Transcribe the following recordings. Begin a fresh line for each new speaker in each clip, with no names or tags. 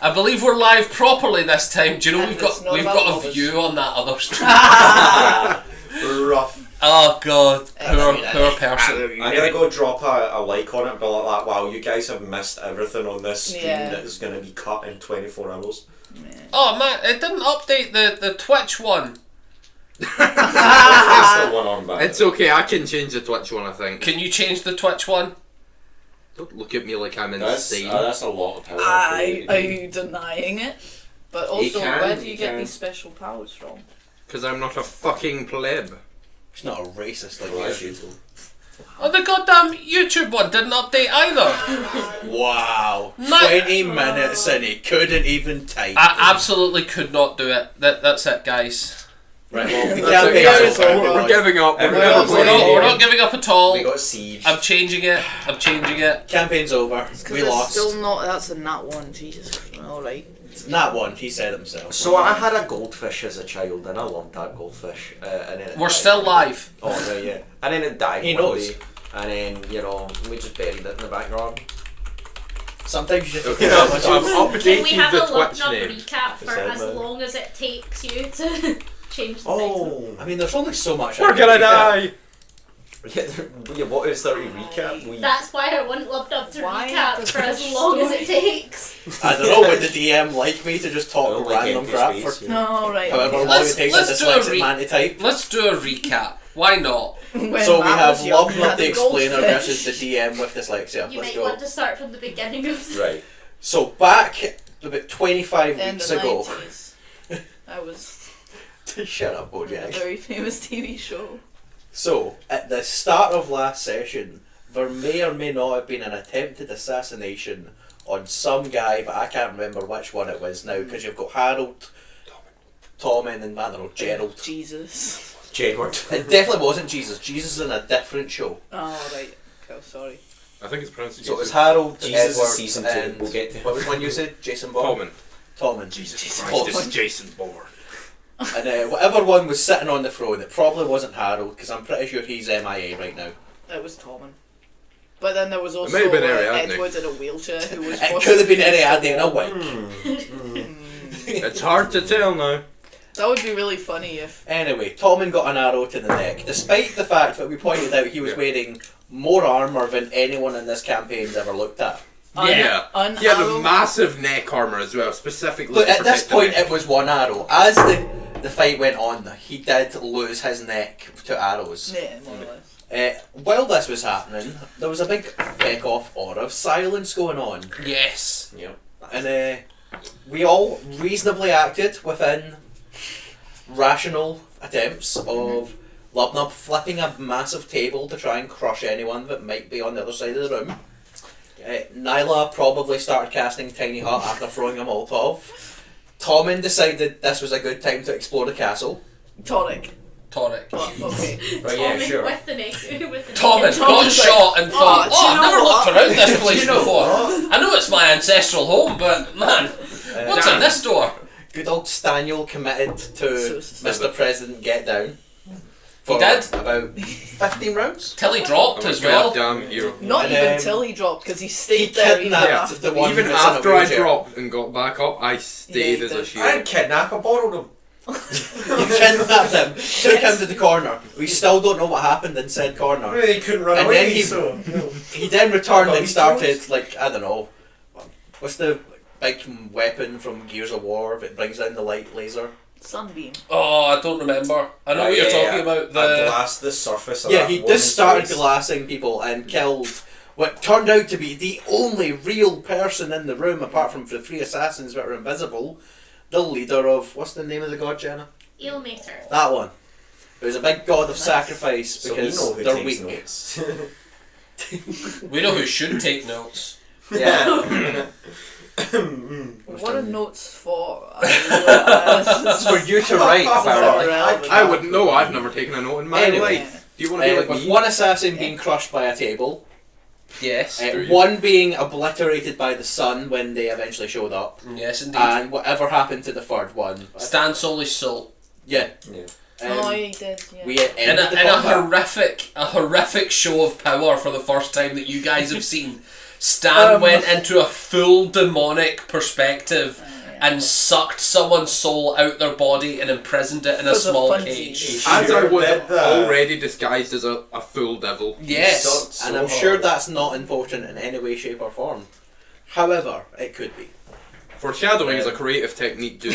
I believe we're live properly this time. Do you know
And
we've got a view on that other stream?
Rough.
Oh god, poor person.
I'm gonna go drop a like on it and be like that. Wow, you guys have missed everything on this stream that is gonna be cut in 24 hours.
Yeah.
Oh man, it didn't update the Twitch one.
It's the one on back.
It's okay, I can change the Twitch one, I think.
Can you change the Twitch one?
Don't look at me like I'm
That's
insane.
that's a lot of power.
Are you denying it? But also, where do you get these special powers from?
Because I'm not a fucking pleb.
He's not a racist like you.
Oh, the goddamn YouTube one didn't update either.
Wow.
No.
20 minutes and he couldn't even type.
I absolutely could not do it. That's it, guys.
Right, well, the
That's
campaign's
okay.
over.
We're giving up. We're
We're
never
not-
playing.
We're not giving up at all.
We got sieged.
I'm changing it.
Campaign's over. We lost.
Still not. That's a nat one. Jesus. All right.
It's not one, he said himself.
So I had a goldfish as a child and I loved that goldfish. And then it
We're
died.
still live.
Oh right, yeah. And then it died.
He
one
knows.
day. And then we just buried it in the backyard.
Sometimes you just
Okay, I've updated
Can we have
the
a look
Twitch
up
name.
recap for
Is that
as
the-
long as it takes you to change the
Oh.
I mean, there's only so much.
We're
I can
gonna
do.
die!
Yeah, what is there to recap?
That's why I wouldn't love to
Why
recap
does
for as
this
long as it
story-
takes.
I don't know, would the DM like me to just talk
Oh, like
random
empty
crap
space,
for
yeah.
No, right.
however long
Let's-
it takes a
let's do a
dyslexic man to type?
Let's do a recap. Why not?
When
So we
Matt
have
was young, he
Lubna
had
the
a
Explainer
goldfish.
versus the DM with dyslexia.
You
Let's
might
go.
want to start from the beginning of the
Right.
So back about 25
In
weeks
the
ago.
90s. That was
Shut up,
a
Bojack.
very famous TV show.
So, at the start of last session, there may or may not have been an attempted assassination on some guy, but I can't remember which one it was now, because you've got Harold, Tommen, and I don't know, Gerald.
Jesus.
Jedward.
It definitely wasn't Jesus. Jesus is in a different show.
Oh, right. Okay, sorry.
I think it's pronounced
So it was Harold,
Jesus is
Edward,
season 2.
and
We'll get to
what was one you said? Jason Bourne?
Tommen.
Tommen.
Jesus
Close.
Christ, this is Jason Bourne.
And whatever one was sitting on the throne, it probably wasn't Harold, because I'm pretty sure he's MIA right now.
It was Tommen. But then there was also
may have been Ariadne.
Edward in a wheelchair who was.
It could have been Ariadne in a wig.
It's hard to tell now.
That would be really funny if.
Anyway, Tommen got an arrow to the neck, despite the fact that we pointed out he was wearing more armour than anyone in this campaign's ever looked at.
Yeah.
Un-
He had a
arrow-
massive neck armour as well, specifically
But
to
at this
protect the
point
neck.
it was one arrow. As the fight went on, he did lose his neck to arrows.
Yeah, more or less.
While this was happening, there was a big peck-off or of silence going on.
Yes.
Yep.
And we all reasonably acted within rational attempts of Lubnub flipping a massive table to try and crush anyone that might be on the other side of the room. Nyla probably started casting Tiny Hut after throwing a Molotov. Tommen decided this was a good time to explore the castle.
Toric.
Toric.
Oh, okay.
Right, yeah,
Tommen
sure.
with the neck. With the
Thomas
neck.
got
Tommen's
shot and thought,
do you
I've
know
never
what?
looked around this place
You know
before.
what?
I know it's my ancestral home, but man, what's in this door?
Good old Staniel committed to
So
Mr. President Get Down.
He did?
About 15 rounds.
Till he dropped
I'm a
as well.
goddamn hero.
Not
And,
even till he dropped, because he
He
stayed there even
kidnapped
after.
the one
Even
that's in a
after I
wheelchair.
dropped and got back up, I stayed
Yeah,
as a
he
I
shield.
didn't kidnap, I borrowed him.
You kidnapped him, took him to the corner. We still don't know what happened in said corner.
Really, he couldn't run
And
away,
then he-
so...
He then returned
Oh,
and
he's
started,
close.
like, I don't know, what's the big weapon from Gears of War that brings down the light laser?
Sunbeam.
Oh, I don't remember. I know what you're talking about.
I blast the surface of
Yeah,
that
he
woman's
just started
face.
glassing people and killed what turned out to be the only real person in the room, apart from the three assassins that were invisible, the leader of, what's the name of the god, Jenna?
Eelmater.
That one. It was a big god of sacrifice
So we
because
know who
they're
takes
weak.
notes.
We know who should take notes.
Yeah.
What are notes for?
It's for you to write, apparently.
I wouldn't know, I've never taken a note in my
Anyway.
life. Do you want to be like
With
me?
one assassin being crushed by a table,
Yes.
one being obliterated by the sun when they eventually showed up,
Yes, indeed.
and whatever happened to the third one.
Stan Soli's soul.
Yeah.
Yeah.
Oh, he did, yeah.
We
In
ended the
a
combat.
horrific show of power for the first time that you guys have seen. Stan went into a full demonic perspective and sucked someone's soul out their body and imprisoned it in a
For the
small
funsies.
cage.
As I was
did that.
already disguised as a full devil.
Yes.
Sucked
And
so
I'm sure
hard.
that's not important in any way, shape, or form. However, it could be.
Foreshadowing is a creative technique, dude.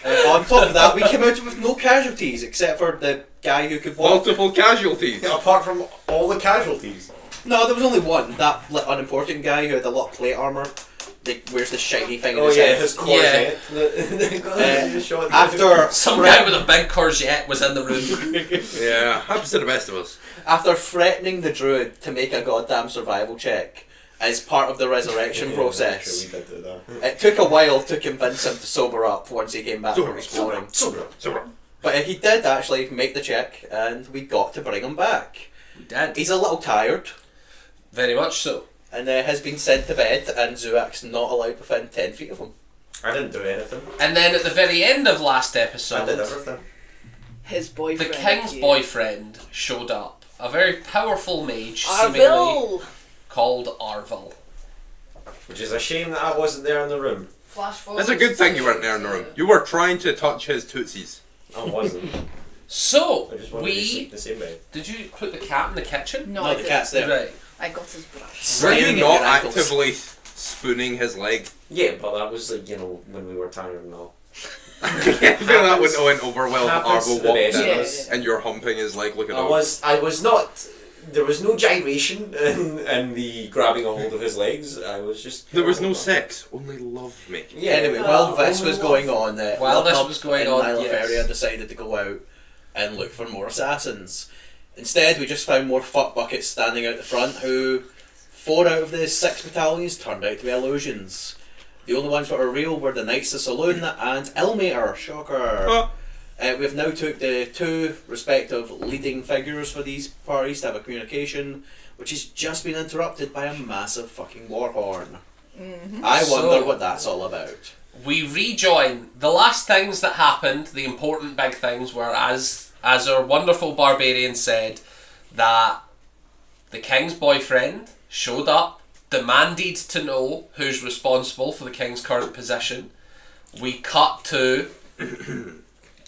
On top of that, we came out with no casualties except for the guy who could walk.
Multiple casualties.
Apart from all the casualties.
No, there was only one. That unimportant guy who had a lot of plate armor. Wears this shiny thing in
Oh
his
yeah,
head.
his Corvette.
After
Some guy with a big courgette was in the room.
Yeah, happens to the best of us.
After threatening the druid to make a goddamn survival check as part of the resurrection process,
We did do that.
it took a while to convince him to sober up once he came back from exploring.
So,
But he did actually make the check, and we got to bring him back.
We did.
He's a little tired,
Very much so.
and has been sent to bed, and Zuak's not allowed within 10 feet of him.
I didn't do anything.
And then at the very end of last
I
episode,
did everything.
His
the
boyfriend.
king's boyfriend showed up. A very powerful mage, seemingly
Arvil!
called Arvil.
Which is a shame that I wasn't there in the room.
Flash forward.
it's a good thing you weren't there in the room. You were trying to touch his tootsies.
I wasn't.
So,
I just wanted to sleep in the same bed.
Did you put the cat in the kitchen?
No,
No,
I
the
didn't.
cat's there.
Right.
I got his brush.
Were
Sliding
you
at
not
your ankles.
actively spooning his leg?
Yeah, but that was like, when we were tired and all.
I feel that wouldn't have went over well if
Happens
Arvo
to the
walked
best
in
of
Yeah.
us.
and you're humping his leg like a
I
dog.
was not. There was no gyration in the grabbing a hold of his legs. I was just.
There was no sex, only love making.
Yeah.
Anyway, while this
only
was
love.
going on,
While this
Lubnub
was going
and
on,
Nylaferia
yes.
decided to go out and look for more assassins. Instead, we just found more fuck buckets standing out the front who 4 out of the 6 battalions turned out to be illusions. The only ones that were real were the Knights of Saloon and Ilmater. Shocker. We've now took the 2 respective leading figures for these parties to have a communication, which has just been interrupted by a massive fucking war horn. I wonder
So-
what that's all about.
We rejoin. The last things that happened, the important big things, were as our wonderful barbarian said, that the king's boyfriend showed up, demanded to know who's responsible for the king's current position. We cut to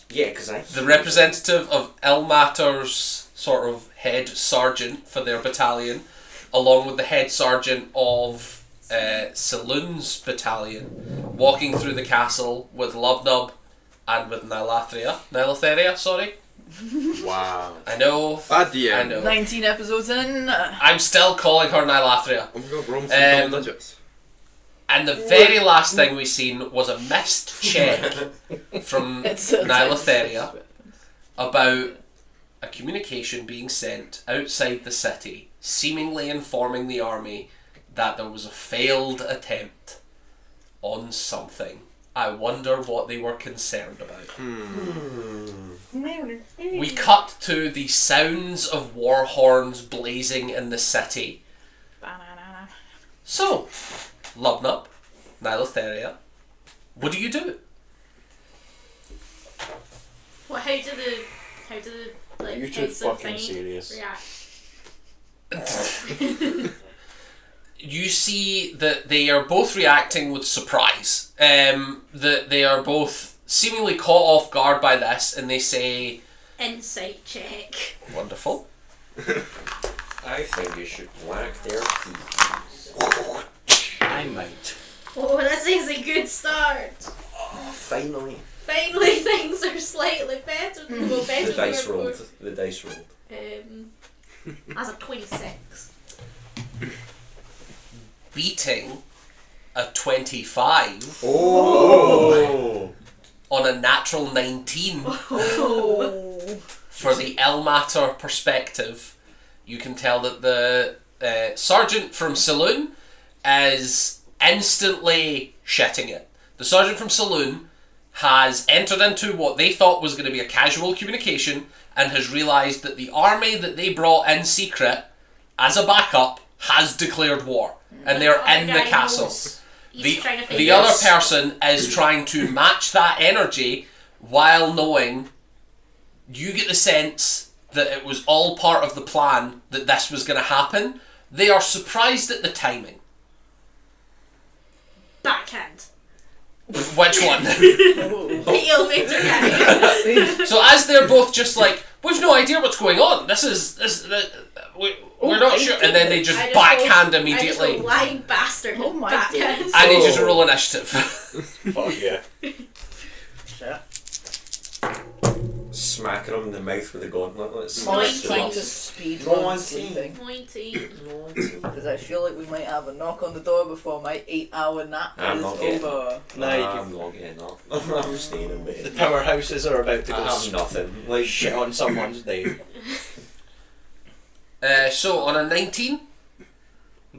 Yeah, because
the representative of Ilmater's sort of head sergeant for their battalion, along with the head sergeant of Saloon's battalion, walking through the castle with Lubnub and with Nylatheria, sorry.
Wow.
I know.
Bad DM.
I know.
19 episodes in.
I'm still calling her Nylatheria.
Oh my god, we're almost in double digits.
And the very last thing we seen was a missed check from
It's a
Nylatheria about a communication being sent outside the city, seemingly informing the army that there was a failed attempt on something. I wonder what they were concerned about. We cut to the sounds of war horns blazing in the city. So, Lubnub, Nylatheria, what do you do?
Well, how do the like
You're too
heads of
fucking
thing
serious.
react?
You see that they are both reacting with surprise. That they are both seemingly caught off guard by this, and they say,
Insight check.
"Wonderful."
I think you should black their teeth.
I might.
Oh, this is a good start.
Oh, finally.
Finally, things are slightly better. Well, better
The
than
dice
they were
rolled.
before.
The dice rolled.
As a 26.
Beating a 25
Oh!
on a natural 19.
Oh.
For the Ilmater perspective, you can tell that the sergeant from Saloon is instantly shitting it. The sergeant from Saloon has entered into what they thought was going to be a casual communication and has realised that the army that they brought in secret as a backup has declared war. And they're in the
guy
castle.
knows. He's trying to
The
figure
other
out-
person is trying to match that energy while knowing, you get the sense that it was all part of the plan that this was going to happen. They are surprised at the timing.
Backhand.
Which one?
The ill-mater guy.
So as they're both just like, we've no idea what's going on. We're not sure. And then they just backhand immediately.
I just go, lying bastard.
Oh my
backhand.
days.
I need you to roll initiative.
Fuck yeah.
Shit.
Smacking him in the mouth with the gauntlet. Let's
I was
19.
trying to speed
Roll
run
19.
sleeping.
19.
Because I feel like we might have a knock on the door before my 8-hour nap
I'm
is
not getting
over.
I'm not getting up. I'm staying in
The
bed.
powerhouses are about to
I
go
have nothing. Like
shit on someone's day.
So on a 19, what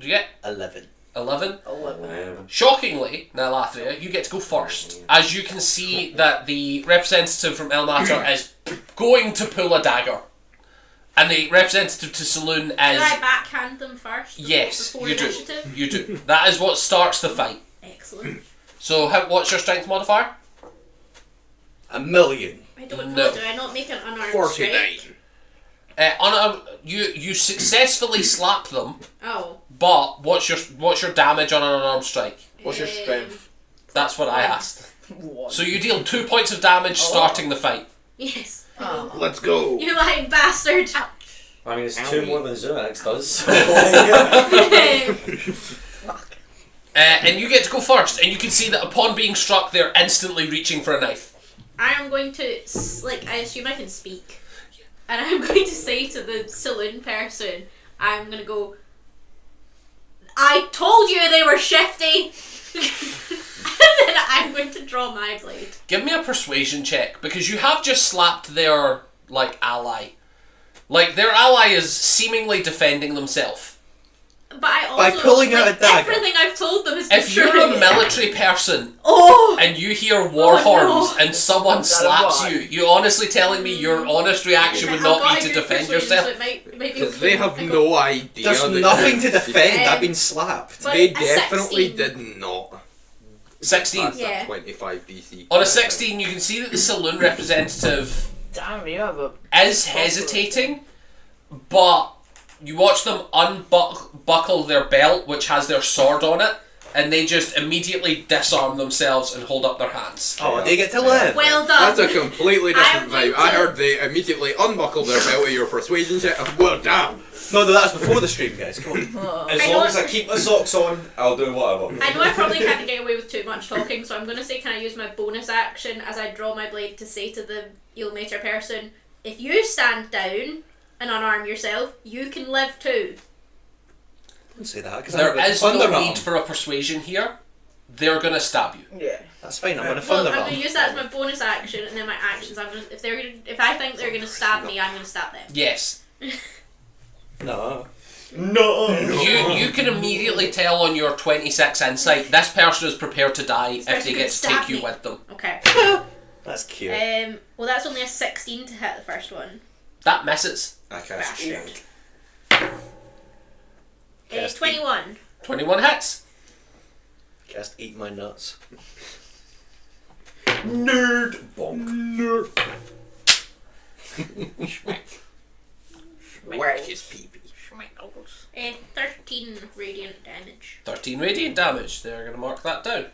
do you get?
11.
11.
11.
Shockingly, Nilathria, you get to go first. As you can see that the representative from El Mater is going to pull a dagger. And the representative to Saloon
Did
is...
I backhand them first?
Yes,
before
you do.
initiative?
You do. That is what starts the fight.
Excellent.
So what's your strength modifier?
1,000,000.
I don't
No.
know. Do I not make an unarmed
49.
strike?
You successfully slap them,
Oh.
but what's your damage on an unarmed strike?
What's your strength?
That's what I asked.
What?
So you deal 2 points of damage starting the fight.
Yes.
Oh.
Let's go.
You lying bastard.
I mean, it's 2 more than Zurax does.
Fuck.
And you get to go first, and you can see that upon being struck, they're instantly reaching for a knife.
I am going to, I assume I can speak. And I'm going to say to the saloon person, I'm going to go, I told you they were shifty! And then I'm going to draw my blade.
Give me a persuasion check, because you have just slapped their, ally. Their ally is seemingly defending themselves.
But I also,
By pulling out a dagger.
everything I've told them is the
If you're
truth.
a military person,
Oh!
and you hear war
Oh, no.
horns and someone slaps
what?
you honestly telling me your honest reaction would
I've
not
got
be
a
to
good
defend
persuasion,
yourself?
so it might be
Because
okay.
they have
I got-
no idea.
There's
that
nothing to defend.
Um,
I've been slapped.
But
They
a
definitely
16.
did not.
16.
That's
Yeah.
a 25 DC.
On a 16, you can see that the saloon representative
Damn, you have a...
is hesitating, but you watch them unbuckle their belt, which has their sword on it, and they just immediately disarm themselves and hold up their hands.
Oh, they get to live.
Well done.
That's a completely different
I'm
vibe. I
going to-
heard they immediately unbuckled their belt with your persuasion check. Well, damn.
No, that's before the stream, guys. Come on.
As
I
long
know-
as I keep my socks on, I'll do whatever.
I know I probably can't get away with too much talking, so I'm going to say, can I use my bonus action as I draw my blade to say to the Eelmater person, if you stand down and unarm yourself, you can live too.
Don't say that because
There is no need for a persuasion here. They're going to stab you.
Yeah.
That's fine. I'm gonna
Well,
thunder
I'm going to
them.
use that as my bonus action, and then my actions. I'm gonna, if I think they're going to stab me, I'm going to stab them.
Yes.
No.
No!
You can immediately tell on your 26 insight, this person is prepared to die if
Especially
they
if
get to
they
take
stab
you
me.
with them.
Okay.
That's cute.
Well, that's only a 16 to hit the first one.
That misses.
I cast
Bastard.
shank.
Cast
21.
21 hits.
Cast eat my nuts.
Nerd! Bonk.
Whack his pee-pee.
13 radiant damage.
13 radiant damage. They're going to mark that down.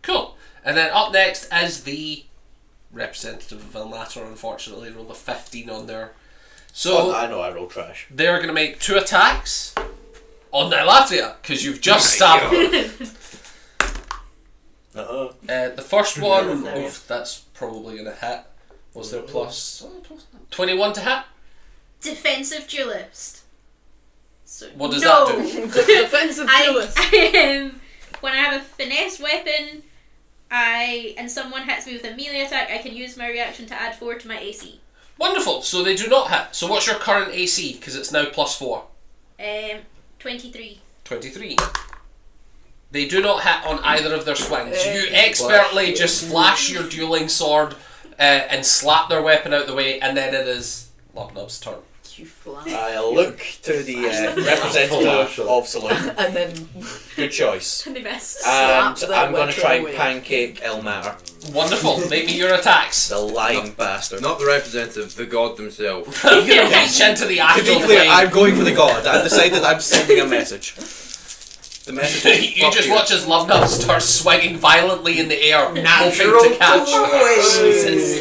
Cool. And then up next is the representative of Ilmater, unfortunately, rolled a 15 on their... So
I know I roll trash.
they're going to make 2 attacks on Nilathria, because you've just stabbed her. The first one, that's probably going to hit. Was there plus 21 to hit?
Defensive duelist. So,
What does that do?
Defensive duelist.
When I have a finesse weapon, and someone hits me with a melee attack, I can use my reaction to add 4 to my AC.
Wonderful. So they do not hit. So what's your current AC? Because it's now plus 4.
23.
23. They do not hit on either of their swings. You expertly just flash your dueling sword and slap their weapon out the way, and then it is Lubnub's turn.
You fly.
I look to the representative of Saloon.
And then
Good choice.
The best.
And
Slap that
I'm going to
weapon
try and
away.
pancake El Matter.
Wonderful. Make me your attacks.
The lying bastard.
Not the representative, the god themselves.
You're gonna reach into the
To
actual
be clear,
blade.
I'm going for the god. I've decided I'm sending a message. The message is
You just watch as Lubnub starts swinging violently in the air, hoping
Natural
to catch.
Jesus.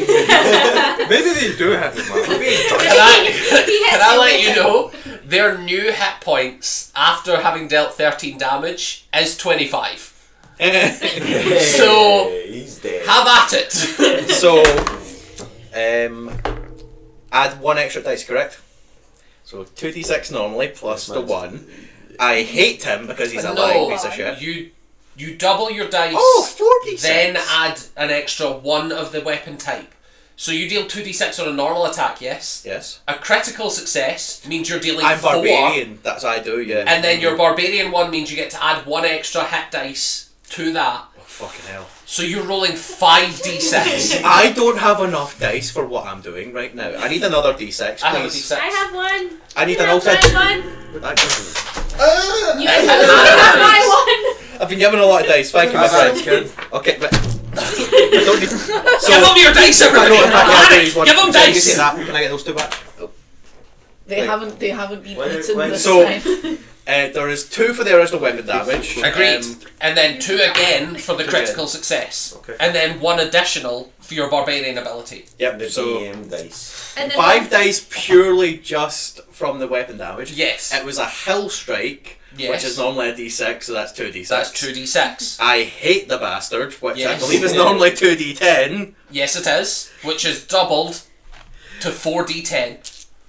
Maybe they do have the map.
Can I let you know, their new hit points after having dealt 13 damage is 25. So,
he's dead.
have at it.
So, add 1 extra dice, correct? So 2d6 normally plus the 1. I hate him because he's a lying piece of shit.
You double your dice,
Oh, 4d6.
then add an extra 1 of the weapon type. So you deal 2d6 on a normal attack, yes?
Yes.
A critical success means you're dealing
I'm
4.
barbarian. That's what I do, yeah.
And then your barbarian one means you get to add 1 extra hit dice to that.
Oh, fucking hell.
So you're rolling 5d6.
I don't have enough dice for what I'm doing right now. I need another d6, please.
I have a d6.
I have one.
I need
You
an
have
alternative.
one. You have my one.
I've been given a lot of dice. Thank you, my friend. Okay, but I don't need. So,
Give them your dice, everybody!
I know,
Give them
Can I
dice!
get that? Can I get those 2 back?
They haven't been
When-
eaten
when-
this
So-
time.
There is 2 for the original weapon damage.
Agreed. And then 2 again for the
Two
critical success.
Okay.
And then 1 additional for your barbarian ability.
Yep.
The
So
DM dice.
And then
5 dice purely just from the weapon damage.
Yes.
It was a hell strike,
Yes.
which is normally a d6, so that's 2d6.
That's 2d6.
I hate the bastard, which I
Yes.
believe is normally 2d10.
Yes, it is. Which is doubled to 4d10.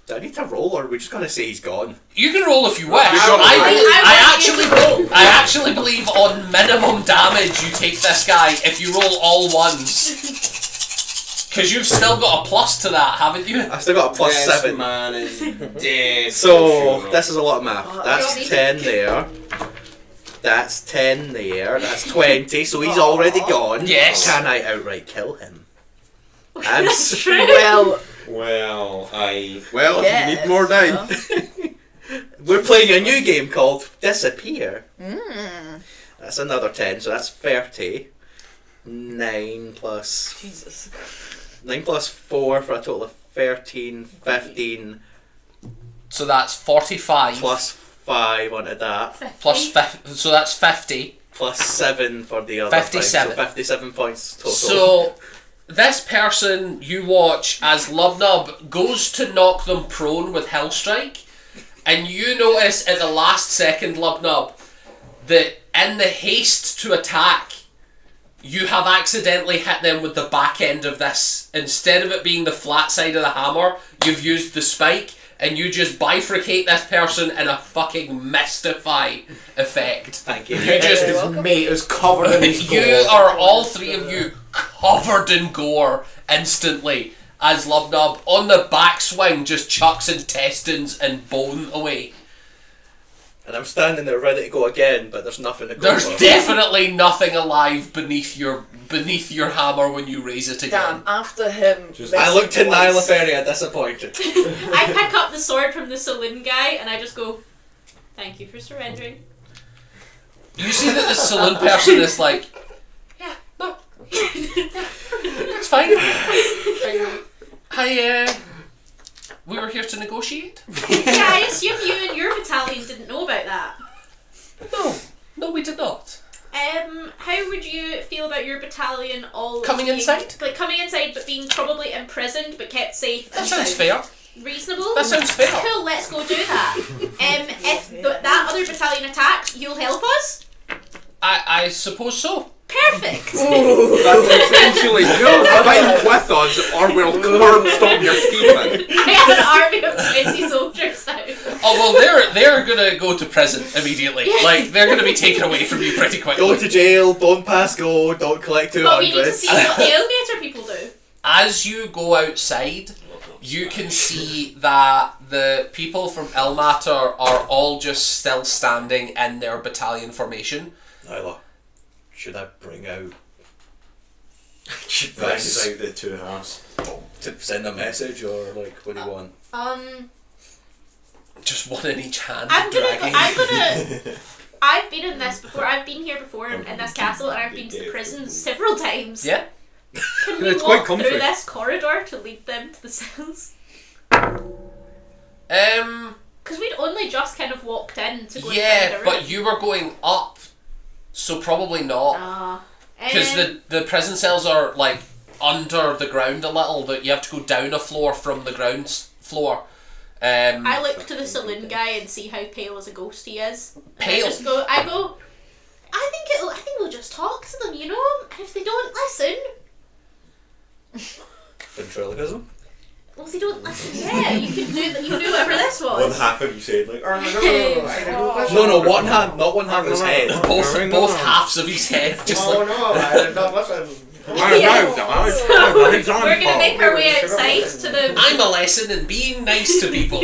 Do I need to roll, or are we just gonna say he's gone?
You can roll if you wish.
I
I actually believe on minimum damage you take this guy if you roll all 1s. Because you've still got a plus to that, haven't you?
I've still got a plus
This
7.
man is dead.
So, this is a lot of math.
Oh,
That's
God.
10 there. That's 10 there. That's 20, so he's already gone.
Yes.
Can I outright kill him? I'm
That's true.
Well,
Well,
Well, if you need more dice.
We're playing a new game called Disappear.
mm,
That's another 10, so that's 30. 9 plus
Jesus.
9 plus 4 for a total of 13, 15
So that's 45.
plus 5 onto that,
Plus so that's 50.
plus 7 for the other
57.
thing, so 57 points total.
So this person you watch as Lubnub goes to knock them prone with Hellstrike, and you notice at the last second, Lubnub, that in the haste to attack, you have accidentally hit them with the back end of this. Instead of it being the flat side of the hammer, you've used the spike, and you just bifurcate this person in a fucking mystify effect.
Thank you.
You just
You're welcome.
mate is covered in his
you
gore.
are all 3 of you covered in gore instantly as Lubnub on the backswing just chucks intestines and bone away.
And I'm standing there ready to go again, but there's nothing to go
There's
for.
definitely nothing alive beneath your hammer when you raise it again.
Damn, after him.
I look to
messing twice.
Nylaferia disappointed.
I pick up the sword from the saloon guy and I just go, "Thank you for surrendering."
You see that the saloon person is like, yeah, no, it's fine. We were here to negotiate.
Yeah, I assume you and your battalion didn't know about that.
No, we did not.
How would you feel about your battalion all
Coming
being,
inside?
Like coming inside, but being probably imprisoned, but kept safe?
That
inside?
sounds fair.
Reasonable.
That sounds fair.
Cool. Let's go do that. If that other battalion attacks, you'll help us.
I suppose so.
Perfect.
That's essentially you'll fight with us or we'll curb stop your teaming.
I have an army of 20 soldiers now.
Oh well, they're gonna go to prison immediately. Like they're gonna be taken away from you pretty quickly.
Go to jail, don't pass go, don't collect 200.
But we need to see what the Elevator people do.
As you go outside, you can see that the people from Elmater are all just still standing in their battalion formation.
Nyla, should I bring out
Brings out the 2 halves.
to send a message, or like what do you want?
Just one in each hand.
I'm
dragging.
gonna. I've been in this before. I've been here before in this castle, and I've been to the prison several times.
Yeah.
Can we
It's quite
walk
comfy.
through this corridor to lead them to the cells? Because we'd only just kind of walked in to go and find
Yeah,
the room.
but you were going up, so probably not.
Ah.
Because the prison cells are like under the ground a little, but you have to go down a floor from the ground floor.
I look to the saloon guy and see how pale as a ghost he is. And
Pale?
I go, I think we'll just talk to them, you know? And if they don't listen,
Ventriloquism?
well, if they don't listen, yeah, you can do whatever this was.
One half of you said like, oh
No, one hand, not one hand of his head.
both halves of his head, just like.
no, I did not listen.
We're gonna make our way outside to the.
I'm a lesson in being nice to people.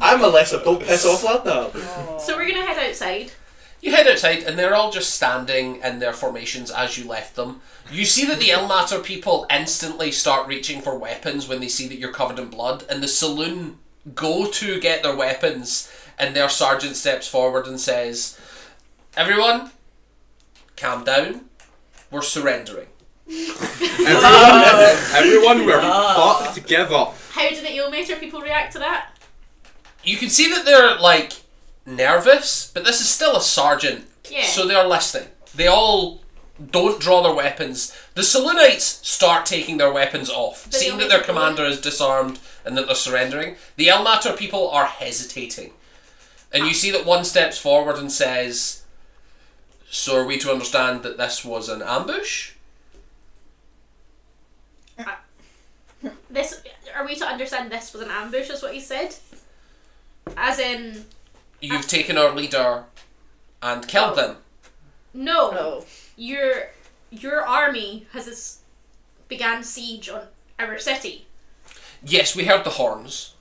I'm a lesser, don't piss off like that.
So we're gonna head outside.
You head outside, and they're all just standing in their formations as you left them. You see that the Ilmater people instantly start reaching for weapons when they see that you're covered in blood, and the saloon go to get their weapons, and their sergeant steps forward and says, "Everyone, calm down. We're surrendering."
Everyone, we're fucked to give up.
How do the Ilmater people react to that?
You can see that they're, like, nervous, but this is still a sergeant,
Yeah.
so they're listening. They all don't draw their weapons. The Saloonites start taking their weapons off,
The
seeing that their
Ilmater
commander is disarmed and that they're surrendering. The Ilmater people are hesitating. And you see that one steps forward and says, "So are we to understand that this was an ambush?"
Are we to understand this was an ambush, is what he said? As in...
You've taken our leader and killed them.
No.
No.
Your army began siege on our city.
Yes, we heard the horns.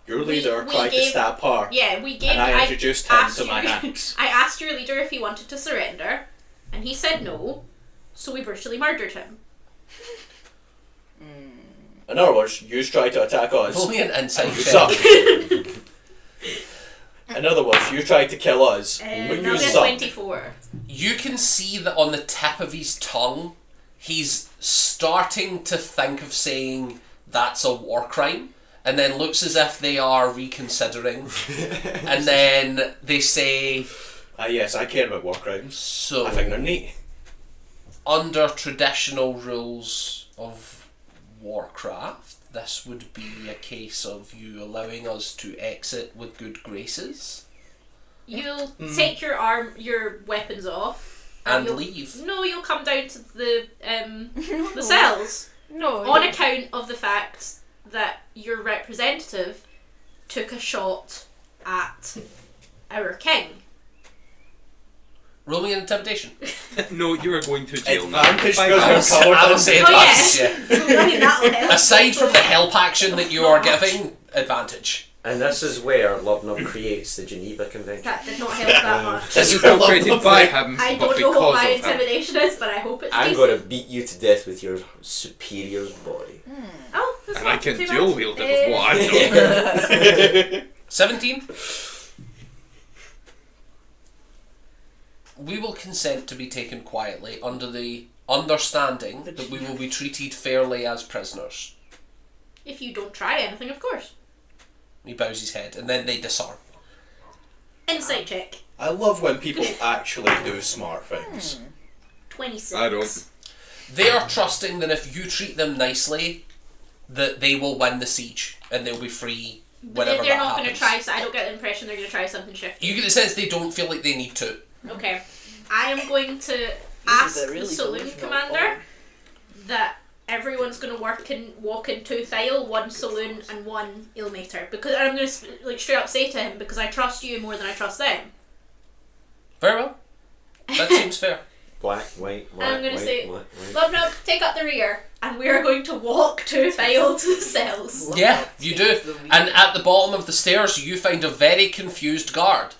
Your leader
we
tried to
gave-
stab her,
Yeah, we gave...
and I introduced him
asked
to my
you-
axe.
I asked your leader if he wanted to surrender, and he said no, so we brutally murdered him.
In other words, you tried to attack us.
Only an insight
You
check.
suck. In other words, you tried to kill us, but you
That'll be a
suck.
24.
You can see that on the tip of his tongue, he's starting to think of saying that's a war crime, and then looks as if they are reconsidering. And then they say,
Ah yes, I care about war crimes.
so
I think they're neat.
under traditional rules of Warcraft, this would be a case of you allowing us to exit with good graces
You'll take your weapons off.
and
you'll-
leave.
No, you'll come down to the cells
No.
on account of the fact that your representative took a shot at our king.
Roll me an intimidation.
No, you are going to jail now.
Advantage
Bye,
because
bye.
we're
I
covered
would
in
say
Oh,
advantage,
yeah.
yeah.
Right, that'll help.
Aside from the help action that you are giving, advantage.
And this is where Lubnub creates the Geneva Convention.
That did not help that much.
This is created by him,
I
but
don't know
because
what my
of him.
intimidation is, but I hope it's
I'm
decent.
going to beat you to death with your superior's body.
Oh, that's
And I
not
can
too
dual
bad.
wield it with what I know.
17. We will consent to be taken quietly under the understanding that we will be treated fairly as prisoners.
If you don't try anything, of course.
He bows his head, and then they disarm.
Insight check.
I love when people actually do smart things.
26.
I don't.
They are trusting that if you treat them nicely, that they will win the siege, and they'll be free
But
whenever
they're
that
not going to
happens.
try, so I don't get the impression they're going to try something shifty.
You get the sense they don't feel like they need to.
Okay. I am going to
This
ask
is a really
the saloon
delusional
commander that everyone's going to walk in two file, one saloon and one Ilmater. Because I'm going to like straight up say to him, because I trust you more than I trust them.
Very well. That seems fair.
Black, white,
I'm
black,
gonna
white,
say-
black, white.
Love no, take up the rear, and we are going to walk two file to the cells.
Yeah, you do. And at the bottom of the stairs, you find a very confused guard.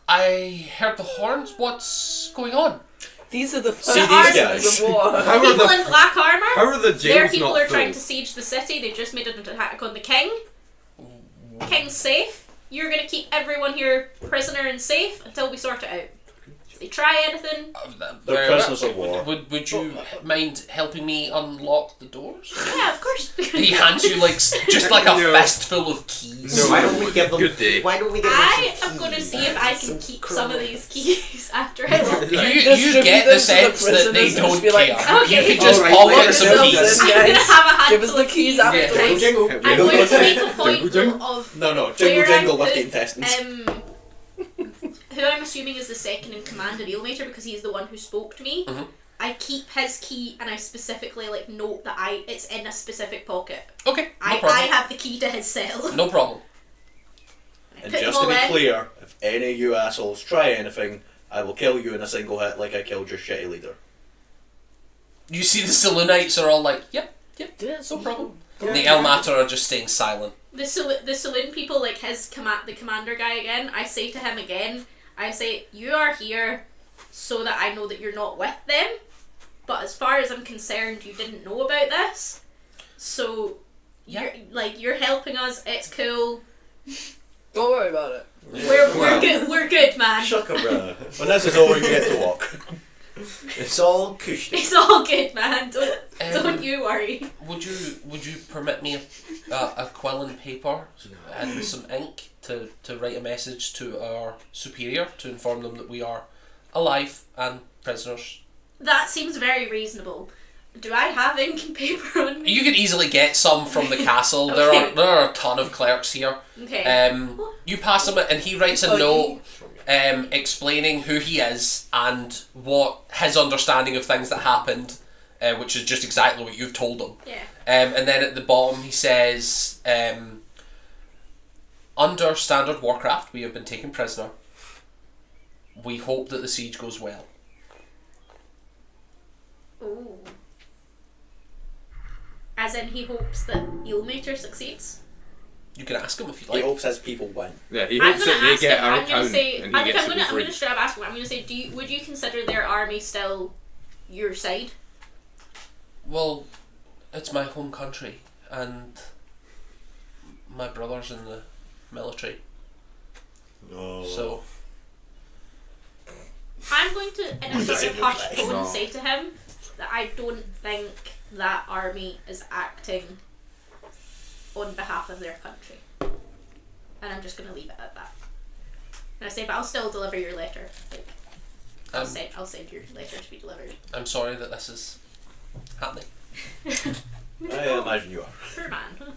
I heard the horns. What's going on?
These are the
See
first
these
guys
guys?
of war.
How are
People
the
in black armour.
how are the
Their
jails
people
not
are trying
full?
to siege the city. They just made an attack on the king. King's safe. You're going to keep everyone here prisoner and safe until we sort it out. they try anything.
They're prisoners of war.
Would you mind helping me unlock the doors?
Yeah, of course.
He hands you just like a
No.
fistful of keys.
So why don't we give them?
Good day.
Why don't we give them?
I
some
am going to
keys?
see if I can keep some of these keys after I lock them.
You
Distribute
get
them
the
to
sense
the
that they
prisoners and
don't
just be like,
care.
Okay.
You can just
Alright,
pocket
let
some
us
keys.
know.
I'm going to
Guys,
have a handful
give us the
of
keys
keys.
afterwards.
Yeah.
Jingle,
I'm
jingle.
going to make a point
Jingle,
though, of
No, jingle
where
jingle
I
with
put,
the intestines.
who I'm assuming is the second in command of Eelmater because he's the one who spoke to me.
Mhm.
I keep his key and I specifically note that it's in a specific pocket.
Okay, no
I
problem.
have the key to his cell.
No problem.
I
And
put
just
them
to
all
be
in.
clear, if any of you assholes try anything, I will kill you in a single hit like I killed your shitty leader.
You see the Saloonites are all like, yep, no problem. The El Mater are just staying silent.
The saloon people, the commander guy again, I say to him again, I say, you are here so that I know that you're not with them, but as far as I'm concerned, you didn't know about this, so you're helping us, it's cool,
Don't worry about it.
we're good, man.
Shut up, bruh.
When this is over, you get to walk.
It's all cushy.
It's all good, man, don't you worry.
Would you permit me a quill and paper and some ink to write a message to our superior to inform them that we are alive and prisoners?
That seems very reasonable. Do I have ink and paper on me?
You could easily get some from the castle.
Okay.
There are a ton of clerks here.
Okay.
You pass him and he writes a note explaining who he is and what his understanding of things that happened, which is just exactly what you've told him.
Yeah.
And then at the bottom he says, under standard Warcraft we have been taken prisoner. We hope that the siege goes well.
Ooh. As in he hopes that Eelmater succeeds?
You can ask him if you
He
like.
hopes his people win.
Yeah, he
I'm
hopes
gonna
that they
ask
get
him,
our
I'm gonna
town
say,
and he gets to go
I'm
free.
gonna straight up ask him, I'm gonna say, would you consider their army still your side?
Well, it's my home country and my brother's in the military.
No.
So
I'm going to, in a sort of hushed tone,
No.
say to him that I don't think that army is acting on behalf of their country. And I'm just going to leave it at that. And I say, but I'll still deliver your letter. I'll send your letter to be delivered.
I'm sorry that this is happening.
I imagine you are.
Poor man. Huh?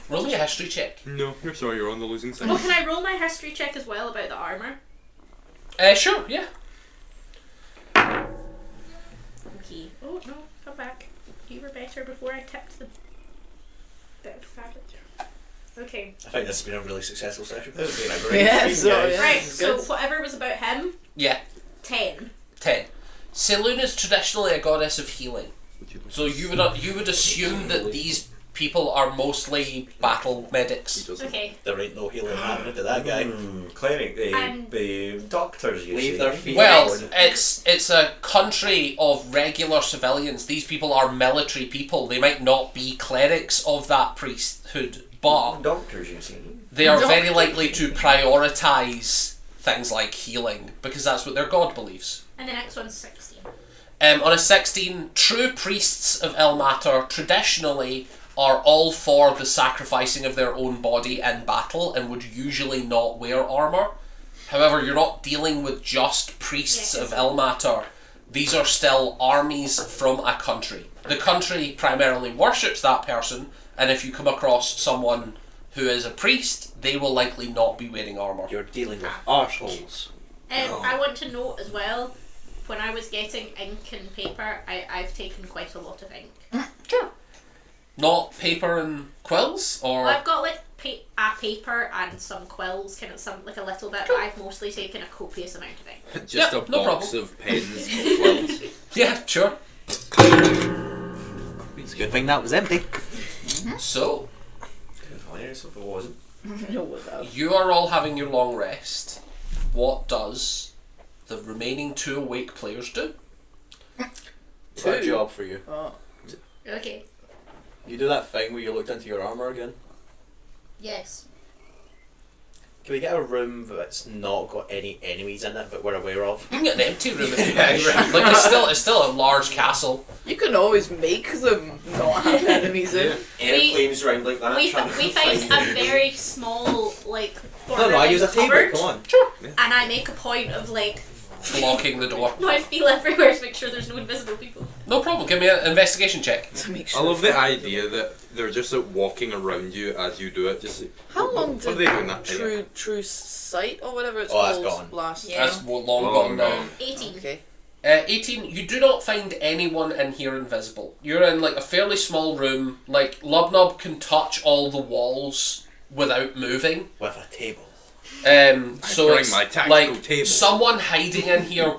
Roll me a history check.
No, you're sorry, you're on the losing side.
Oh, can I roll my history check as well about the armour?
Sure, yeah.
Okay. Oh, no, come back. You were better before I tipped the bit of fabric. Okay.
I think this has been a really successful session.
This has been a great
Yeah,
stream,
so,
guys.
yeah.
Right,
it's
so
good.
whatever was about him,
Yeah,
10.
10. Selûne is traditionally a goddess of healing. So you would assume that these people are mostly battle medics.
Okay.
There ain't no healing happening to that guy.
Cleric,
And-
the doctors, you
Leave
see.
their feet
Well,
alone.
it's a country of regular civilians. These people are military people. They might not be clerics of that priesthood, but
Doctors, you see.
they are very
Doctor.
likely to prioritise things like healing because that's what their god believes.
And the next one's 16.
On a 16, true priests of El Mater traditionally are all for the sacrificing of their own body in battle and would usually not wear armour. However, you're not dealing with just priests
Yeah.
of El Mater. These are still armies from a country. The country primarily worships that person, and if you come across someone who is a priest, they will likely not be wearing armour.
You're dealing with arseholes.
I want to note as well, when I was getting ink and paper, I've taken quite a lot of ink.
Sure. Not paper and quills, or...
Well, I've got a paper and some quills, kind of a little bit, but I've mostly taken a copious amount of ink.
Just
Yeah,
a
no
box
problem.
of pens or quills.
Yeah, sure.
It's a good thing that was empty.
So,
Hilarious if it wasn't.
No, without.
you are all having your long rest. What does the remaining 2 awake players do?
Good job for you.
Oh.
Okay.
You do that thing where you looked into your armour again?
Yes.
Can we get a room that's not got any enemies in it, but we're aware of?
You can get an empty room if you wish. Like it's still a large castle.
You can always make them not have enemies in.
Airplanes round like that.
We
trying to
find
find
a very small like
No, I use a table.
cupboard,
Come on.
and I make a point of like
Blocking the door.
no, I feel everywhere to make sure there's no invisible people.
No problem. Give me an investigation check.
To make
I
sure.
love the idea that they're just like walking around you as you do it. Just like,
How long
what are
did
they doing that?
True Sight or whatever it's
Oh, that's
called
gone.
last?
Yeah.
That's long gone now.
18.
Okay.
18, you do not find anyone in here invisible. You're in like a fairly small room. Like Lubnub can touch all the walls without moving.
With a table.
So
bring
it's
my tactical
like
table.
someone hiding in here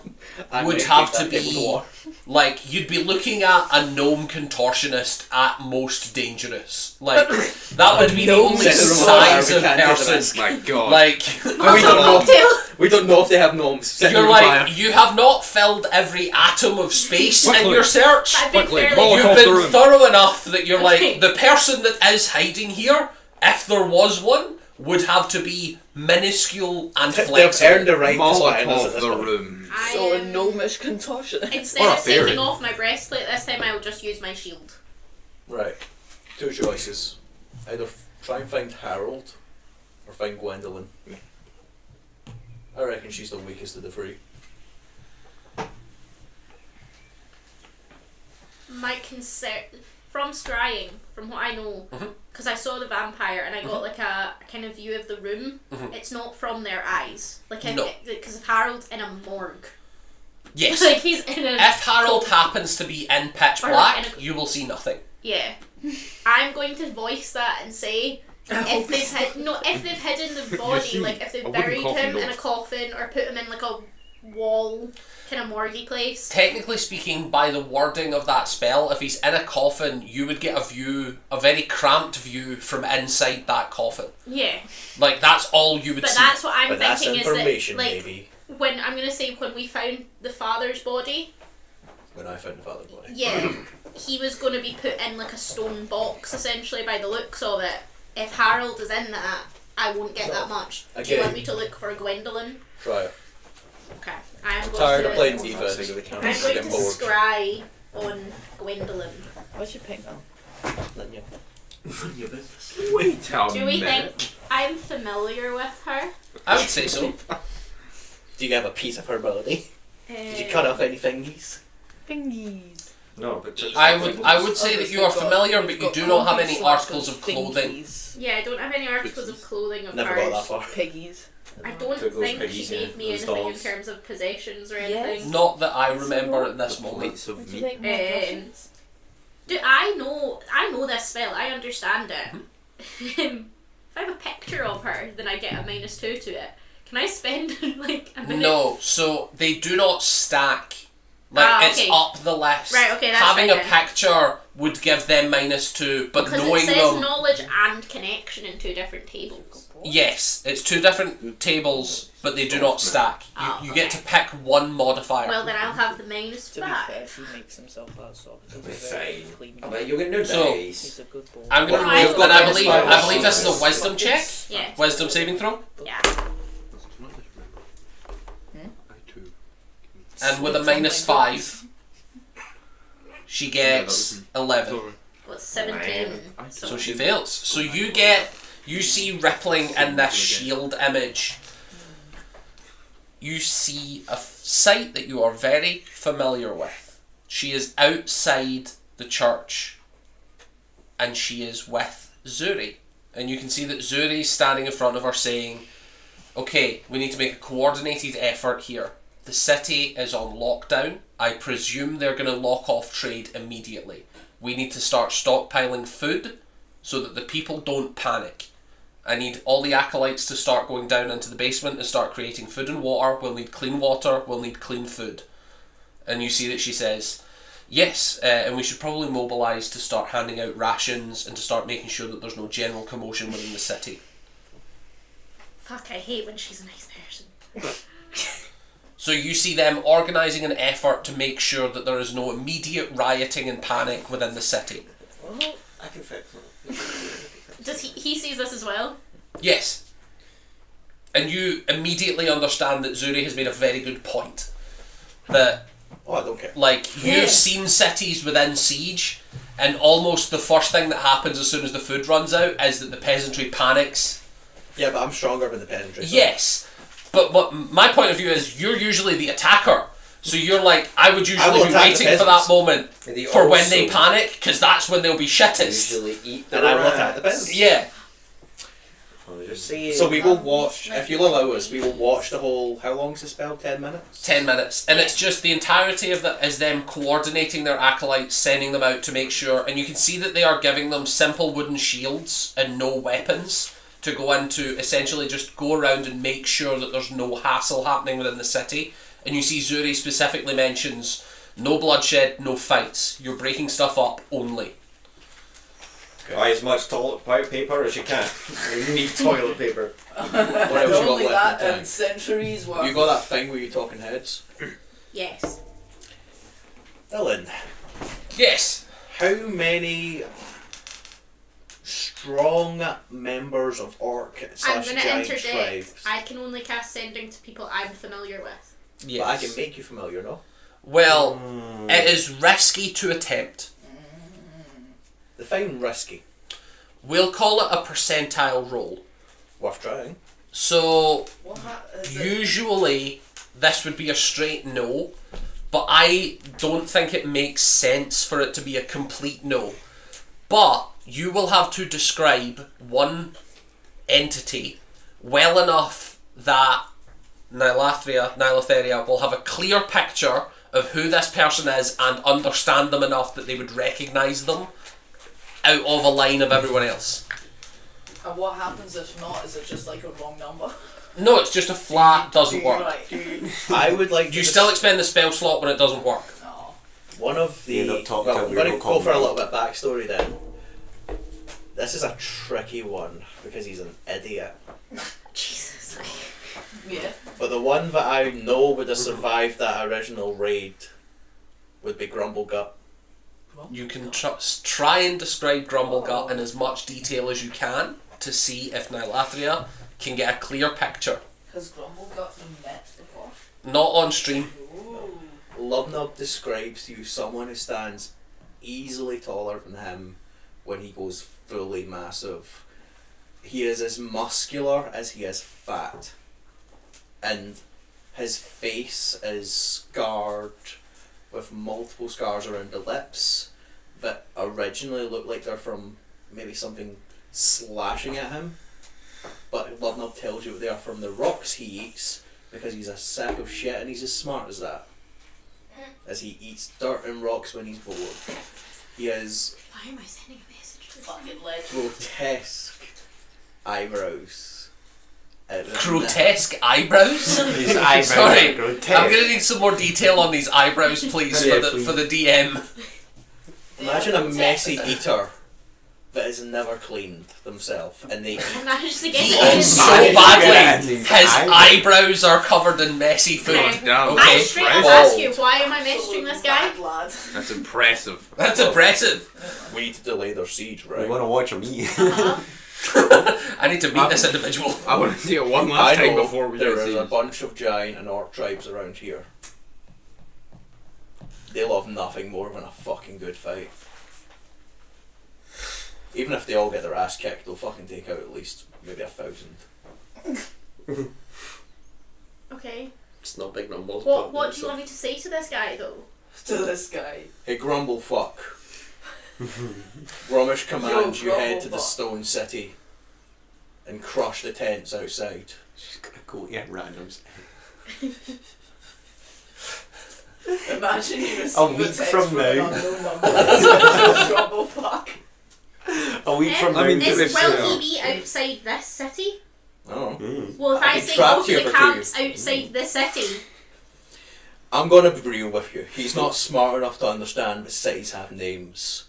I
would
might
have
take
to
that table
be
war.
like you'd be looking at a gnome contortionist at most dangerous. Like that would be the
Gnome
only
contortionist.
size of
We can't take the
person.
risk.
My God.
Like
we don't know.
Cocktail.
We don't know if they have gnomes. Sitting
you're
on
like
fire.
you have not filled every atom of space in
Quickly.
your search.
I've been
Quickly,
fairly.
Molotov.
You've
Off the
been
room.
thorough enough that you're
Okay.
like the person that is hiding here, if there was one, would have to be minuscule and
They've
flexible.
earned the right to spy on us at
Molotov
this
the
point.
room.
So a
I,
gnomish contortionist.
instead
Or a
of taking
fairy.
off my breastplate this time, I will just use my shield.
Right. Two choices. Either try and find Harold, or find Gwendolyn. I reckon she's the weakest of the three.
My concern from scrying, from what I know, because I saw the vampire and I got like a kind of view of the room. It's not from their eyes, like
No.
because if Harold's in a morgue,
Yes.
like he's in a.
If Harold happens to be in pitch
Or
black,
like in a-
you will see nothing.
Yeah, I'm going to voice that and say if they've hidden the body,
see
like if they've
a wooden
buried
coffin
him in
door.
a coffin or put him in like a wall kind of morguey place.
Technically speaking, by the wording of that spell, if he's in a coffin, you would get a very cramped view from inside that coffin.
Yeah,
Like, that's all you would
but
see.
that's what I'm
But that's
thinking
information,
is that like
maybe.
when I'm gonna say when we found the father's body,
When I found the father's body.
yeah, he was going to be put in like a stone box essentially by the looks of it. If Harold is in that, I won't get that much. Do you
Again.
want me to look for Gwendolyn?
Try it.
Okay, I am going
Tired
to.
of playing
I'm
defense.
I'm
I'm
going
getting
to
bored.
scry on Gwendolyn.
What's your pink now?
Then you-
Wait a
Do we
minute.
think I'm familiar with her?
I would say so.
Do you have a piece of her body? Did you cut off any thingies?
Fingies.
No, but just
I would say that you are familiar, but you do not have any articles of clothing.
Yeah, I don't have any articles of clothing of
Never got that
hers.
far.
Piggies.
I don't
Took those
think she
piggies
gave
and
me
those
anything in
dogs.
terms of possessions or
Yes.
anything.
Not that I remember at this moment.
Plates of
Would you
meat.
like more Russians?
Do I know this spell, I understand it. If I have a picture of her, then I get a -2 to it. Can I spend like a minute?
No, so they do not stack. Like,
Ah,
it's
okay.
up the list.
Right, okay, that's
Having
fine
a
then.
picture would give them -2, but
Because
knowing
it says
them...
knowledge and connection in 2 different tables.
Yes, it's 2 different tables, but they do not stack.
Oh,
You get
okay.
to pick one modifier.
Well, then I'll have the
To be fair,
-5.
he makes himself that sort. He's a
Be
very
fine.
clean
I
guy.
bet you'll get no
So-
days.
He's a good boy.
I'm gonna
Well,
roll,
I've got
and I
this
believe
file.
I believe this is a wisdom check.
Yeah.
Wisdom saving throw.
Yeah.
I too.
And with a -5, she gets 11.
Well, 17.
So she fails. So you see rippling in this shield image. You see a sight that you are very familiar with. She is outside the church, and she is with Zuri. And you can see that Zuri is standing in front of her saying, okay, we need to make a coordinated effort here. The city is on lockdown. I presume they're going to lock off trade immediately. We need to start stockpiling food so that the people don't panic. I need all the acolytes to start going down into the basement and start creating food and water. We'll need clean water. We'll need clean food. And you see that she says, yes, and we should probably mobilise to start handing out rations and to start making sure that there's no general commotion within the city.
Fuck, I hate when she's a nice person.
So you see them organising an effort to make sure that there is no immediate rioting and panic within the city.
Well, I can fix it.
Does he sees this as well?
Yes. and you immediately understand that Zuri has made a very good point. That,
I don't care.
like, you've seen cities within siege, and almost the first thing that happens as soon as the food runs out is that the peasantry panics.
Yeah, but I'm stronger than the peasantry. So.
Yes, but what my point of view is, you're usually the attacker. So you're like, I would usually be waiting for that moment for when they panic, because that's when they'll be shittest.
Usually eat the
And I will attack the peasants.
Yeah.
So we will watch, if you'll allow us, we will watch the whole, how long's the spell? 10 minutes?
10 minutes. And it's just the entirety of that is them coordinating their acolytes, sending them out to make sure, and you can see that they are giving them simple wooden shields and no weapons to go into, essentially just go around and make sure that there's no hassle happening within the city. And you see Zuri specifically mentions no bloodshed, no fights. You're breaking stuff up only.
Buy as much toilet paper as you can. You need toilet paper.
What else you got
Only
left
that
in the
and
tank?
centuries worth.
You got that thing where you're talking heads?
Yes.
Dylan,
Yes.
how many strong members of orc
I'm
slash
going to
giant
interject.
tribes?
I can only cast sending to people I'm familiar with.
Yes.
But I can make you familiar, no?
Well, it is risky to attempt.
Define risky.
We'll call it a percentile roll.
Worth trying.
So,
Is it?
usually this would be a straight no, but I don't think it makes sense for it to be a complete no. But you will have to describe one entity well enough that Nylotheria will have a clear picture of who this person is and understand them enough that they would recognise them out of a line of everyone else.
And what happens if not? Is it just like a wrong number?
No, it's just a flat, doesn't work.
Right.
I would like to
You still expend the spell slot when it doesn't work.
No.
one of the...
You end up talking
well,
to a
I'm going to
weirdo
go for a
combo.
little bit backstory then. This is a tricky one because he's an idiot.
Jesus.
Yeah.
But the one that I know would have survived that original raid would be Grumblegut.
You can try and describe Grumblegut in as much detail as you can to see if Nylathria can get a clear picture.
Has Grumble got them met before?
Not on stream.
Ooh.
Lubnub describes to you someone who stands easily taller than him when he goes fully massive. He is as muscular as he is fat. And his face is scarred with multiple scars around the lips that originally look like they're from maybe something slashing at him. But Lubnub tells you they are from the rocks he eats because he's a sack of shit and he's as smart as that. As he eats dirt and rocks when he's bored. He has
Why am I sending a message to this
Fucking legend.
grotesque eyebrows.
Grotesque eyebrows?
His eyebrows
Sorry,
are grotesque.
I'm going to need some more detail on these eyebrows, please,
Yeah,
for the DM.
Imagine a messy eater that is never cleaned themselves and they eat.
I managed to get
He
it.
eats so
managed to
badly,
get it.
his eyebrows are covered in messy food.
Okay.
Damn,
I
Okay.
straight up
Bald.
ask you, why am I messaging this guy?
Bad lad.
that's impressive.
That's impressive.
We need to delay their siege,
We
right?
want to watch him eat.
I need to meet this individual.
I want to see it one
I
last time
know
before we
there
do
is a
it.
bunch of giant and orc tribes around here. They love nothing more than a fucking good fight. Even if they all get their ass kicked, they'll fucking take out at least maybe 1,000.
Okay.
It's not big numbers.
What do you want me to say to this guy though?
To this guy.
Hey, grumble fuck. Romish commands you head to the
Grumblefuck.
stone city and crush the tents outside.
She's gonna go to randoms.
Imagine you receive
A
a
week
text
from
from an
now.
unknown number. Grumble fuck.
A week from now.
I mean, to be
Will
fair-
he be outside this city?
Oh.
Well, if
I've
I
been
say
trapped
go to
here
the
for 2
camps outside the city,
I'm gonna be real with you. He's not smart enough to understand that cities have names.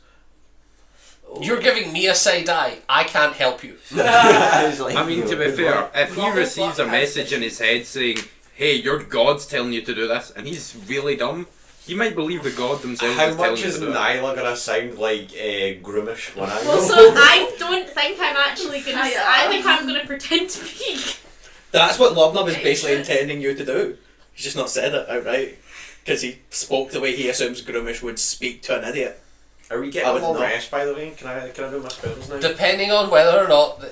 You're giving me a side eye. I can't help you.
I mean, to be fair, if he
Grumblefuck
receives a
has
message in his head saying, hey, your god's telling you to do this, and he's really dumb, he might believe the god themselves
How
is telling
much
you
is
to do it.
Nyla gonna sound like Groomish when I
well,
go?
so I don't think I'm actually gonna.
I
I
am.
think I'm gonna pretend to be.
That's what Lobnub is basically intending you to do. He's just not said it outright. Because he spoke the way he assumes Groomish would speak to an idiot.
Are we
I
getting
would
a long
not.
rest, by the way? Can I do my spells now?
Depending on whether or not...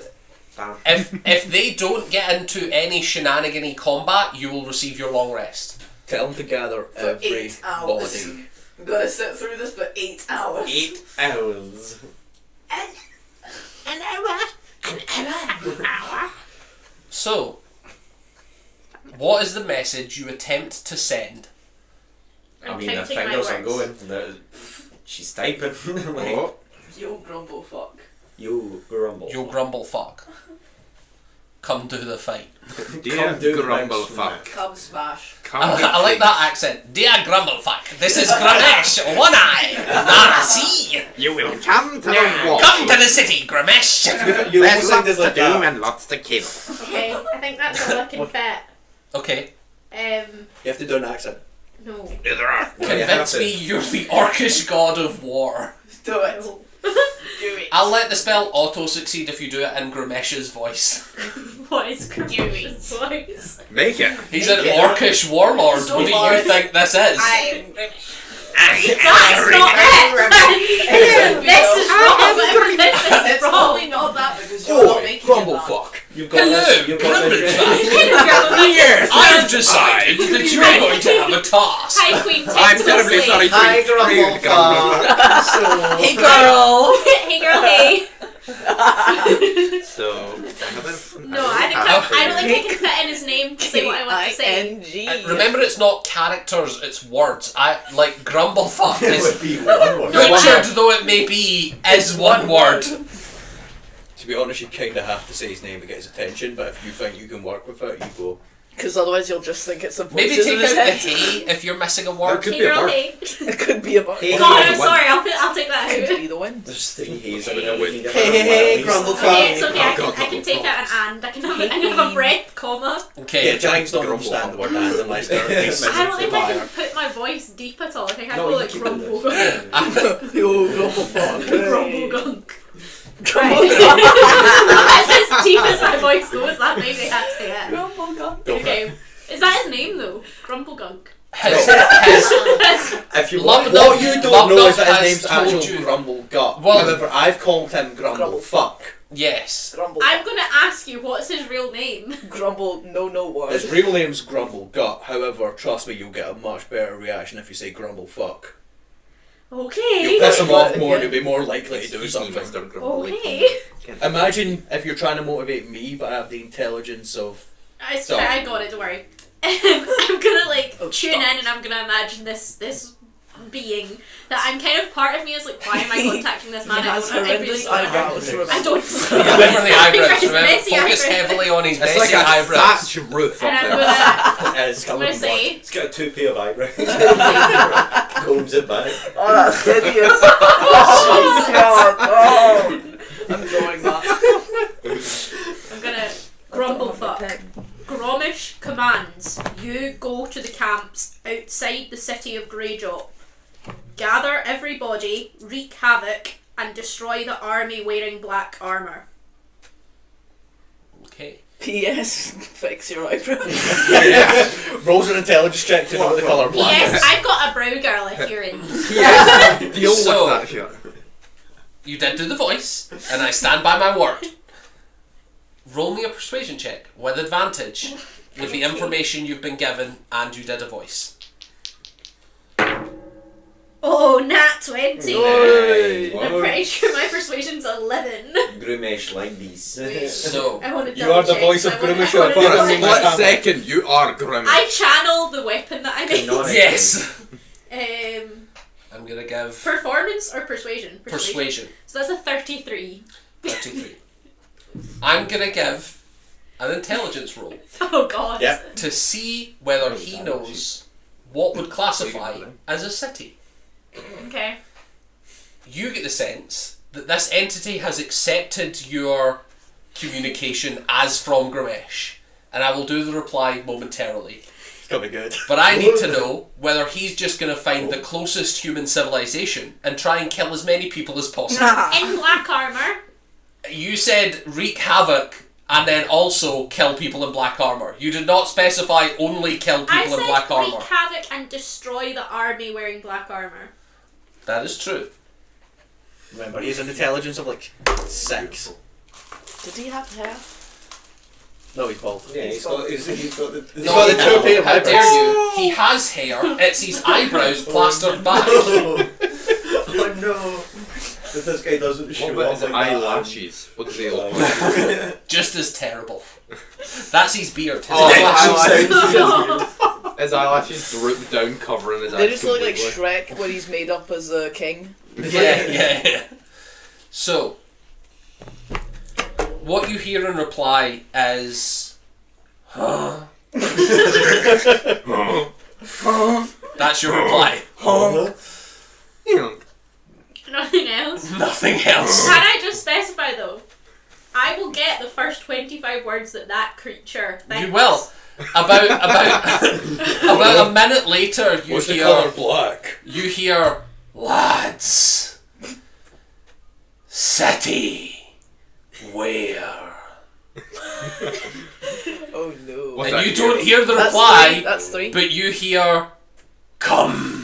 Damn.
If they don't get into any shenanigan-y combat, you will receive your long rest.
Tell him to gather
For
every
8 hours.
body.
I'm gonna sit through this for 8 hours.
8 hours.
So, what is the message you attempt to send?
I
I'm
mean, the
counting my
fingers are
words.
going. She's typing. Like,
Oh,
Yo, grumble fuck.
you grumble.
You grumble fuck. Come to the fight.
dear
Come do the
grumble
next
fuck.
Come smash.
Come
I like that accent. Dear grumble fuck, this is Gramesh, One Eye, Nara See.
You will come to the war.
Come to the city, Gramesh.
You
There's
almost
lots
sounded
to
like
do
that.
and lots to kill.
Okay, I think that's all I can fit.
Okay,
You have to do an accent.
No.
There are.
convince me you're the orcish god of war.
Do it.
No.
Do it.
I'll let the spell auto-succeed if you do it in Gramesh's voice.
What is Gramesh's voice?
Make it.
He's an orcish warlord.
So
What do
far-
you think this is?
I'm
That's not it! This is wrong! This is
It's
wrong!
probably not that because you're not making
grumble
it that.
fuck.
You've got
Hello,
this. You've got
Grumble
this.
fuck. I've decided that you're going to have a task.
Hi, Queen
I'm terribly sorry.
Hi,
Rude
grumble fuck. So,
Hey girl!
Hey girl, hey!
So,
No, I don't think I can fit in his name to say what I want to say.
K-I-N-G.
Remember, it's not characters, it's words. I like grumble fuck
It
is
would be one word.
butchered though it may be, is one word.
to be honest, you kind of have to say his name to get his attention, but if you think you can work with it, you go.
Because otherwise you'll just think it's a voice
Maybe
in
take
his
out the
head.
hey if you're missing a
That
word.
could
Hey
be a
girl,
bird.
hey!
It could be a bird.
Hey,
God,
hey,
I'm sorry, I'll take that
It
out.
could be the wind.
There's 3 H's.
Hey,
hey, grumble fuck.
Okay, it's okay,
Oh,
I
God,
can take
no,
out an and. I can have a breath, comma.
Okay.
Yeah, Giants don't
Grumble
understand the
fuck.
word and unless they're
I don't think I
fire.
can put my voice deep at all. I think I
No,
go
you
like
keep it
grumble
there.
gunk.
Yo, grumble fuck.
Grumble gunk.
Grumble
That's as deep as my voice goes, that maybe had to it.
Grumble gunk.
Go for it.
Okay. Is that his name though? Grumble gunk.
His
If you
Love
want,
the-
What you don't
Bob
know is
Dog
that his
has
name's
told
actual
you.
Grumble Gut.
Well-
However, I've called him Grumble
Grumble.
Fuck.
yes.
Grumble.
I'm gonna ask you what's his real name.
Grumble. No word.
His real name's Grumble Gut. However, trust me, you'll get a much better reaction if you say Grumble Fuck.
Okay.
You'll piss him off
Yeah.
more and you'll be more likely to do
Excuse me,
something.
Mr. Grumble.
Okay.
Imagine if you're trying to motivate me, but I have the intelligence of.
I got it. Don't worry. I'm gonna
Oh,
tune
stop.
in and I'm gonna imagine this being that I'm kind of part of me is like, why am I contacting this man?
He has
I really
horrendous
don't know.
eyebrows.
I don't.
Remember the eyebrows.
His
Remember,
messy
focus
eyebrows.
heavily on his
It's
messy
like a
eyebrows.
thatch roof
And
up
I'm
there.
gonna,
Is
I'm gonna say,
it's got a toupee of eyebrows. Combs it back.
Oh, that's hideous. Oh, God. Oh. I'm drawing that.
I'm gonna grumble fuck. Gromish commands you go to the camps outside the city of Greydrop. Gather everybody, wreak havoc, and destroy the army wearing black armour.
Okay.
P.S. Fix your eyebrows.
Rolls an intelligence check to know the colour black
Yes,
is.
I've got a brow girl if you're in.
Yeah, deal
So-
with that shit.
You did do the voice, and I stand by my word. Roll me a persuasion check with advantage with the information you've been given and you did a voice.
Oh, nat 20!
Oi.
I'm pretty sure my persuasion's 11.
Groomish like these.
So,
I want to
You are the voice of Groomish, you are
For a
Fuck me,
split
my
second, you are Grimmie.
I channel the weapon that I made.
Canonic.
yes!
Um,
I'm gonna give
performance or persuasion?
persuasion.
So that's a 33.
33. I'm gonna give an intelligence roll
Oh god.
Yep.
to see whether he knows what would classify as a city.
Okay.
You get the sense that this entity has accepted your communication as from Gramesh, and I will do the reply momentarily.
It's gonna be good.
But I need to know whether he's just going to find the closest human civilization and try and kill as many people as possible.
In black armour.
You said wreak havoc and then also kill people in black armor. You did not specify only kill people in black
wreak
armor.
havoc and destroy the army wearing black armor.
That is true.
Remember, he has an intelligence of like 6.
Did he have hair?
No, he's bald.
Yeah, he's got the...
He's got the two pair of
How dare
eyebrows.
you? He has hair. It's his eyebrows plastered back.
Oh no. But this guy doesn't show
What about
up
his
like
eyelashes? What do they look like?
Just as terrible. That's his beard. His
Oh,
eyelashes.
His eyelashes droop down, covering his eyes.
They just look like
completely.
Shrek when he's made up as a king.
Yeah. So, what you hear in reply is, huh? That's your reply.
Yeah.
Nothing else.
Nothing else.
Can I just specify though? I will get the first 25 words that creature thinks.
You will. About a minute later, you
What's the
hear
colour black?
you hear lads. City, where?
Oh no.
What's
And
that
you don't
here?
hear the
That's
reply.
three. That's 3.
But you hear, come.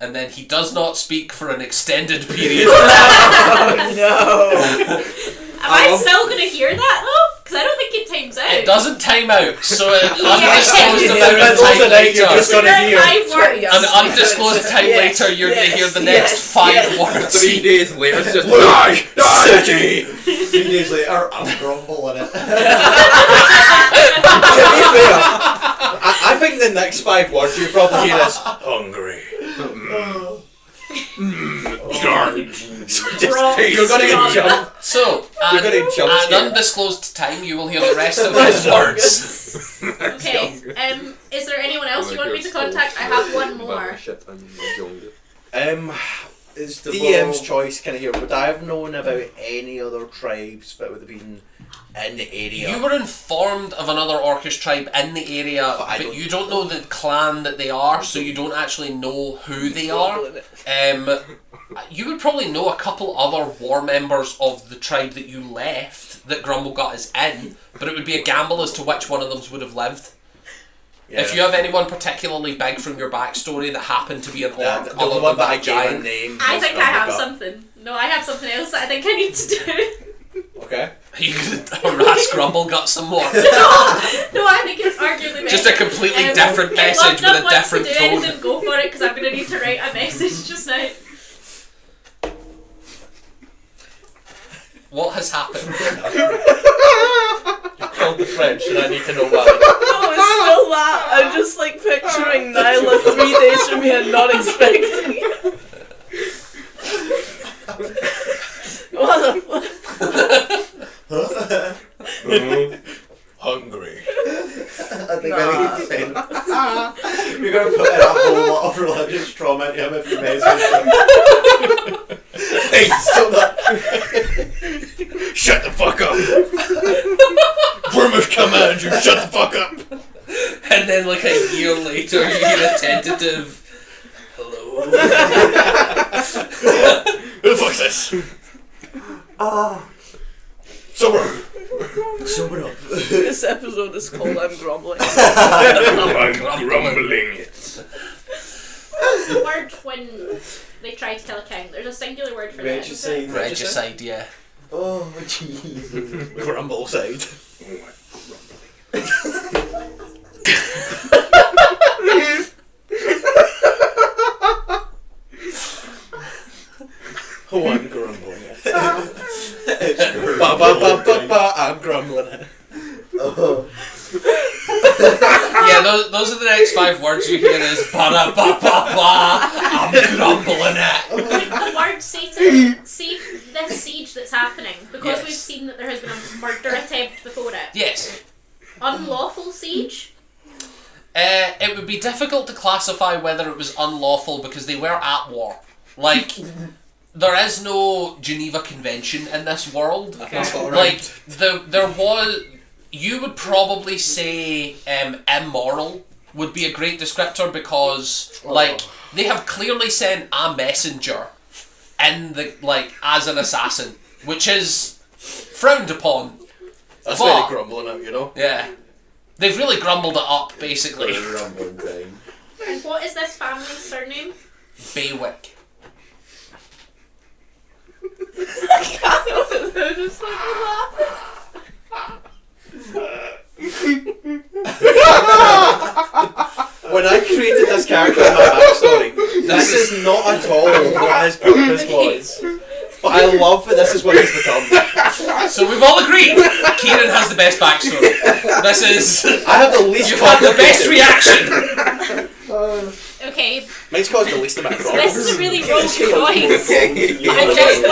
And then he does not speak for an extended period.
Oh no.
Am I still going to hear that though? Because I don't think it times out.
It doesn't time out, so an
Yes.
undisclosed
In the
amount of
middle of
time
the night, you're
later,
just gonna hear.
5 words.
Yes.
an undisclosed time
Yes.
later, you're
Yes.
going to hear the
Yes.
next 5
Yes.
words.
3 days later, it's just
City!
3 days later, I'm grumbling it.
To be fair, I think the next 5 words you probably hear is hungry. You're gonna get jumped.
So,
You're gonna jump
at
scare.
an undisclosed time, you will hear the rest of his words.
Okay. Is there anyone else you want me to contact? I have one more.
Is the
DM's
ball...
choice kind of here. Would I have known about any other tribes that would have been in the area?
You were informed of another Orcish tribe in the area, but you don't know the clan that they are, so you don't actually know who they are. You would probably know a couple other war members of the tribe that you left that Grumblegut is in, but it would be a gamble as to which one of them would have lived.
Yeah.
If you have anyone particularly big from your backstory that happened to be an orc,
the
other
one
than
that I
that
gave a
giant,
name.
I
was
think I have
Grumblegut.
something. No, I have something else that I think I need to do.
Okay.
you could harass Grumblegut some more.
No, I think it's arguably
Just
better.
a completely
Um,
different message
If Love
with a
wants
different
to do
tone.
anything, go for it, because I'm going to need to write a message just now.
What has happened?
You killed the French, and I need to know why.
No, it's still that. I'm just like picturing Nyla 3 days from here, not expecting it. What the fuck?
Hungry.
I think I need to send... You're going to put in a whole lot of religious trauma into him if you message him. Hey, still not...
Shut the fuck up! Wormers command you, shut the fuck up!
And then, like a year later, you hear a tentative hello.
Who the fuck's this? Sober!
Sober up.
This episode is called I'm Grumbling.
I'm grumbling it.
What's the word when they try to kill a king? There's a singular word for that. isn't
Regicide.
Regicide, yeah.
Oh, jeez.
Grumble side. Oh, I'm grumbling it.
It's
Ba ba ba ba ba, I'm grumbling it.
Oh.
Yeah, those are the next 5 words you hear is ba da ba ba ba. I'm grumbling it.
Would the word say to see this siege that's happening, because
Yes.
we've seen that there has been a murder attempt before it?
Yes.
Unlawful siege?
It would be difficult to classify whether it was unlawful because they were at war. Like, there is no Geneva Convention in this world.
That's all
Like,
right.
there was... You would probably say immoral would be a great descriptor because, like, they have clearly sent a messenger in the, like, as an assassin, which is frowned upon.
That's
But-
very grumbling, you know.
Yeah. They've really grumbled it up, basically.
Rumbling time.
And what is this family's surname?
Baywick.
They're just like laughing.
When I created this character in my backstory, this is not at all what his purpose was. But I love that this is what he's become.
So we've all agreed Kieran has the best backstory. This is...
I have the least.
You've had the best reaction!
Okay,
Mine's caused the least amount of problems.
this is a really rogue choice. I just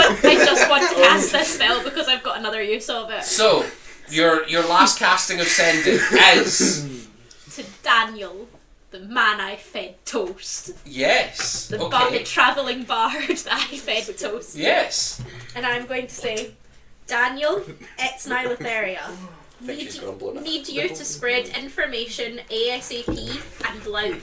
want to cast this spell because I've got another use of it.
So, your last casting of Sending is...
To Daniel, the man I fed toast.
Yes.
The
Okay.
travelling bard that I fed toast.
Yes.
And I'm going to say, Daniel, it's Nylotheria.
think she's grumbling.
Need you to spread information ASAP and loud.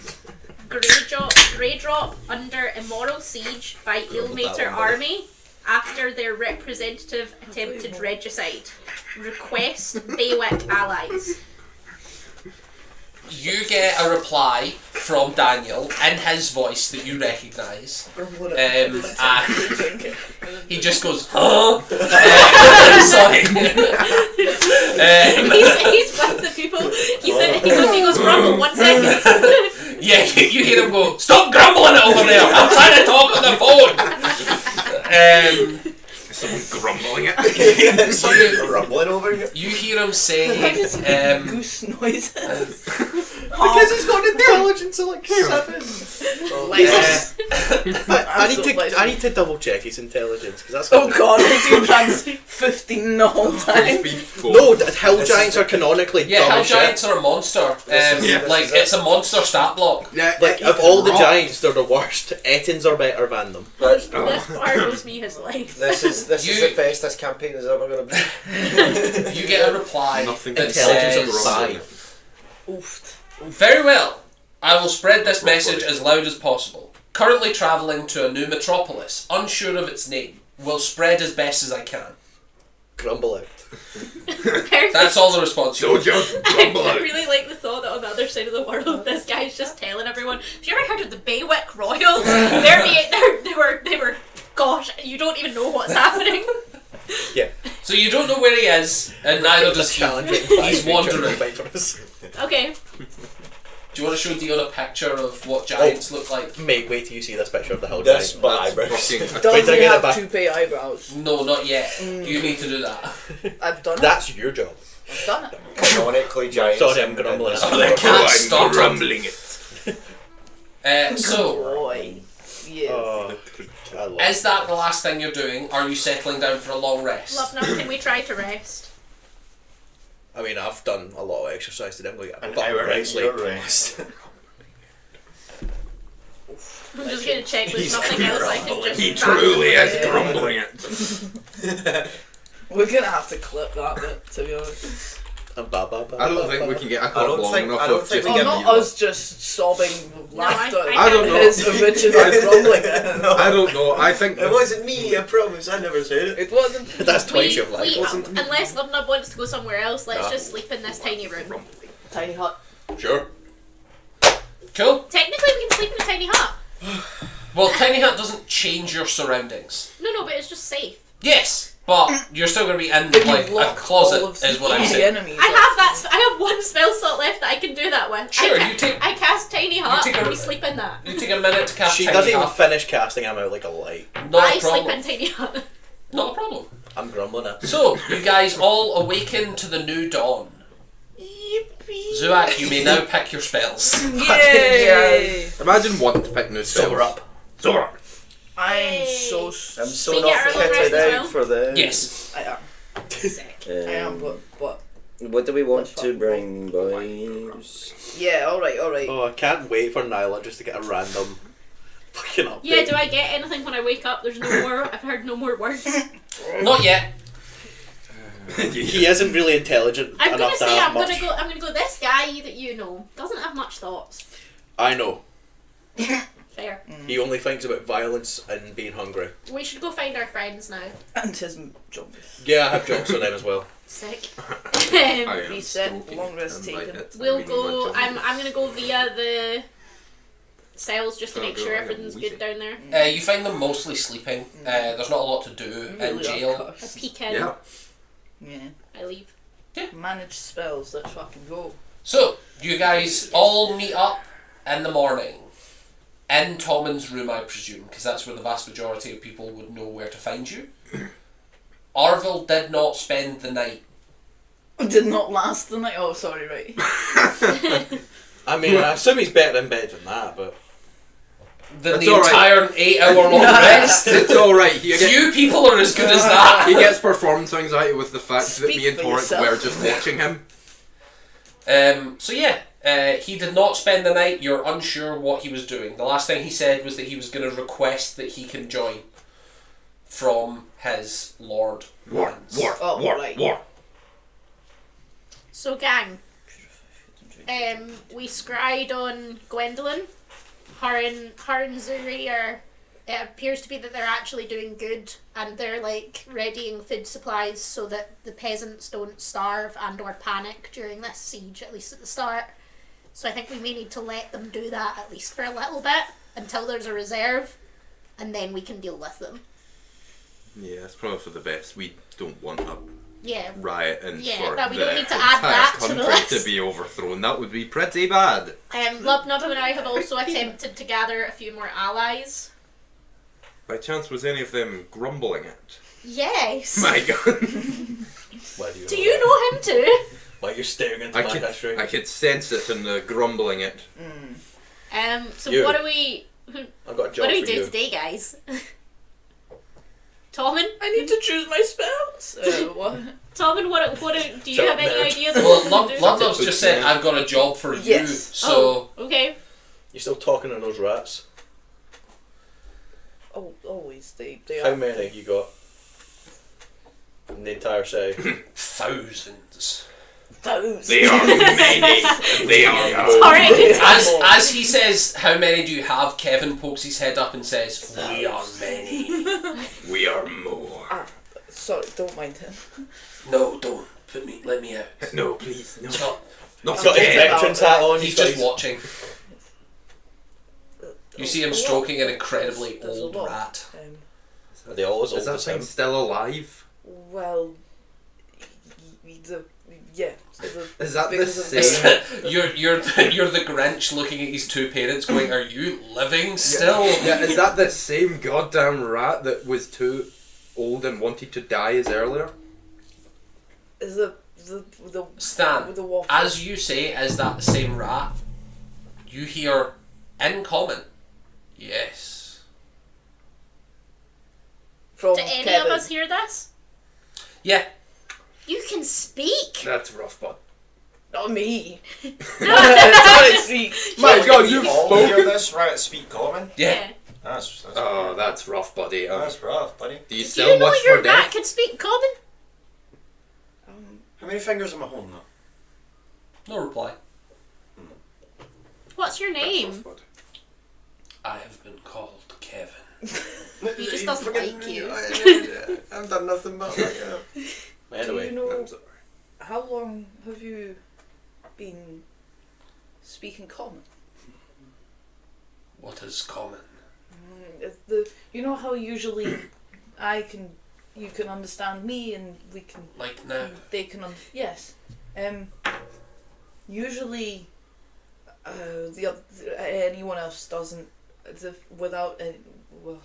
Greydrop under immoral siege by Eelmater army after their representative attempted regicide. Request Baywick allies.
You get a reply from Daniel in his voice that you recognise. And he just goes, huh? Sorry.
He's one of the people. He goes grumble 1 second.
Yeah, you hear him go, stop grumbling it over there! I'm trying to talk on the phone!
Someone grumbling it.
Something rumbling over here.
You hear him say,
Goose noises.
Because he's got intelligence of like 7. I need to double check his intelligence because that's.
Oh god, is he trans 15 the whole time?
No, hill giants are canonically
yeah,
dumb
hell
as shit.
giants are a monster. Like, it's a monster stat block.
Yeah,
Like, of all the giants, they're the worst. Ettins are better than them.
This bard owes me his life.
This is
You-
the best this campaign is ever going to be.
You get a reply
Nothing
that
Intelligence of
says,
5.
Oofed.
very well, I will spread this message as loud as possible. Currently travelling to a new metropolis, unsure of its name. Will spread as best as I can.
Grumble out.
Perfect.
That's all the response you
So
get.
just grumble
I
out.
really like the thought that on the other side of the world, this guy's just telling everyone. Have you ever heard of the Baywick Royals? They were. Gosh, you don't even know what's happening.
Yeah.
So you don't know where he is, and neither does he.
Challenging.
He's wandering.
Fight for us.
Okay.
Do you want to show Dion a picture of what giants look like?
Mate, wait till you see this picture of the hill
This
giant.
but eyebrows.
Fucking-
Wait
Does
till I
he
get
have
it back.
toupee eyebrows?
No, not yet. You need to do that.
I've done it.
That's your job.
I've done it.
Canonically giants.
Sorry, I'm grumbling.
Oh, the cat started.
grumbling it.
So,
Boy. Yeah.
Oh, I love
is that the last thing you're doing? Are you settling down for a long rest?
Love enough, can we try to rest?
I mean, I've done a lot of exercise today. I'm going to get a
An
butt
hour
right
in
sleep.
your rest.
I'm just gonna check there's nothing else I can just.
He truly is
Yeah.
grumbling it.
We're gonna have to clip that bit, to be honest.
And ba, ba, ba,
I don't
ba,
think we
ba.
can get a
I
clip
don't
long
think-
enough
I don't
of
think
just
we
Oh,
can
not
you
us just sobbing with laughter.
I
don't know.
His original grumbling.
I don't know. I think
It wasn't me, I promise. I never said it.
It wasn't.
That's twice your life.
Unless Lubnub wants to go somewhere else, let's
Nah.
just sleep in this tiny room.
Tiny hut.
Sure.
Cool.
Technically, we can sleep in a tiny hut.
Well, tiny hut doesn't change your surroundings.
No, but it's just safe.
Yes, but you're still going to be in
But
like
you've
a
locked
closet,
all of
is what I'm
the
saying.
enemies.
I have one spell slot left that I can do that with.
Sure,
I
you take-
I cast tiny hut
take a-
and we sleep in that.
You take a minute to cast
She
tiny
doesn't even
hut.
finish casting. I'm out like a light.
Not
I
a problem.
sleep in tiny hut.
Not a problem.
I'm grumbling it.
So, you guys all awaken to the new dawn. Zuak, you may now pick your spells.
Yay!
imagine wanting to pick new spells.
Sober up.
Sober up.
I'm
Yay.
so.
I'm so
We
not
get our long rest
kitted
as
out
well?
for the.
Yes.
I am.
Sick.
I am, but.
What do we want
Let's
to
fuck
bring, boys?
Yeah, alright.
Oh, I can't wait for Nyla just to get a random fucking update.
Yeah, do I get anything when I wake up? There's no more. I've heard no more words.
Not yet.
He isn't really intelligent
I'm
enough
gonna
to
say
have
I'm
much.
gonna go. This guy that you know doesn't have much thoughts.
I know.
Fair.
He only thinks about violence and being hungry.
We should go find our friends now.
And his zombies.
Yeah, I have jokes on them as well.
Sick.
I am
Reset,
stroking
long rest
and
taken.
by it, I
We'll
mean
go.
much
I'm
of
gonna go via the cells just to
Oh,
make
go,
sure
I am
everything's
wheezy.
good down there.
You find them mostly sleeping. There's not a lot to do in
Really
jail.
I
cursed.
peek
it.
in.
Yeah.
Yeah.
I leave.
Manage spells, let's fucking go.
So, you guys all meet up in the morning. In Tommen's room, I presume, because that's where the vast majority of people would know where to find you. Arville did not spend the night.
Did not last the night. Oh, sorry, right.
I mean, I assume he's better in bed than that, but...
Than
That's
the
all right.
entire 8-hour-long rest.
It's alright.
Few people are as good as that.
He gets performance anxiety with the fact that
Speak
me and
for
Torek
yourself.
were just watching him.
So yeah, he did not spend the night. You're unsure what he was doing. The last thing he said was that he was going to request that he can join from his lord.
War, war,
Oh,
war,
right.
war.
So, gang, we scried on Gwendolyn. Her and Zuri are. It appears to be that they're actually doing good, and they're like readying food supplies so that the peasants don't starve and or panic during this siege, at least at the start. So I think we may need to let them do that at least for a little bit until there's a reserve, and then we can deal with them.
Yeah, it's probably for the best. We don't want a
Yeah.
riot and
Yeah,
for
that we
the
don't need to add
entire
that to the
country
list.
to be overthrown. That would be pretty bad.
Lubnub and I have also attempted to gather a few more allies.
By chance, was any of them grumbling it?
Yes.
My God.
Why do
Do you know him too?
Why you're staring into my history?
I could sense it in the grumbling it.
So
You.
what do we
I've got a job
what do we
for
do
you.
today, guys? Tommen?
I need to choose my spells. What?
Tommen, do you
Shut
have
up,
any
nerd.
ideas of
Well,
what we can do?
Ludlov's just said, I've got a job for you,
Yes.
so...
Okay.
You still talking to those rats?
Oh, always they
How
are.
many you got? In the entire city?
Thousands.
Thousands.
They are many. They are
Sorry.
As he says, how many do you have, Kevin pokes his head up and says, we are many.
We are more.
Sorry, don't mind him.
No, don't. Let me out.
No, please, no.
Stop.
Not
He's got his
again.
veteran's hat on.
He's
got
just
his-
watching. You see him stroking an incredibly
There's a
old
lot.
rat.
Are they all as
Is
old
that
as
thing
him?
still alive?
Well, yeah.
Is that the
Because of
same?
you're the Grinch looking at his two parents going, are you living still?
Yeah, is that the same goddamn rat that was too old and wanted to die as earlier?
Is the
Stan,
with the waffle
as you say, is that the same rat? You hear in common, yes.
from
Do any
Kevin.
of us hear this?
Yeah.
You can speak.
That's rough, bud.
Not me. Sorry, speak.
My God, you've
all
spoken.
hear this right? Speak common.
Yeah.
That's
Oh, that's rough, buddy.
that's rough, buddy.
Do you
Do
still
you know
wish
your
for
rat
death?
can speak common?
How many fingers am I holding up?
No reply.
What's your
That's
name?
rough, bud.
I have been called Kevin.
He just doesn't like you.
I've done nothing but like,
Anyway,
Do you know
I'm sorry.
how long have you been speaking common?
What is common?
You know how usually you can understand me and we can
Like now?
they can yes. Usually anyone else doesn't without any well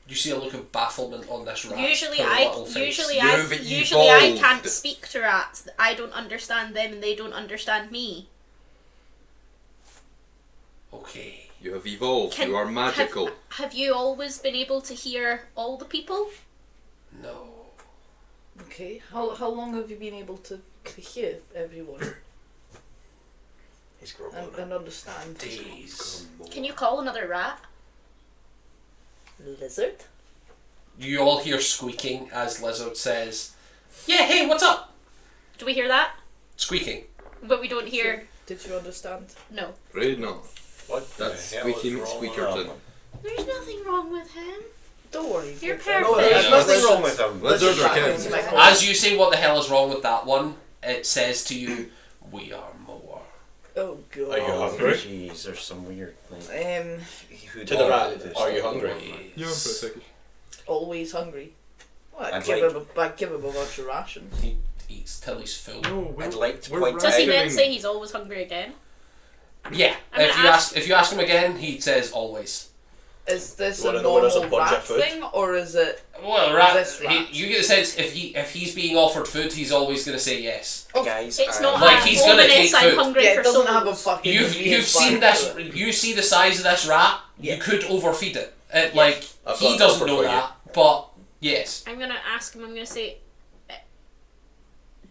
You see a look of bafflement on this rat.
Usually
poor
I
little face.
usually
You've
I
evolved.
can't speak to rats. I don't understand them and they don't understand me.
Okay.
You have evolved. You are magical.
Have you always been able to hear all the people?
No.
okay. How long have you been able to hear everyone
he's grown
and understand?
Days.
Can you call another rat?
Lizard?
You all hear squeaking as Lizard says, yeah, hey, what's up?
Do we hear that?
Squeaking.
But we don't hear
Did you understand?
no.
Right now.
What the
That's
hell is
Squeaky
wrong with
McSqueakerton.
that?
There's nothing wrong with him.
Don't worry.
You're
Peter.
perfect.
No, there's
Yeah,
nothing wrong with him.
Let's order
Listen,
kids.
Michael.
As you say, what the hell is wrong with that one? It says to you, "We are more."
Oh god.
Are you hungry?
Jeez, there's some weird like.
To
To the rat. Are you hungry?
Yeah, for a second.
Always hungry. Well, I'd
I'd
give
like-
him I'd give him a bunch of rations.
He eats till he's full.
No,
I'd like to
we're
point
Does he
out.
then say he's always hungry again?
Yeah.
I'm
If
gonna
you
ask-
if you ask him again, he says always.
Is this
You wanna
a
know where there's a
normal
bunch of
rat
food?
thing, or is it?
Well, rat.
This rat.
You get the sense if he's being offered food, he's always going to say yes.
Guys,
It's
I-
not
Like,
like
he's gonna
minutes
take
I'm
food.
hungry
Yeah,
for
it doesn't
souls.
have a fucking.
You've seen
bite
this.
to it.
You see the size of this rat.
Yeah.
You could overfeed it. Like
I've
he
got an
doesn't
offer
know
for you.
that, but yes.
I'm gonna ask him. I'm gonna say,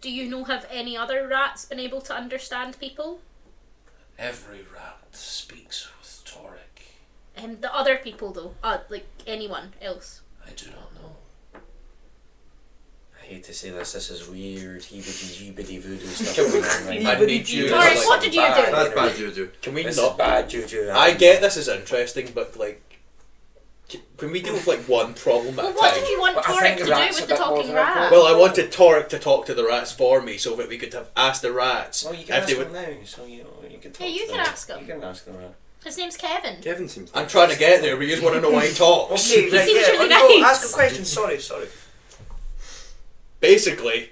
do you know have any other rats been able to understand people?
Every rat speaks with Toric.
And the other people though, like anyone else.
I do not know.
I hate to say this. This is weird. Heebity voodoo stuff
Can we-
going on right
I
now.
need you.
Sorry,
like,
what did you do?
That's bad juju.
Can we
This
not?
is bad juju.
I get this is interesting, but like, can we deal with like one problem at
Well,
a
what
time?
did you want
But I
Toric
think
to
the
do
rat's
with
a
the
bit more
talking
of a
rat?
problem.
Well, I wanted Toric to talk to the rats for me, so that we could have asked the rats
Well, you can
if
ask
they
him
would.
now, so you can talk
Yeah, you
to
can
them.
ask him.
You can ask them. Right?
His name's Kevin.
Kevin seems.
I'm trying to get there, but you just want to know why he talks.
Okay,
He
right,
seems
yeah.
really
No,
nice.
ask a question. Sorry.
Basically,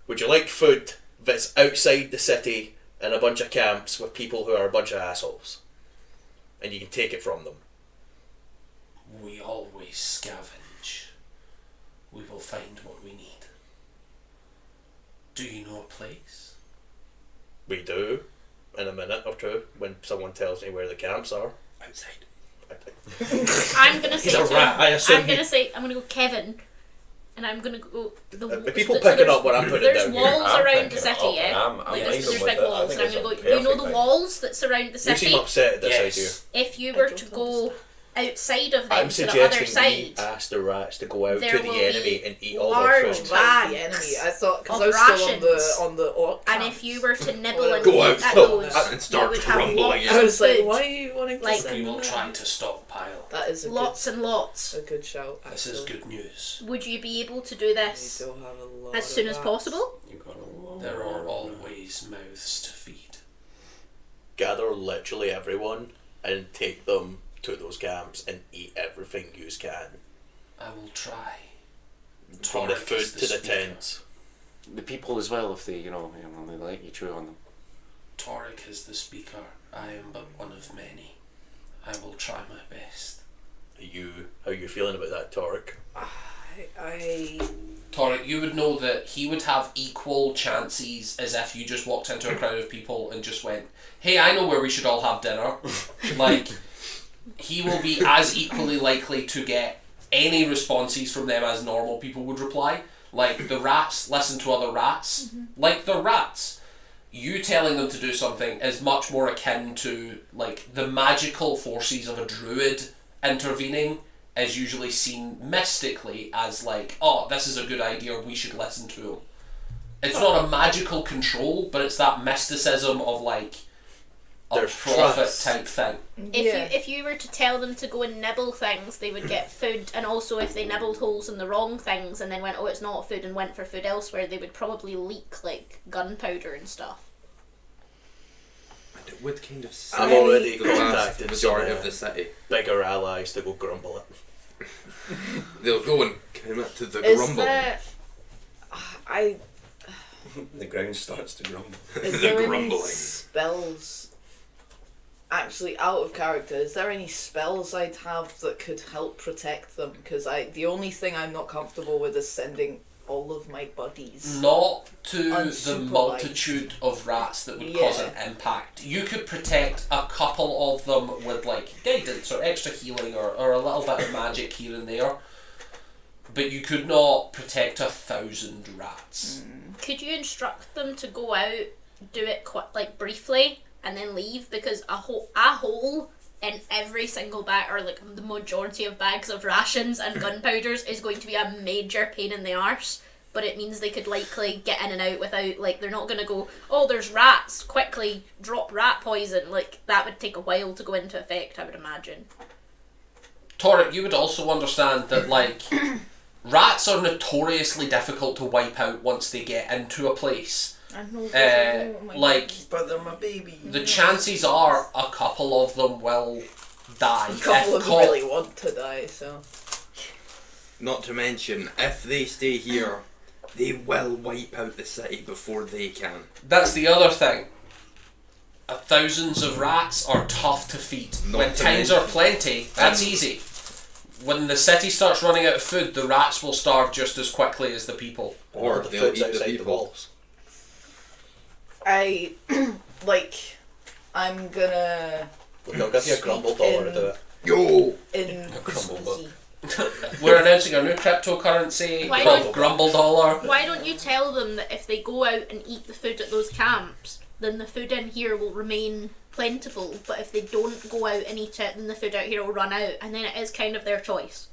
would you like food that's outside the city in a bunch of camps with people who are a bunch of assholes, and you can take it from them?
We always scavenge. We will find what we need. Do you know a place?
We do, in a minute or two, when someone tells me where the camps are.
Outside.
I'm gonna say
He's a
to
rat.
him,
I assume
I'm gonna go Kevin, and I'm gonna go
the people
so
picking
there's-
up what I'm putting
There's
down here.
walls
I'm
around the
picking it
city,
up,
yeah.
and I'm
Like,
vibing
there's
with
big
it. I
walls,
think
and I'm
it's
gonna
a
go. You know
perfect
the
thing.
walls that surround the
You
city.
seem upset at this
Yes.
idea.
If you
I
were
don't
to go outside of them
I'm
to the other
suggesting we
side,
ask the rats to go out
There
to the
will
enemy
be
and eat all
large
their food.
bags
The enemy. I thought because
of
I was still
rations.
on the orc
and
camps.
if you were to nibble
Well,
and
Go
eat
out
at
till-
those,
and start
you would have
grumbling
lots
again.
I
of
was like,
food.
why are you wanting to
Like,
send
We will
them
try
that?
to stockpile.
That is a
Lots and lots.
good, a good shout.
This is
actually.
good news.
Would you be able to do
We
this
still have a lot
as
of
soon as
rats.
possible?
You got a lot.
There are always mouths to feed.
Gather literally everyone and take them to those camps and eat everything you can.
I will try.
From the
Toric
food
is
to the
speaker.
tents.
The people as well, if they, they like you chew on them.
Toric is the speaker. I am but one of many. I will try my best.
How you feeling about that, Toric?
I
Toric, you would know that he would have equal chances as if you just walked into a crowd of people and just went, "Hey, I know where we should all have dinner." Like, he will be as equally likely to get any responses from them as normal people would reply. Like, the rats listen to other rats. Like, the rats. You telling them to do something is much more akin to, like, the magical forces of a druid intervening is usually seen mystically as like, oh, this is a good idea, we should listen to him. It's not a magical control, but it's that mysticism of like a
There's
prophet
trust.
type thing.
If you were to tell them to go and nibble things, they would get food, and also if they nibbled holes in the wrong things and then went, oh, it's not food, and went for food elsewhere, they would probably leak like gunpowder and stuff.
And it would kind of
I'm
suck
already
the vast
contacted some
majority of the city.
bigger allies to go grumble it.
They'll go and commit to the
is
grumbling.
there. I
The ground starts to grumble.
is there any
grumbling.
spells? Actually, out of character, is there any spells I'd have that could help protect them? Because the only thing I'm not comfortable with is sending all of my buddies.
Not to the
Unsupervised.
multitude of rats that would cause an
Yeah.
impact. You could protect a couple of them with like guidance or extra healing or a little bit of magic here and there. But you could not protect 1,000 rats.
Could you instruct them to go out, do it like briefly, and then leave? Because a hole in every single bag, or like the majority of bags of rations and gunpowders, is going to be a major pain in the arse. but it means they could likely get in and out without, like, they're not going to go, oh, there's rats, quickly drop rat poison. Like, that would take a while to go into effect, I would imagine.
Torek, you would also understand that, like, rats are notoriously difficult to wipe out once they get into a place.
I know,
Like,
But they're my baby.
the chances are a couple of them will die.
a couple of them really want to die, so.
Not to mention, if they stay here, they will wipe out the city before they can.
That's the other thing. Thousands of rats are tough to feed.
Not
When
to
times
mention-
are plenty, that's easy. When the city starts running out of food, the rats will starve just as quickly as the people.
Or
the
they'll
food's
eat the
outside the
people.
walls.
I'm gonna.
Look, I'll give you a grumble dollar to do it.
Yo!
In
Grumble
We're announcing our new cryptocurrency
Why
called
not?
Grumble Dollar.
Why don't you tell them that if they go out and eat the food at those camps, then the food in here will remain plentiful, but if they don't go out and eat it, then the food out here will run out, and then it is kind of their choice.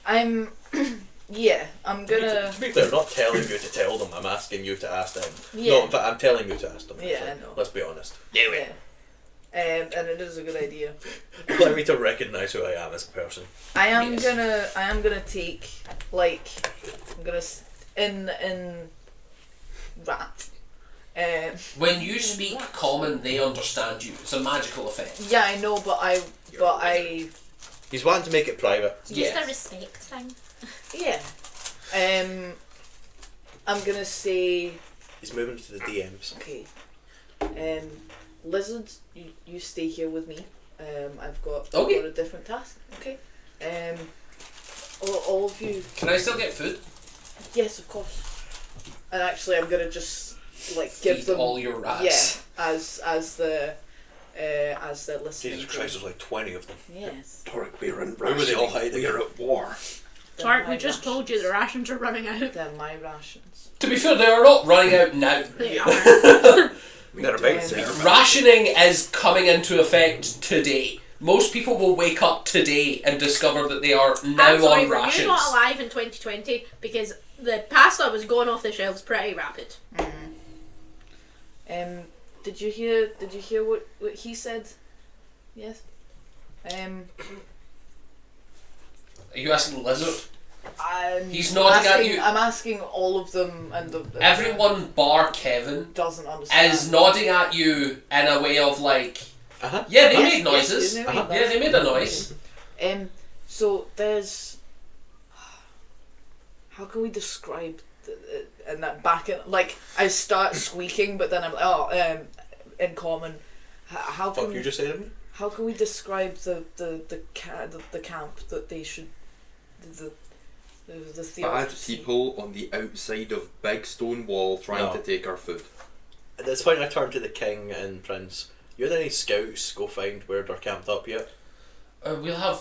I'm gonna.
To be clear, I'm not telling you to tell them, I'm asking you to ask them.
Yeah.
No, in fact, I'm telling you to ask them.
Yeah,
so
I know.
Let's be honest.
Yeah. And it is a good idea.
Allow me to recognise who I am as a person.
I am
Yes.
gonna take, like, I'm gonna in rat.
When you speak common, they understand you. It's a magical effect.
Yeah, I know, but I
He's wanting to make it private.
It's just
Yeah.
a respect thing.
yeah. I'm gonna say,
He's moving to the DMs.
okay. Lizards, you stay here with me. I've got
Okay.
a different task. Okay. All of you.
Can I still get food?
Yes, of course. And actually, I'm gonna just like give
Feed
them
all your rats.
Yeah, as the listening.
Jesus Christ, there's like 20 of them.
Yes.
Torek, we're in
Where were they all hiding?
We're at war.
They're
Clark,
my
we just
rations.
told you the rations are running out.
They're my rations.
To be fair, they are not running out now.
They are.
They're about
Um,
to.
Rationing is coming into effect today. Most people will wake up today and discover that they are now
I'm sorry,
on
were
rations.
you not alive in 2020? Because the pasta was going off the shelves pretty rapid.
Did you hear what he said? Yes.
Are you asking Lizard?
I'm
He's nodding at
asking,
you.
I'm asking all of them, and
Everyone bar Kevin
doesn't understand.
is nodding at you in a way of like,
Uh-huh.
yeah, they
Yes,
made noises.
yes, they made
Yeah, they made a noise.
So there's. How can we describe and that back in like I start squeaking, but then I'm like, in common. How
Fuck
can
you just said to me?
how can we describe the camp that they should the
Bad
theocracy?
people on the outside of big stone wall trying
No.
to take our food.
At this point, I turn to the king and prince. You had any scouts go find where they're camped up yet?
We'll have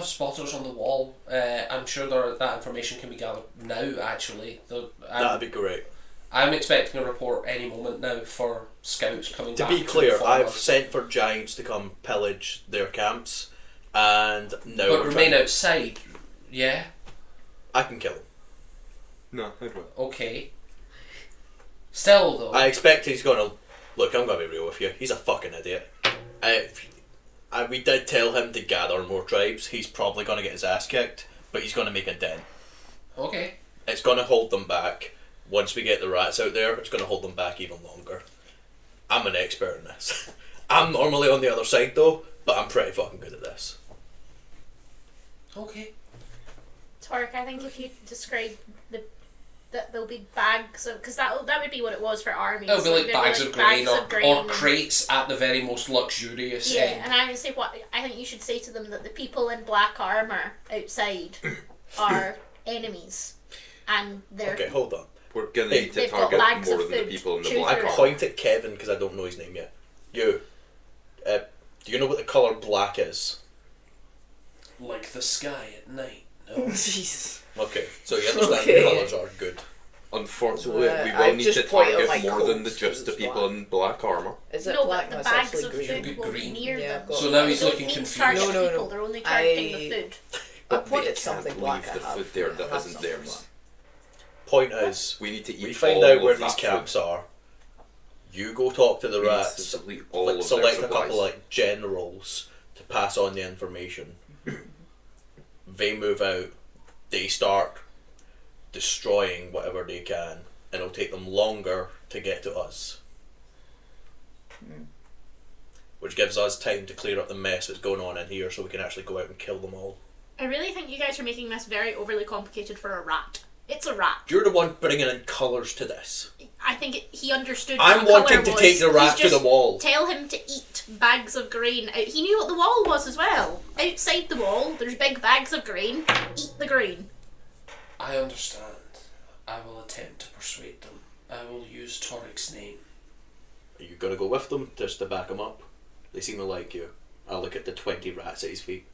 spotters on the wall. I'm sure that information can be gathered now. Actually,
That'd be great.
I'm expecting a report any moment now for scouts coming
To
back.
be clear,
inform
I've
us.
sent for giants to come pillage their camps, and now
But
we're
remain
trying-
outside. Yeah.
I can kill him.
No, I don't.
Okay. Still though.
I expect he's gonna look. I'm gonna be real with you. He's a fucking idiot. We did tell him to gather more tribes. He's probably gonna get his ass kicked, but he's gonna make a dent.
Okay.
It's gonna hold them back. Once we get the rats out there, it's gonna hold them back even longer. I'm an expert in this. I'm normally on the other side though, but I'm pretty fucking good at this.
Okay.
Torque, I think if you describe that there'll be bags of, because that would be what it was for armies.
It'll be like
there'll
bags of grain or
and-
crates at the very most luxurious
Yeah,
end.
and I would say I think you should say to them that the people in black armor outside are enemies, and they're
Okay, hold on.
We're gonna
Hey,
need to
they've got
target
bags
more
of
than the
food.
people in the
Choose
black
your
I
own.
armor.
point at Kevin because I don't know his name yet. You, do you know what the colour black is?
Like the sky at night. No.
Jesus.
Okay, so you understand
Okay.
the colours are good.
Unfortunately, we
I
will need
just
to
point
target
at my
more than
coats
just the
as
people
well.
in black armor.
Is it
no,
black?
but
No,
the
it's
bags
actually
of
green.
food will be
Green.
near
Yeah,
them.
I've got-
So now he's
They don't
looking
need to
confused.
target
No, no,
people,
no.
they're only targeting
I-
the food.
I
But
pointed
they
something
can't
black
leave
I
the
have.
food there
I
that
have
isn't
something
theirs.
Point is,
We need to eat.
we find
all
out
of
where
that
these
food.
camps are. You go talk to the
We need to
rats.
delete all
Like,
of
select
their
a couple
supplies.
like generals to pass on the information. They move out. They start destroying whatever they can, and it'll take them longer to get to us. Which gives us time to clear up the mess that's going on in here, so we can actually go out and kill them all.
I really think you guys are making this very overly complicated for a rat. It's a rat.
You're the one bringing in colours to this.
I think he understood.
I'm
what
wanting
colour
to
was.
take the rat
He's
to the wall.
Tell him to eat bags of grain. He knew what the wall was as well. Outside the wall, there's big bags of grain. Eat the grain.
I understand. I will attempt to persuade them. I will use Torik's name.
Are you gonna go with them just to back them up? They seem to like you. I'll look at the 20 rats at his feet.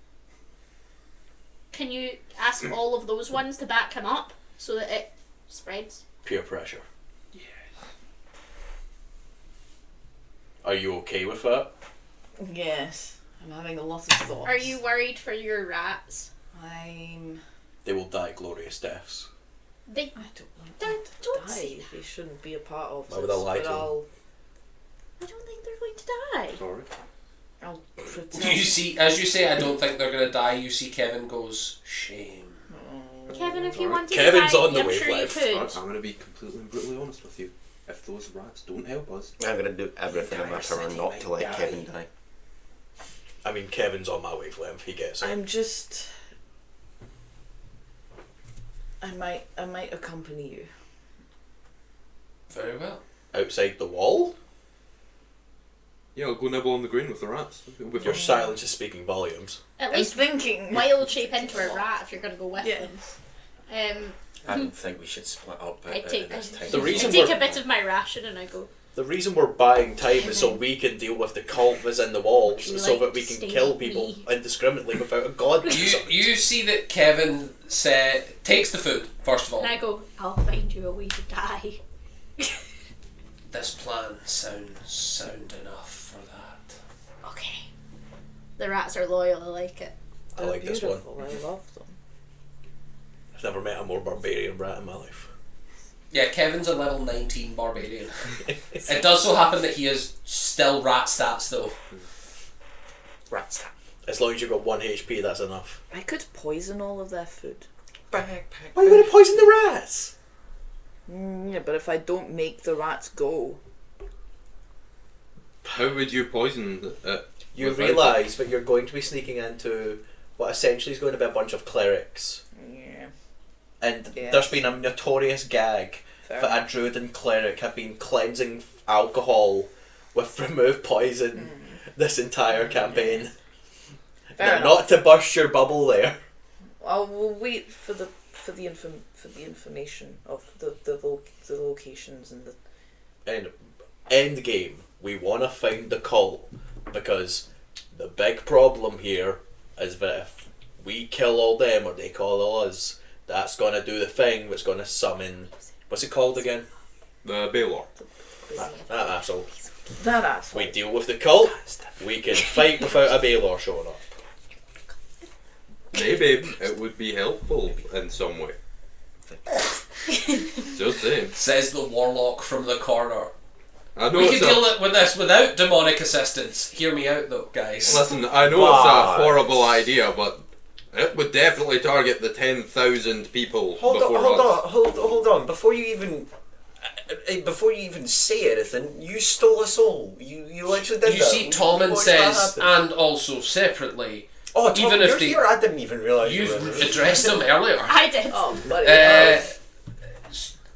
Can you ask all of those ones to back him up so that it spreads?
Peer pressure.
Yes.
Are you okay with that?
Yes. I'm having a lot of thoughts.
Are you worried for your rats?
They will die glorious deaths.
They
I don't want
Don't-
them to
don't
die.
say that.
They shouldn't be a part of
Why
this.
would I lie
but
to them?
I don't think they're going to die.
Sorry.
I'll pretend.
You see, as you say, I don't think they're going to die. You see, Kevin goes, shame.
Oh.
Kevin, if you
Alright.
wanted
Kevin's
to die,
on the
I'm sure you
wavelength.
could.
I'm going to be completely and brutally honest with you. If those rats don't help us,
I'm gonna do everything in my power not to let Kevin die.
I mean, Kevin's on my wavelength. He gets it.
I'm just. I might accompany you.
Very well.
Outside the wall?
yeah, I'll go nibble on the grain with the rats. It'll be
Your
fun.
silence is speaking volumes.
At
I'm
least
thinking.
wild shape into a rat if you're going to go with
Yeah.
them.
I don't think we should split up
I
at
take
this time.
The reason
I take
we're-
a bit of my ration and I go.
The reason we're buying time is so we can deal with the cult that's in the walls,
Would you
so
like
that we
to
can
stay
kill
with
people
me?
indiscriminately without a god. being summoned.
You see that Kevin takes the food, first of all.
And I go, I'll find you a way to die.
This plan sounds sound enough for that.
Okay. The rats are loyal, I like it.
I like this one.
Beautiful. I love them.
I've never met a more barbarian rat in my life.
Yeah, Kevin's a level 19 barbarian. It does so happen that he is still rat stats though.
Rats.
As long as you've got 1 HP, that's enough.
I could poison all of their food.
Why are you going to poison the rats?
Yeah, but if I don't make the rats go,
How would you poison it?
You
without
realise that you're going to be sneaking into what essentially is going to be a bunch of clerics.
yeah,
And
Yes.
there's been a notorious gag
fair
that a
enough.
druid cleric have been cleansing alcohol with remove poison this entire campaign.
Fair
Now, not to burst your bubble there.
We'll wait for the information of the locations and the.
And end game, we want to find the cult because the big problem here is that if we kill all them or they kill all us, that's going to do the thing that's going to summon. What's it called again?
The Baylor.
That asshole.
That asshole.
We deal with the cult, we can fight without a Baylor showing up.
Maybe it would be helpful in some way. Just saying.
Says the warlock from the corner.
I know
We
it's
can
a,
deal with this without demonic assistance. Hear me out though, guys.
listen, I know it's a horrible idea, but it would definitely target the 10,000 people before us.
Hold on. Before you even say anything, you stole us all. You literally did
You
that.
see, Tommen
Watch that
says,
happen.
and also separately,
"Oh, Tom,
even if
you're
they-
here. I didn't even realise you
you've
were there."
addressed them earlier.
I did.
Oh, buddy.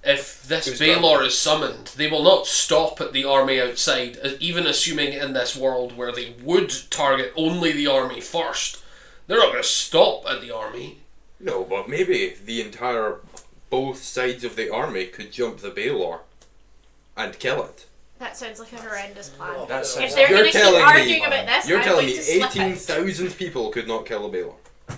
If this
Who's
Baylor is summoned, they will not stop at the army outside, even assuming in this world where they would target only the army first. They're not going to stop at the army.
No, but maybe both sides of the army could jump the Baylor and kill it.
That sounds like a horrendous plan.
That
If
sounds
they're
You're
going to keep
telling me-
arguing about this,
You're
I'm
telling
going
me
to slip it.
18,000 people could not kill a Baylor?
I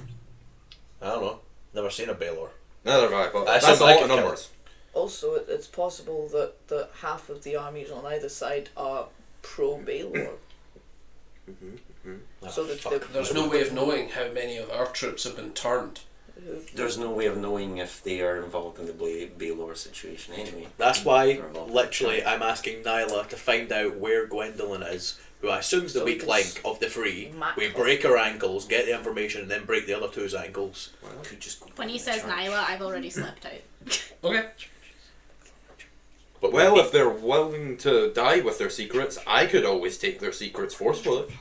don't know. Never seen a Baylor.
Neither have I, but
That's
that's a
something I
lot of
could kill.
numbers.
Also, it's possible that half of the armies on either side are pro Baylor. So that
Fuck.
There's no way of knowing how many of our troops have been turned.
There's no way of knowing if they are involved in the Baylor situation anyway.
That's why,
They're involved.
literally, I'm asking Nyla to find out where Gwendolyn is, who I assume is the
So we
weak
can
link of the three.
map
We
her.
break her ankles, get the information, and then break the other two's ankles.
Could just go
When he
to
says
church.
Nyla, I've already slipped out.
Okay.
But
Well, if they're willing to die with their secrets, I could always take their secrets forcefully.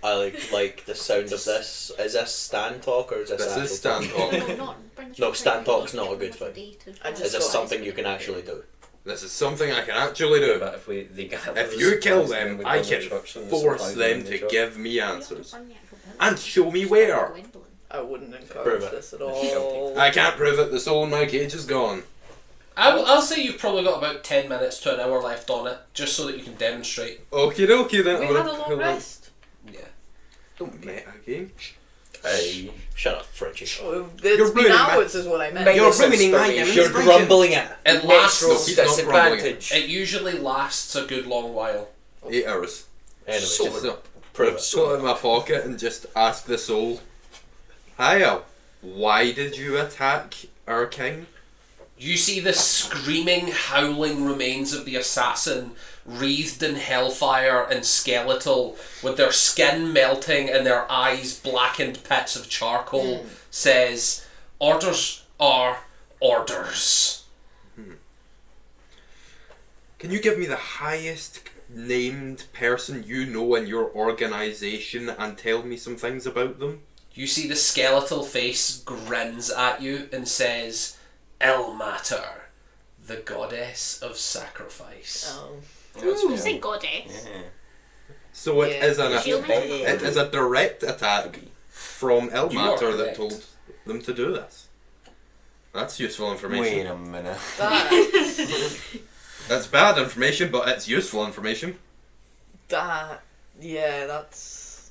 I like the sound of this. Is this stand talk or is this
This
actual
is stand talk.
No, stand talk's not a good thing.
I just
Is this
got-
something you can actually do?
This is something I can actually do.
But if they gather
If
the
you kill
supplies, then
them,
we
I
go to
can
church and
force
supply
them
in the
to
church.
give me answers. And show me where.
I wouldn't encourage
Prove it.
this at all.
I can't prove it, the soul in my cage is gone.
I'll say you've probably got about 10 minutes to an hour left on it, just so that you can demonstrate.
Okie dokie then.
We had a long rest.
Yeah.
Don't meta game.
Hey, shut up, Frenchie.
Oh,
You're
it's been
ruining my-
hours is what I meant.
Minus
You're ruining my
inspiration.
You're
demonstration.
grumbling it.
It lasts.
No, he's not grumbling.
disadvantage.
It usually lasts a good long while.
8 hours.
Anyway,
So-
just prove it.
Put it in my pocket and just ask the soul. Hiya, why did you attack our king?
You see the screaming, howling remains of the assassin, wreathed in hellfire and skeletal, with their skin melting and their eyes blackened pits of charcoal, says, "Orders are orders."
Can you give me the highest named person you know in your organization and tell me some things about them?
You see the skeletal face grins at you and says, "Elmater, the goddess of sacrifice."
Oh.
You say goddess.
Yeah.
So it
Yeah.
is an
Shield me?
it is a direct attack from
You are
Elmater that
correct.
told them to do this. That's useful
Wait
information.
a minute.
That,
That's bad information, but it's useful information.
yeah, that's...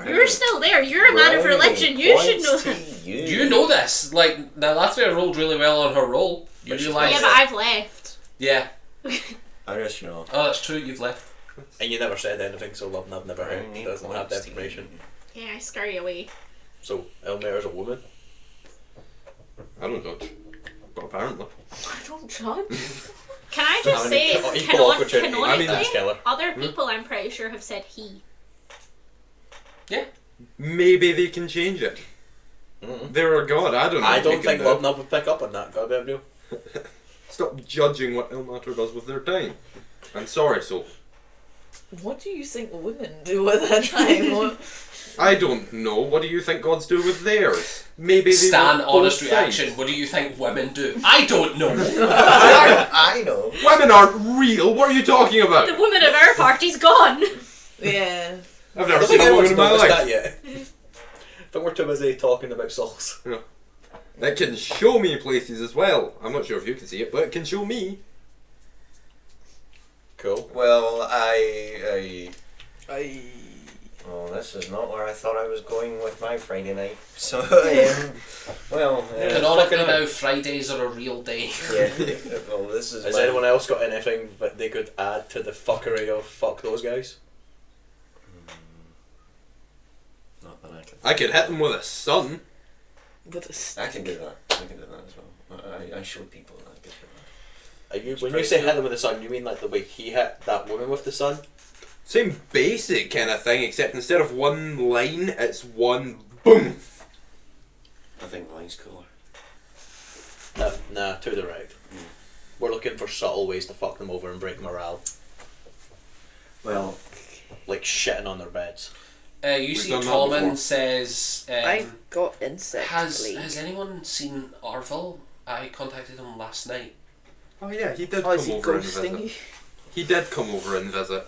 You're still there. You're a man of religion. You should know.
You know this. Like, now Latvia rolled really well on her roll. You
But she-
realise...
Yeah, but I've left.
Yeah.
I just know.
Oh, that's true, you've left.
And you never said anything, so Lubnab never heard.
I need
Doesn't have the
points,
information.
Yeah, I scurry away.
So Elmer's a woman.
I don't judge. But apparently.
I don't judge.
Can I just say,
Equal opportunity.
canonically,
I mean,
Keller.
other people I'm pretty sure have said he.
Maybe they can change it. They're a god, I don't know.
I
what they
don't
can
think
do.
Lubnab would pick up on that. Goddamn you.
Stop judging what Elmater does with their time. I'm sorry, soul.
What do you think women do with their time? What?
I don't know. What do you think gods do with theirs? Maybe they
Stan,
want
honest
both
reaction.
sides.
What do you think women do? I don't know.
I know.
Women aren't real. What are you talking about?
The woman of our party's gone.
Yeah.
I've
I
never
don't
seen
think
a woman
anyone's
in my
noticed
life.
that yet. I think we're too busy talking about souls.
It can show me places as well. I'm not sure if you can see it, but it can show me.
Cool.
Well, oh, this is not where I thought I was going with my Friday night. So, well,
Canonically now, Fridays are a real day.
yeah. Well, this is.
Has
my-
anyone else got anything that they could add to the fuckery of fuck those guys?
Not that I can.
I could hit them with a sun.
With a stick.
I can do that. I can do that as well. I showed people that I could do that.
Are you, when you
pretty
say
cool.
hit them with the sun, you mean like the way he hit that woman with the sun?
Same basic kind of thing, except instead of one line, it's one boom.
I think the line's cooler.
Nah, too direct. We're looking for subtle ways to fuck them over and break morale.
Well,
Like shitting on their beds.
You
We've
see
done that
Tommen
before.
says,
I've got insect
has
plague.
anyone seen Arvel? I contacted him last night.
Oh yeah, he did
Oh, is
come
he
over and
ghosting
visit.
you?
He did come over and visit.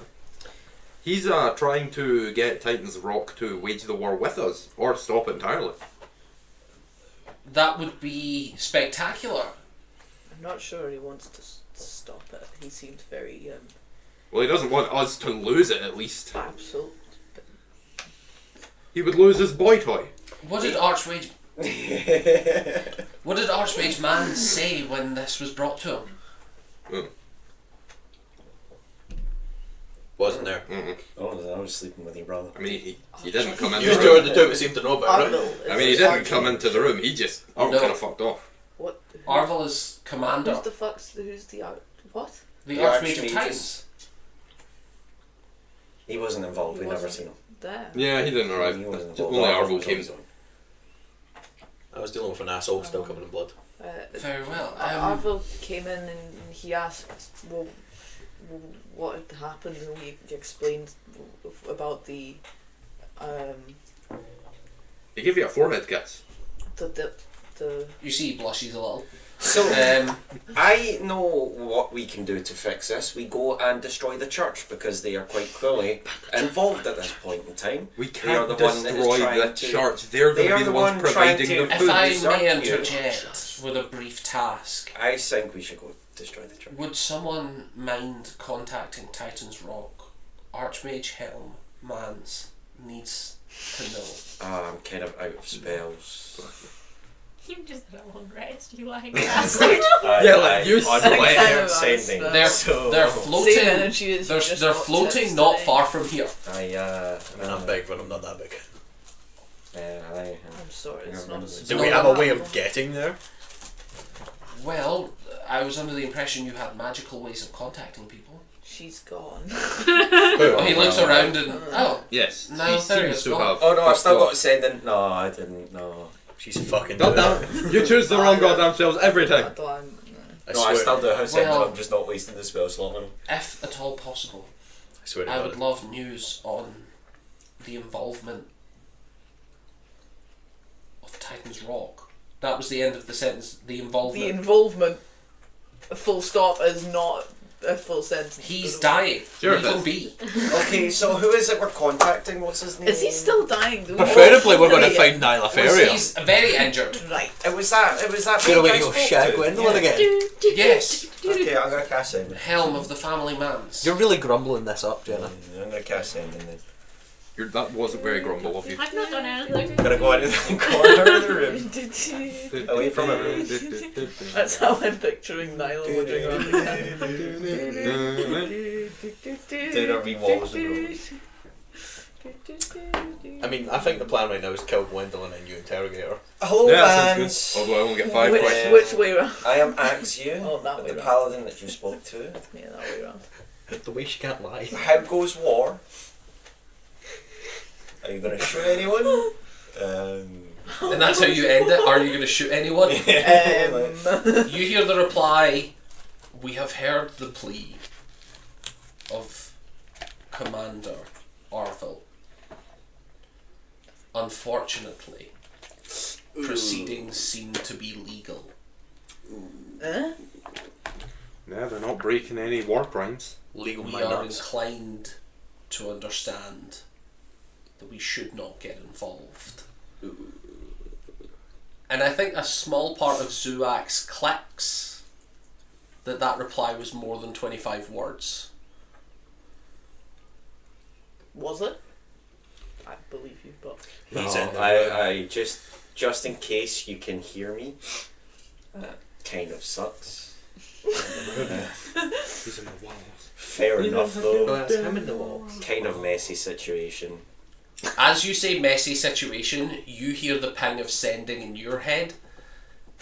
He's trying to get Titan's Rock to wage the war with us, or stop it entirely.
That would be spectacular.
I'm not sure he wants to stop it. He seemed very
Well, he doesn't want us to lose it, at least.
absolute.
He would lose his boy toy.
What did Archmage Man say when this was brought to him?
Wasn't there?
Oh, I was sleeping with your brother.
I mean, he didn't come into
You
the
two are
room.
the two that seem to know about it.
Arvil
I
is
mean, he
the
didn't
sergeant.
come into the room. He just
No.
kind of fucked off.
What?
Arvil is commander.
Who's the fuck's? Who's the what?
The
The
Archmage of
Archmages.
Titans.
He wasn't involved.
He
We never
wasn't.
seen him.
There.
Yeah, he didn't arrive.
He wasn't
Only
involved.
Arvel
was
came.
on his own.
I was dealing with an asshole still covered in blood.
Very well.
Arvil came in and he asked, well, what had happened, and we explained about the
He gave you a forehead kiss.
the
You see, he blushes a little.
So,
Um,
I know what we can do to fix this. We go and destroy the church because they are quite clearly involved at this point in time.
We
They are
can't
the one that is
destroy
trying
the
to-
church. They're
They
going to
are
be the
the
ones
one trying
providing
to-
the
if
food.
I
Desert
may
you.
interject with a brief task,
I think we should go destroy the church.
would someone mind contacting Titan's Rock? Archmage Helm Mans needs to know.
I'm kind of out of spells.
You just had a long rest, you lying bastard.
Yeah, like, you
on
said.
my way
Kind
I'm
of
sending.
honest,
They're
So,
they're
same
floating.
energy as you just
They're
got
floating
tips
not
today.
far from here.
I mean, I'm big, but I'm not that big.
I'm sorry, it's not as.
Do we have a way of getting there?
Well, I was under the impression you had magical ways of contacting people.
She's gone.
Oh, he looks around and
Yes,
No,
he
there
seems
it's
to
gone.
have.
Oh no, I've still
fucked
got to send in. No, I didn't. No.
She's fucking
off.
doing it.
Goddamn! You choose the wrong goddamn spells every time.
I
No, I
swear,
still do have send
Well-
in. I'm just not wasting the spell slot on him.
if at all possible,
I swear to
I
God.
would love news on the involvement of Titan's Rock. That was the end of the sentence. The
The
involvement.
involvement, a full stop, is not a full sentence.
He's dying.
Sure,
Leave him
but-
be.
Okay, so who is it we're contacting? What's his name?
Is he still dying? Do we
Preferably,
know
we're going to
yet?
find Nyla Feria.
He's very injured.
Right.
It was that.
Get away,
big
go
guy I
shag
spoke to.
Gwendolyn again.
Yes,
Okay, I'm gonna cast send.
Helm of the Family Mans.
You're really grumbling this up, Jenna.
I'm gonna cast send and then
That wasn't very grumble of you.
I've not done anything.
gonna go into the corner of the room, away from everyone.
That's how I'm picturing Nyla wandering around
Doing our wee walls and rows.
I mean, I think the plan right now is kill Gwendolyn and you interrogate her.
Hello,
Yeah, sounds
Vans.
good. Although I only get 5
Which,
questions.
which way around?
I am Axu,
Oh, that way
the
round.
paladin that you spoke to.
Yeah, that way around.
The way she can't lie.
How goes war? Are you gonna shoot anyone?
And that's how you end it. Are you going to shoot anyone? You hear the reply, "We have heard the plea of Commander Arvil. Unfortunately, proceedings seem to be legal.
Eh?
Yeah, they're not breaking any war crimes.
Legal
We
my
are
nuts.
inclined to understand that we should not get involved." And I think a small part of Zuak's clicks that reply was more than 25 words.
Was it? I believe you, but
He's
No,
in the room.
I just in case you can hear me. Kind of sucks.
He's in the walls.
Fair enough though.
That's him in the walls.
Kind of messy situation.
As you say messy situation, you hear the ping of sending in your head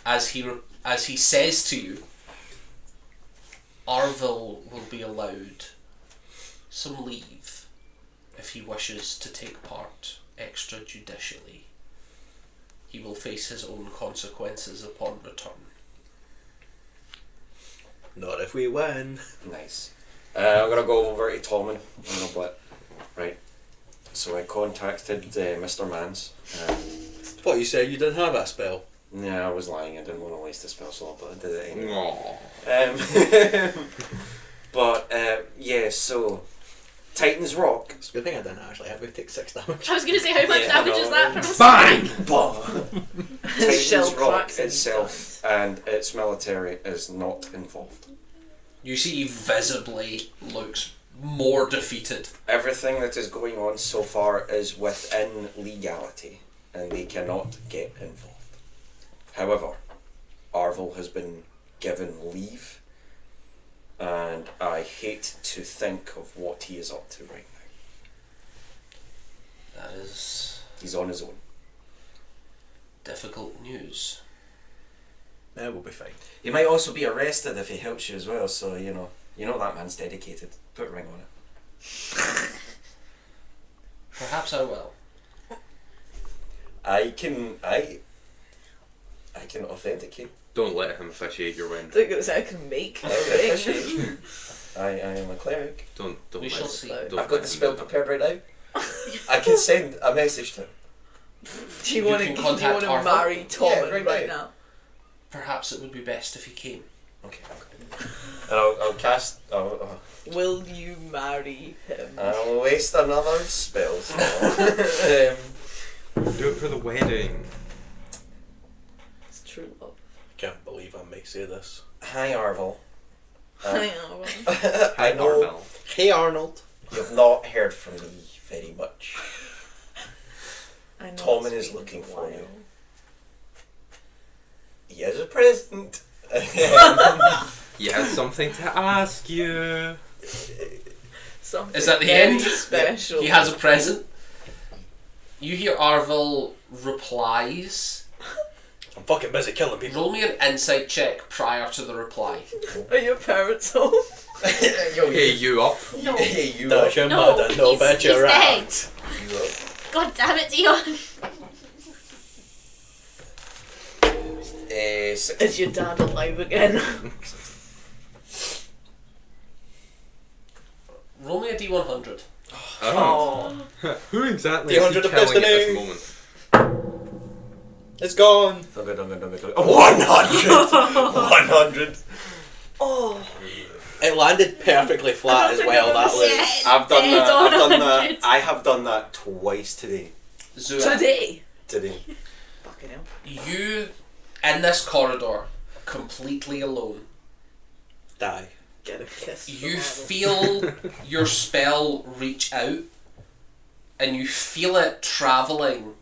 as he says to you, Arvil will be allowed some leave if he wishes to take part extrajudicially. He will face his own consequences upon return.
Not if we win.
Nice. I'm gonna go over to Tommen a little bit. Right. So I contacted Mr. Mans.
What you said, you didn't have that spell.
Yeah, I was lying. I didn't want to waste the spell slot, but I did it anyway.
Aww.
Yeah, so Titan's Rock.
It's a good thing I didn't actually have to take 6 damage.
I was going to say, how much
Yeah, I
damage is
know.
that from a
Bang!
But
his shell
Titan's Rock
cracks and
itself and its military is not involved.
You see he visibly looks more defeated.
Everything that is going on so far is within legality, and they cannot get involved. However, Arvil has been given leave and I hate to think of what he is up to right now.
That is
He's on his own.
difficult news.
We'll be fine.
He might also be arrested if he helps you as well, so you know that man's dedicated. Put a ring on it.
Perhaps I will.
I can authenticate.
Don't let him officiate your wedding.
I think it's I can make
I
the
will
ring.
officiate. I am a cleric.
Don't
We
let
shall
him-
see.
don't
I've got
let
the
him
spell
do that.
prepared right now. I can send a message to him.
Do you
You
want
can
to
contact Arthur.
marry Tom
Yeah,
right,
right
now?
Perhaps it would be best if he came.
Okay. And I'll cast.
Will you marry him?
I'll waste another spell slot.
Do it for the wedding.
It's true love.
Can't believe I may say this.
Hi, Arvel.
I know.
I know
Arvel.
Hey Arnold.
you've not heard from me very much.
I know
Tom
it's
is
been
looking
a
for you.
while.
He has a present.
He has something to ask you.
Something
Is that the
very
end?
special.
He has a present. You hear Arvel replies.
I'm fucking busy killing people.
Roll me an insight check prior to the reply.
Are your parents home?
Yo,
Hey, you up?
No.
Hey, you
Does your
No,
mother know
he's
about your
dead.
act?
You up?
God damn it, Dion.
Is your dad alive again?
Roll me a d100.
Oh. Who exactly is he
300 of
killing at this
destiny.
moment?
It's gone.
100. 100.
Oh.
It landed perfectly flat as well. That was.
Yeah.
I've done
Dead
that.
on
I've done
100.
that. I have done that twice today.
Zua,
Today. Fucking hell.
you in this corridor, completely alone.
Die.
Get a kiss. from
You
Arvel.
feel your spell reach out, and you feel it travelling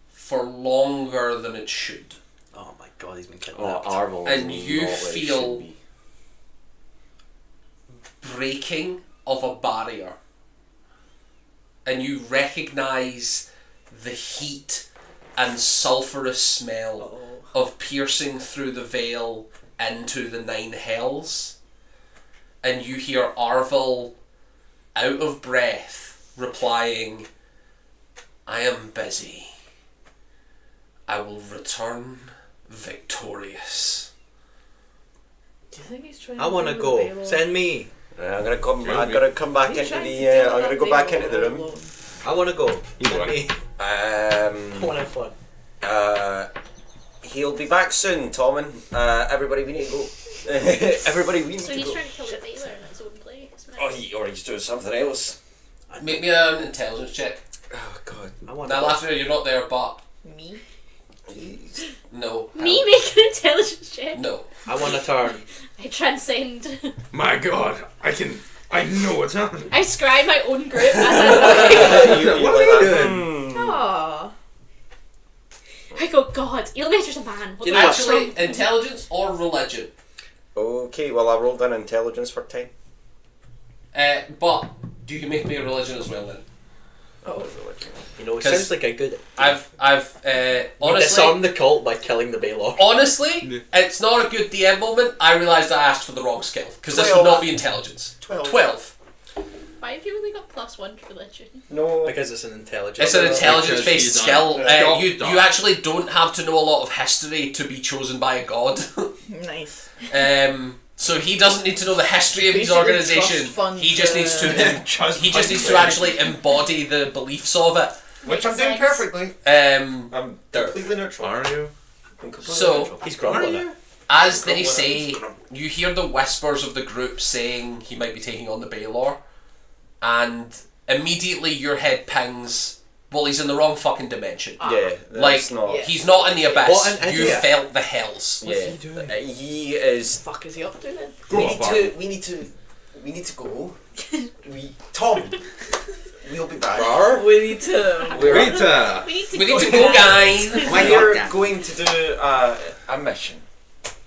for longer than it should.
Oh my god, he's been
Oh,
kidnapped.
Arvel.
And
is
you
not where it
feel-
should be.
Breaking of a barrier, and you recognise the heat and sulphurous smell
Uh-oh.
of piercing through the veil into the nine hells, and you hear Arvel, out of breath, replying, "I am busy. I will return victorious."
Do you think he's trying
I want to
bring
go.
the veil on?
Send me.
I'm gonna come.
Sure,
I'm
mate.
gonna come back
He's
into
trying to
the.
do
I'm gonna
that
go back
veil
into the room.
alone.
I want to go.
You
Send
want?
me. I want to have fun.
He'll be back soon, Tommen. Everybody, we need to go. Everybody, we need
So
to
he's
go.
trying to kill the Baylor in his own place.
Or he's doing something else.
Make me an intelligence check.
Oh God.
I want
Now,
to
last year you're not there, but
Me?
no.
Me make an intelligence check.
No.
I want to turn.
I transcend.
My god, I know what's happening.
I scribe my own group as I'm
You
What
like
are you
that?
doing?
Aww.
I go, God, Eelmater's a man. What
You
the
know
fuck's
Actually,
wrong?
intelligence or religion.
Okay, well I rolled an intelligence for 10.
But do you make me a religion as well then?
Oh.
You know, it
'Cause
sounds like a good.
I've
You
honestly,
disarm the cult by killing the Baylor.
honestly, it's not a good DM moment. I realised I asked for the wrong skill because this would
12.
not be intelligence.
12.
Why have you only got +1 to religion?
No.
Because it's an intelligence.
It's an
Because
intelligence-based
he's
skill.
on- Stop,
You
stop.
you actually don't have to know a lot of history to be chosen by a god.
Nice.
So he doesn't need to know the history of his
Basically,
organisation.
trust fund,
He just needs to
Trust
he just
fund
needs to
training.
actually embody the beliefs of it.
Which I'm
Makes
doing
sense.
perfectly. I'm
There.
completely neutral.
Are you?
I'm completely
So-
neutral.
He's grumbling it.
As they say, you hear the whispers of the group saying he might be taking on the Baylor, and immediately your head pings. Well, he's in the wrong fucking dimension.
Yeah,
Like,
that's not.
yeah.
He's not in the abyss.
What an
You
idiot.
felt the hells.
Yeah,
he doing?
He is.
Fuck is he up to then?
We
Grow
need
up,
to. We need to go. Tom. We'll be back.
We need to.
Rita!
We need to
We
go,
need to go, guys.
We're going to do a mission.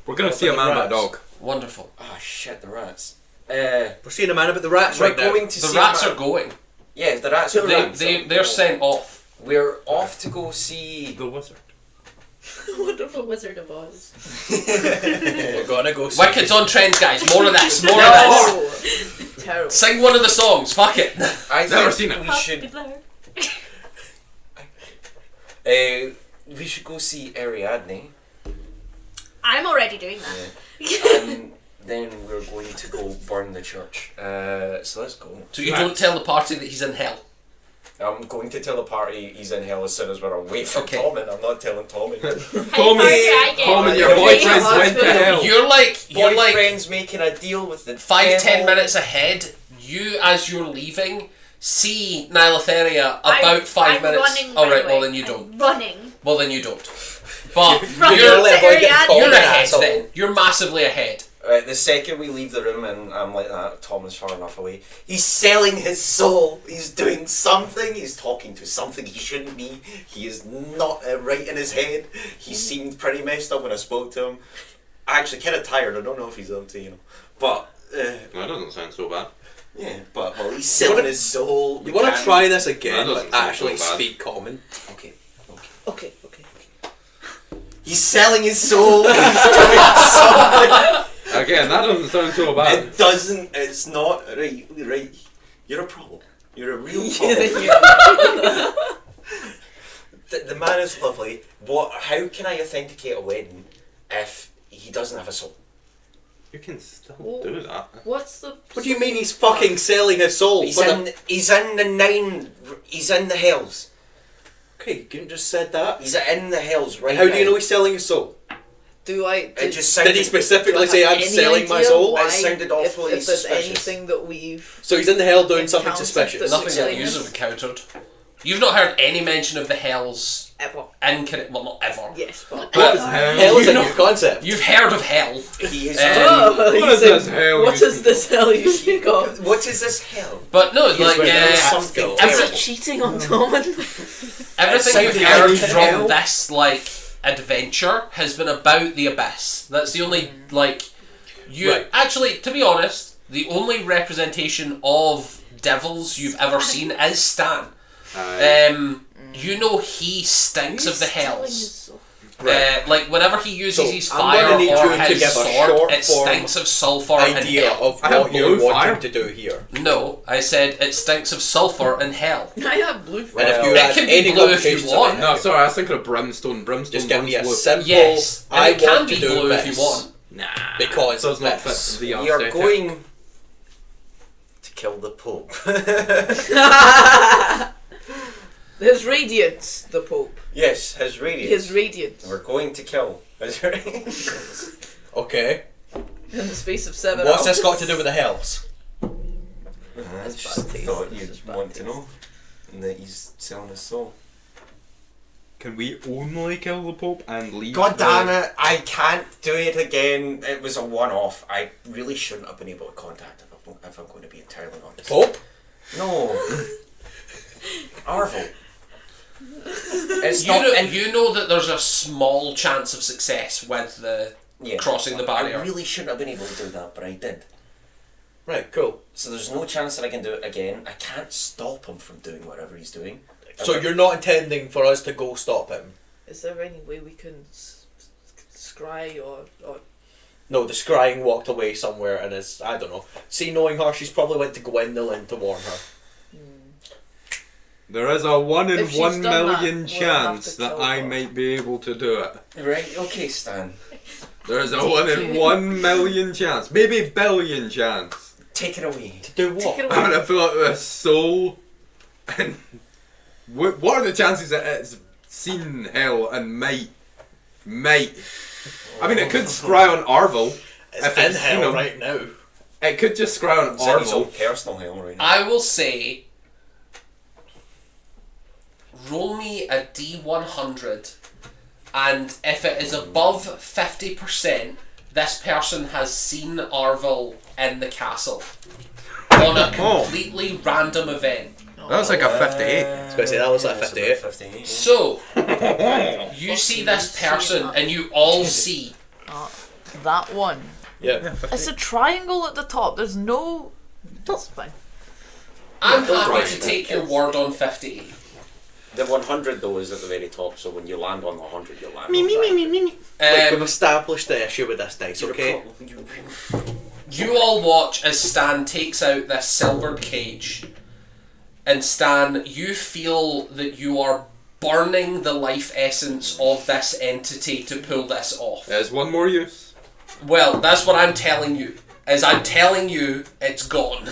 We're gonna see a man, that dog.
Wonderful.
Ah, shit, the rats.
We're seeing a man about the rats
We're
right now.
going to
The
see
rats
a
are going.
Yeah, the rats are
They're sent off.
We're off to go see...
The wizard.
Wonderful Wizard of Oz.
We're gonna go see.
Wicked's on trend, guys. More of this. More of this.
No. Terrible.
Sing one of the songs. Fuck it.
I
Never
think
seen it.
we
Happy
should...
Blair.
we should go see Ariadne.
I'm already doing that.
And then we're going to go burn the church. So let's go.
So you don't tell the party that he's in hell.
I'm going to tell the party he's in hell as soon as we're away from
Okay.
Tom, and I'm not telling Tommy.
How far do I get?
Tom and your
Yeah.
boyfriends went to
Hospital.
hell.
You're like
Boyfriend's making a deal with the
5-10
devil.
minutes ahead. You, as you're leaving, see Nilotheria about 5
I'm
minutes.
running,
All
by
right.
the
Well,
way.
then you
I'm
don't.
running.
Well, then you don't. But
Running
you're
to
level getting
Ariadne.
called
you're
an
ahead
asshole.
then. You're massively ahead.
Right, the second we leave the room and I'm like that, Tom is far enough away. He's selling his soul. He's doing something. He's talking to something he shouldn't be. He is not right in his head. He seemed pretty messed up when I spoke to him. Actually, kind of tired. I don't know if he's up to, But,
That doesn't sound so bad.
yeah, but, well, he's selling his soul.
You want to try this again,
That
but
doesn't sound
actually
so bad.
speak common?
Okay.
Okay.
He's selling his soul. He's doing something.
Again, that doesn't sound so bad.
It doesn't. It's not right. You're a problem. You're a real problem. the man is lovely. How can I authenticate a wedding if he doesn't have a soul?
You can still do that.
What's the?
What do you mean he's fucking selling his soul?
He's in the nine. He's in the hells.
Okay, you just said that.
He's in the hells right
How
now.
do you know he's selling his soul?
Do I?
It just sounded.
Did he specifically say I'm
any
selling my
idea
soul?
why-
It sounded awfully
if there's
suspicious.
anything that we've
So he's in the hell doing something
encountered
suspicious.
that's
Nothing that
selling
you
us
have encountered. You've not heard any mention of the hells
ever.
well, not ever.
Yes, but
But
Hell is
you
a
know-
new concept.
You've heard of hell.
He is.
Oh,
What
you
is
said,
this hell
What
you
is
speak
this hell you speak of?
What is this hell?
But no,
He's
like
wearing
something
a
Is
every-
it cheating on Tommen?
everything you've
sounded
heard
like
from
hell.
this adventure has been about the abyss. That's the only you
Right.
actually, to be honest, the only representation of devils you've ever seen is Stan. You know he stinks of the hells.
Right.
Like whenever he uses
So,
his
I'm
fire
gonna need
or
you to
his
give a
sword,
short
it
form
stinks of sulfur and
Idea
hell.
of
I have
what you're
blue fire.
wanting to do here.
No, I said it stinks of sulfur and hell.
I have blue
And if
fire.
you
It
had
can be
any
blue if you
complications
want.
of it,
No, sorry, I was thinking of brimstone. Brimstone
just give me a
runs blue.
simple.
Yes, and
I
it can
want
be
to do
blue if
this
you want.
Nah,
because
does not
this.
fit the
We are
aesthetic.
going to kill the Pope.
His radiance, the Pope.
Yes, his radiance.
His radiance.
We're going to kill his radiance.
Okay.
In the space of 7
What's
hours.
this got to do with the hells?
I
That's
just
bad taste.
thought
That's
you'd
just bad
want to
taste.
know. And that he's selling his soul.
Can we only kill the Pope and leave?
God damn it, I can't do it again. It was a one-off. I really shouldn't have been able to contact him if I'm going to be entirely honest.
Pope?
No. Arvel. It's
You
not...
know,
and
you know that there's a small chance of success with the
yeah,
crossing the barrier.
I really shouldn't have been able to do that, but I did.
Right, cool.
So there's no chance that I can do it again. I can't stop him from doing whatever he's doing.
So you're not intending for us to go stop him?
Is there any way we can scry or
No, the scrying walked away somewhere and is, I don't know. See, knowing her, she's probably went to Gwendolyn to warn her.
There is a 1 in
If she's
1
done that,
million
we'll
chance
have to
that
kill
I
her.
might be able to do it.
Right, okay, Stan.
There is a 1 in 1 million chance, maybe billion chance.
Take it away.
To do what?
take it
I'm
away?
gonna fill out this soul, and what are the chances that it's seen hell and might? I mean, it could scry on Arvel.
It's
If
in
it's, you
hell
know,
right now.
It could just scry on
It's in his own
Arvel.
personal hell right now.
I will say, roll me a D100, and if it is above 50%, this person has seen Arvel in the castle on a completely random event.
That's like a 58.
I was going to say, that was like
It's
58.
about 58.
So, you see this person, and you all see
That one.
Yeah.
It's a triangle at the top. There's no. That's fine.
I'm
Don't
happy
worry
to
about
take
it.
your word on 50.
The 100 though is at the very top, so when you land on the 100, you land on that.
We've established the issue with this dice, okay?
You all watch as Stan takes out this silvered cage. And Stan, you feel that you are burning the life essence of this entity to pull this off.
There's one more use.
Well, that's what I'm telling you. As I'm telling you, it's gone.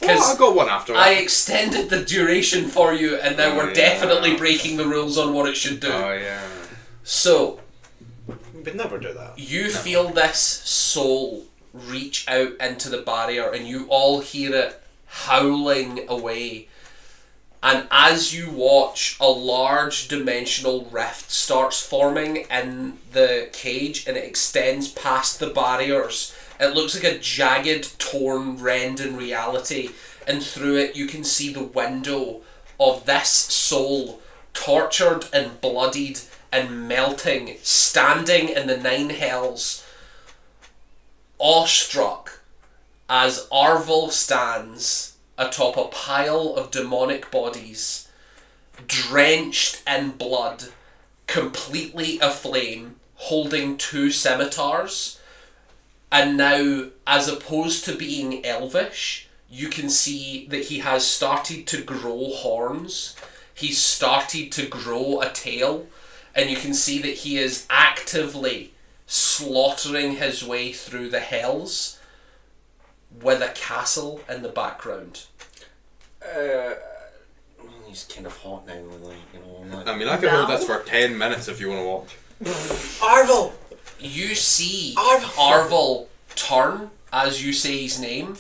Well, I got one after
I
that.
extended the duration for you, and now we're definitely breaking the rules on what it should do.
Oh, yeah.
So,
We would never do that.
you feel this soul reach out into the barrier, and you all hear it howling away. And as you watch, a large dimensional rift starts forming in the cage, and it extends past the barriers. It looks like a jagged, torn rend in reality, and through it you can see the window of this soul, tortured and bloodied and melting, standing in the nine hells, awestruck, as Arvel stands atop a pile of demonic bodies, drenched in blood, completely aflame, holding two scimitars. And now, as opposed to being elvish, you can see that he has started to grow horns. He's started to grow a tail. And you can see that he is actively slaughtering his way through the hells with a castle in the background.
He's kind of hot now, like, you know. I'm like,
I mean, I can hold this for 10 minutes if you want to watch.
Arvel!
You see
Arvel!
Arvel turn as you say his name,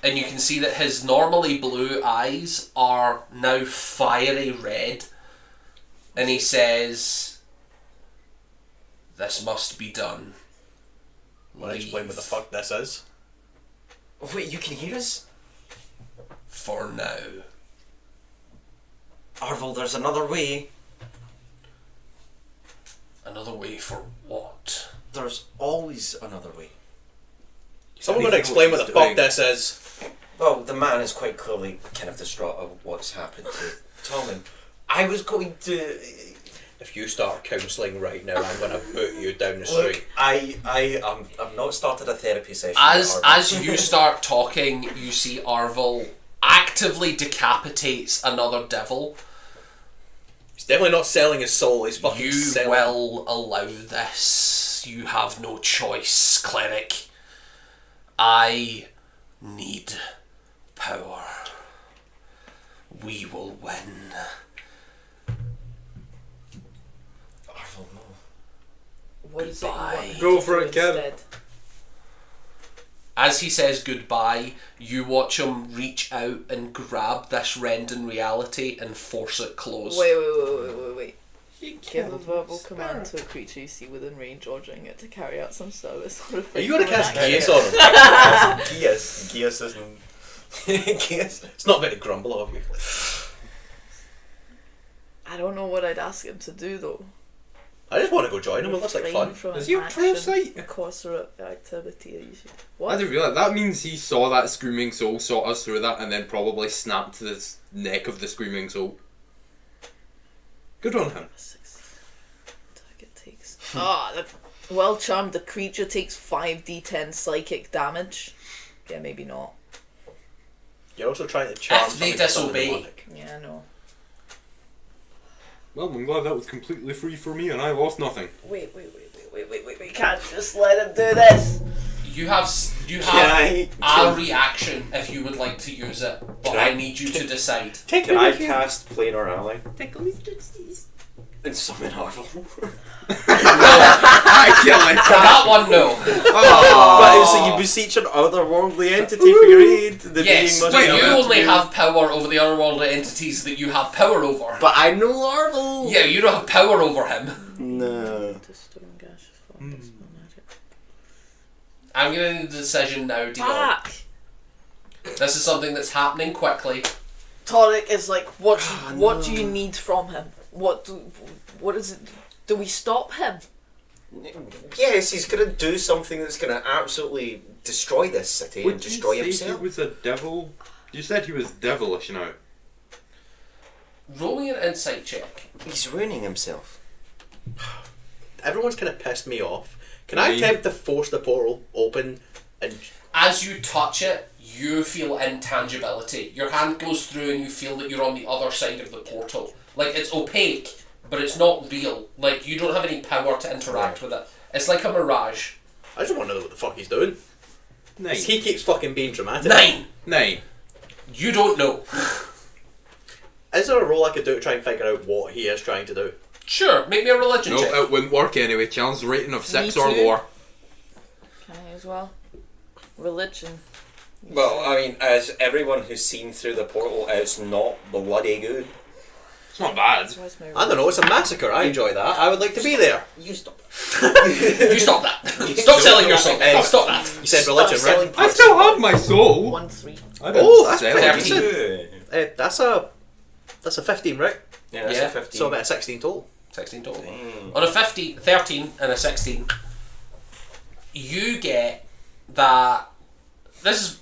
and you can see that his normally blue eyes are now fiery red, and he says, "This must be done."
Wanna explain what the fuck this is?
Wait, you can hear us?
For now.
Arvel, there's another way.
Another way for what?
There's always another way.
Someone gonna explain what the fuck this is.
Well, the man is quite clearly kind of distraught of what's happened to Tom, and I was going to...
If you start counselling right now, I'm gonna boot you down the street.
Look, I've not started a therapy session.
As you start talking, you see Arvel actively decapitates another devil.
He's definitely not selling his soul, he's fucking
You
selling.
will allow this. You have no choice, cleric. I need power. We will win.
Arvel, no.
What is it you
Goodbye.
want me
Go
to
for
do
it, kid.
instead?
As he says goodbye, you watch him reach out and grab this rend in reality and force it closed.
Wait. Give a verbal command to a creature you see within range, ordering it to carry out some service.
Are you gonna cast Geas on him?
Geas isn't... Geas...
It's not very grumble of you.
I don't know what I'd ask him to do though.
I just want to go join him, it looks like
Refrain
fun.
from
Is
an
he a
action,
parasite?
Courser activity.
I
What?
didn't realise. That means he saw that screaming soul, saw us through that, and then probably snapped the neck of the screaming soul. Good on him.
Target takes. Well charmed. The creature takes 5d10 psychic damage. Yeah, maybe not.
You're also trying to charm
If they
something that's
disobey.
demonic.
Yeah, I know.
Well, I'm glad that was completely free for me, and I lost nothing.
Wait. We can't just let him do this.
You have a reaction if you would like to use it, but I need you to decide.
Can I cast Planar Ally?
And summon Arvel.
I kill it.
For that one, no.
But so you beseech an otherworldly entity for your aid. The
Yes,
being must
but
be
you
able to
only
do-
have power over the otherworldly entities that you have power over.
But I know Arvel.
Yeah, you don't have power over him.
No.
To stone gaseous form, dispel magic.
I'm gonna need a decision now, Dion.
Fuck!
This is something that's happening quickly.
Torek is like, what do you need from him? What is it? Do we stop him?
Yes, he's going to do something that's going to absolutely destroy this city and destroy
Would you say
himself.
he was a devil? You said he was devilish now.
Roll me an insight check.
He's ruining himself.
Everyone's kind of pissed me off. Can I
Nine.
attempt to force the portal open and
As you touch it, you feel intangibility. Your hand goes through and you feel that you're on the other side of the portal. Like, it's opaque, but it's not real. Like, you don't have any power to interact with it. It's like a mirage.
I just want to know what the fuck he's doing.
9.
He keeps fucking being dramatic.
9!
9.
You don't know.
Is there a role I could do to try and figure out what he is trying to do?
Sure, make me a religion
No,
check.
it wouldn't work anyway. Challenge rating of 6
Me
or
too.
lower.
Can I as well? Religion.
Well, I mean, as everyone who's seen through the portal, it's not bloody good.
It's not bad.
Where's my
I don't know, it's a massacre. I enjoy that. I would like to be there.
You stop.
You stop that. Stop selling your soul. Stop that.
You said religion, right?
I still have my soul.
1, 3.
I didn't
Oh, that's
sell
pretty
it.
decent. That's a 15, right?
Yeah, that's
Yeah.
a 15.
So about a 16 total.
16 total.
Dang.
On a 13 and a 16, you get that this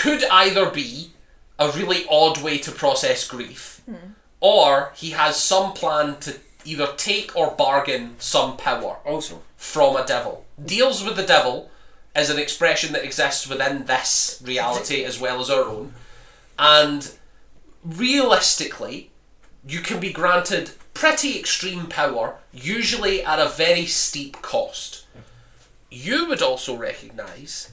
could either be a really odd way to process grief, or he has some plan to either take or bargain some power
Also,
from a devil. Deals with the devil is an expression that exists within this reality as well as our own, and realistically, you can be granted pretty extreme power, usually at a very steep cost. You would also recognise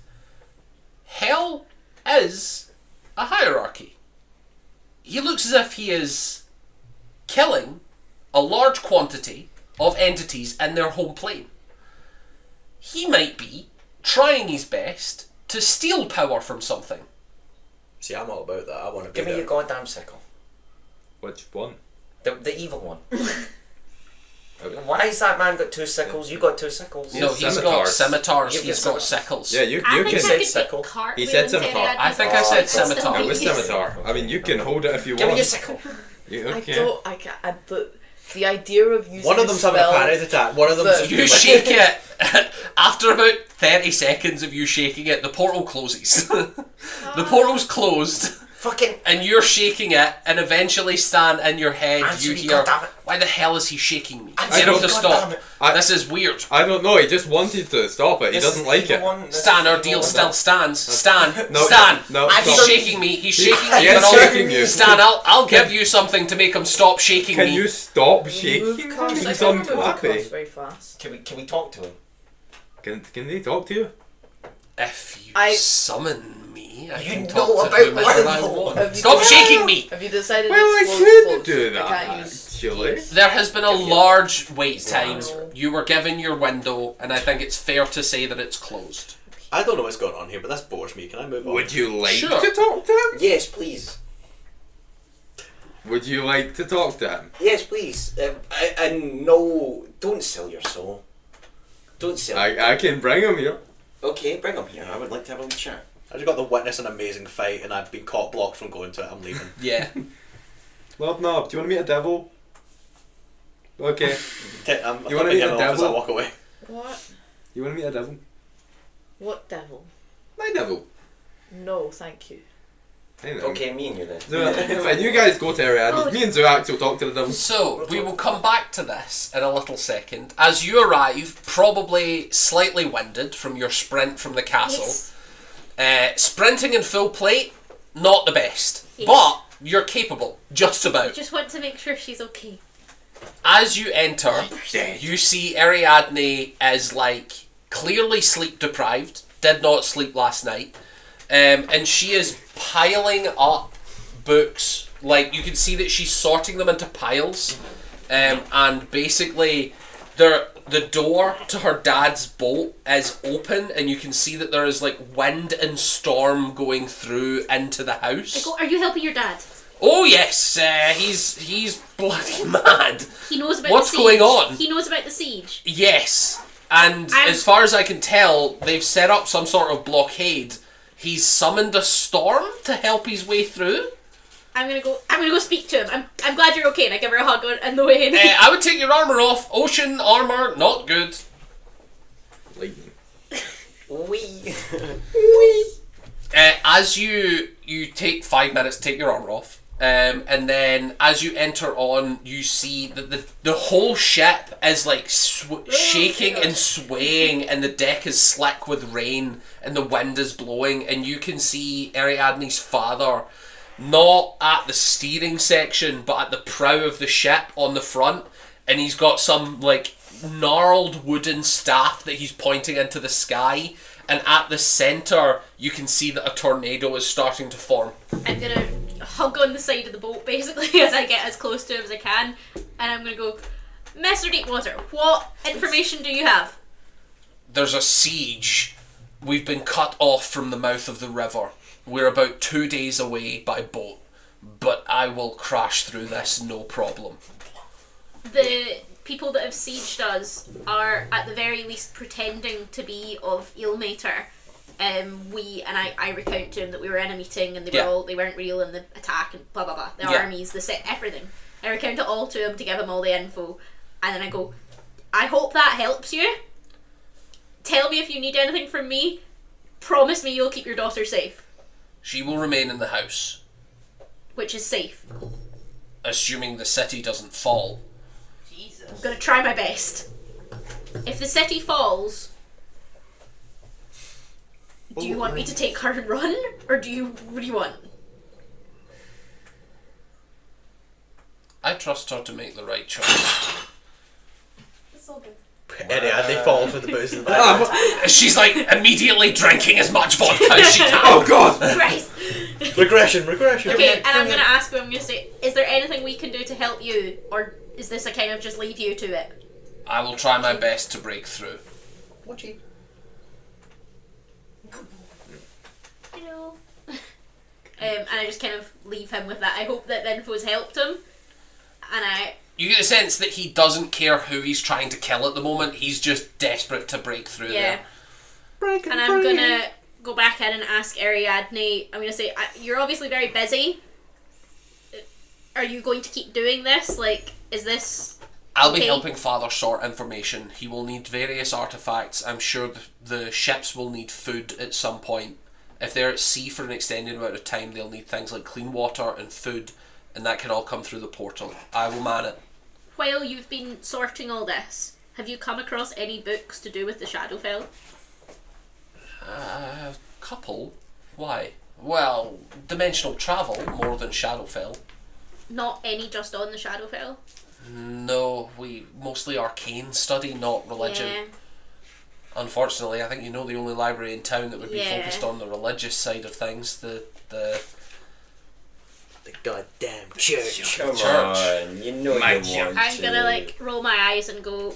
hell is a hierarchy. He looks as if he is killing a large quantity of entities in their home plane. He might be trying his best to steal power from something.
See, I'm all about that. I want to be
give me
there.
your goddamn sickle.
Which one?
The evil one. Why has that man got 2 sickles? You got 2 sickles.
No, he's got scimitars,
You've
he's
got
got sickles.
Yeah, you
I
you
think
can.
I could
sickle.
take cart
He said scimitar.
I think I said scimitar.
It was scimitar. I mean, you can hold it if you
Give me
want.
your sickle.
You,
I
okay.
don't. I can't. The idea of using
One of them's having a
spell,
panic attack. One of them's
the-
just
You
being like-
shake it. After about 30 seconds of you shaking it, the portal closes. The portal's closed,
Fucking.
and you're shaking it, and eventually, Stan, in your head,
Answer
you
me,
hear,
goddammit.
why the hell is he shaking me?
Answer
Get him
me,
to stop.
goddammit.
I-
This is weird.
I don't know. He just wanted to stop it. He
This
doesn't
is
like
the
it.
one- this
Stan,
is the
our deal
one
still
that-
stands. Stan,
No,
Stan,
no,
he's
stop.
shaking me. He's shaking me.
He is
but I'll-
shaking you.
Stan, I'll give you something to make him stop shaking
Can
me.
you stop
move
shaking?
cast. I
He's
can't move
unhappy.
cast very fast.
Can we talk to him?
Can they talk to you?
If you
I-
summon me, I
You
can
know
talk to
about
whomever I
level.
want.
Have you
Stop
decided-
shaking me!
Have you decided?
Well, I
it's
could
closed?
do
I
that,
can't use
actually.
keys.
There has been a large wait time.
No.
You were given your window, and I think it's fair to say that it's closed.
I don't know what's going on here, but this bores me. Can I move on?
Would you like
Sure.
to talk to him?
Yes, please.
Would you like to talk to him?
Yes, please. And no, don't sell your soul. Don't sell.
I can bring him here.
Okay, bring him here. I would like to have a wee chat.
I just got to witness an amazing fight, and I've been caught blocked from going to it. I'm leaving.
Yeah.
Lob knob, do you want to meet a devil? Okay.
I'm
You wanna
flipping
meet
him
the
off as I
devil?
walk away.
What?
You want to meet a devil?
What devil?
My devil.
No, thank you.
I know.
Okay, me and you then.
Fine, you guys go to Ariadne. Me and Zuax will talk to the devil.
So, we will come back to this in a little second. As you arrive, probably slightly winded from your sprint from the castle, sprinting in full plate, not the best.
Yes.
But you're capable, just
I
about.
just want to make sure she's okay.
As you enter, you see Ariadne is like clearly sleep deprived, did not sleep last night, and she is piling up books. Like, you can see that she's sorting them into piles, and basically the door to her dad's boat is open, and you can see that there is like wind and storm going through into the house.
Are you helping your dad?
Oh yes, he's bloody mad.
He knows about
What's
the siege.
going on?
He knows about the siege.
Yes, and
I'm-
as far as I can tell, they've set up some sort of blockade. He's summoned a storm to help his way through.
I'm gonna go speak to him. I'm glad you're okay, and I give her a hug on the way in.
I would take your armor off. Ocean armor, not good.
Lightning.
Wee.
As you take 5 minutes to take your armor off, and then as you enter on, you see that the whole ship is like shaking and swaying, and the deck is slick with rain, and the wind is blowing, and you can see Ariadne's father not at the steering section, but at the prow of the ship on the front, and he's got some like gnarled wooden staff that he's pointing into the sky, and at the centre you can see that a tornado is starting to form.
I'm gonna hug on the side of the boat basically as I get as close to him as I can, and I'm gonna go, Mr. Deepwater, what information do you have?
There's a siege. We've been cut off from the mouth of the river. We're about 2 days away by boat, but I will crash through this no problem.
The people that have sieged us are at the very least pretending to be of Eelmater. I recount to him that we were in a meeting and they weren't real, and the attack and blah blah blah. The armies, the set, everything. I recount it all to him to give him all the info, and then I go, I hope that helps you. Tell me if you need anything from me. Promise me you'll keep your daughter safe.
She will remain in the house.
Which is safe.
Assuming the city doesn't fall.
I'm gonna try my best. If the city falls, do you want me to take her and run, or what do you want?
I trust her to make the right choice.
It's all good.
Ariadne falls with the booze in the back.
She's like immediately drinking as much vodka as she can.
Oh God!
Christ.
Regression.
Okay, and I'm gonna ask you, I'm gonna say, is there anything we can do to help you, or is this a kind of just leave you to it?
I will try my best to break through.
What's he?
Hello. And I just kind of leave him with that. I hope that the info's helped him. And
You get the sense that he doesn't care who he's trying to kill at the moment. He's just desperate to break through there.
And I'm gonna go back in and ask Ariadne. I'm gonna say, you're obviously very busy. Are you going to keep doing this? Like, is this...
I'll be helping Father sort information. He will need various artifacts. I'm sure the ships will need food at some point. If they're at sea for an extended amount of time, they'll need things like clean water and food, and that can all come through the portal. I will man it.
While you've been sorting all this, have you come across any books to do with the Shadowfell?
Couple? Why? Well, dimensional travel more than Shadowfell.
Not any just on the Shadowfell?
No, we mostly arcane study, not religion.
Yeah.
Unfortunately, I think you know the only library in town that would be
Yeah.
focused on the religious side of things. The
goddamn church.
Come
Church.
on, you know
My
you
church.
want
I'm
to.
gonna like roll my eyes and go,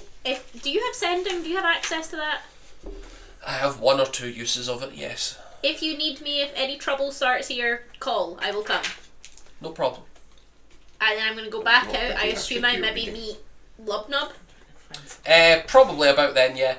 do you have sending? Do you have access to that?
I have one or two uses of it, yes.
If you need me, if any trouble starts here, call. I will come.
No problem.
And then I'm gonna go back out. I assume I maybe meet Lubnub.
Probably about then, yeah.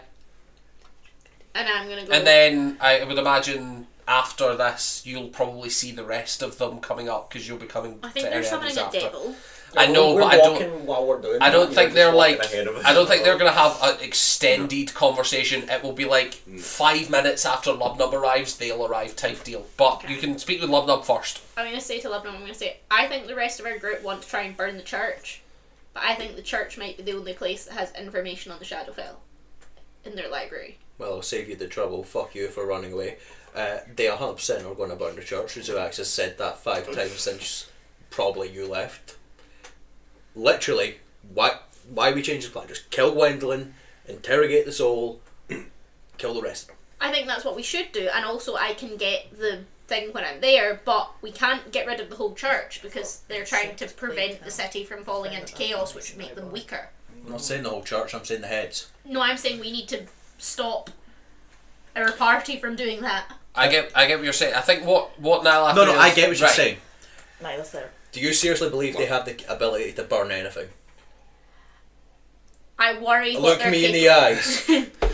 And I'm gonna go.
And then I would imagine after this, you'll probably see the rest of them coming up because you'll be coming
I think
to
they're
Ariadne's
summoning a
after.
devil.
I know,
we're
but I don't.
walking while we're doing
I don't
that,
think
you're
they're
just
like.
walking ahead of us.
I don't think they're gonna have an extended conversation. It will be like 5 minutes after Lubnub arrives, they'll arrive type deal. But you can speak with Lubnub first.
I'm gonna say to Lubnub, I'm gonna say, I think the rest of our group want to try and burn the church, but I think the church might be the only place that has information on the Shadowfell in their library.
Well, I'll save you the trouble. Fuck you for running away. They 100% are going to burn the church. Zuax has said that 5 times since probably you left. Literally, why we change the plan? Just kill Gwendolyn, interrogate the soul, kill the rest of them.
I think that's what we should do, and also I can get the thing when I'm there, but we can't get rid of the whole church because they're trying to prevent the city from falling into chaos, which would make them weaker.
I'm not saying the whole church, I'm saying the heads.
No, I'm saying we need to stop our party from doing that.
I get what you're saying. I think what Niall
No, I get what you're saying.
Niall's there.
Do you seriously believe they have the ability to burn anything?
I worry what
Look
they're
me in the
capable-
eyes.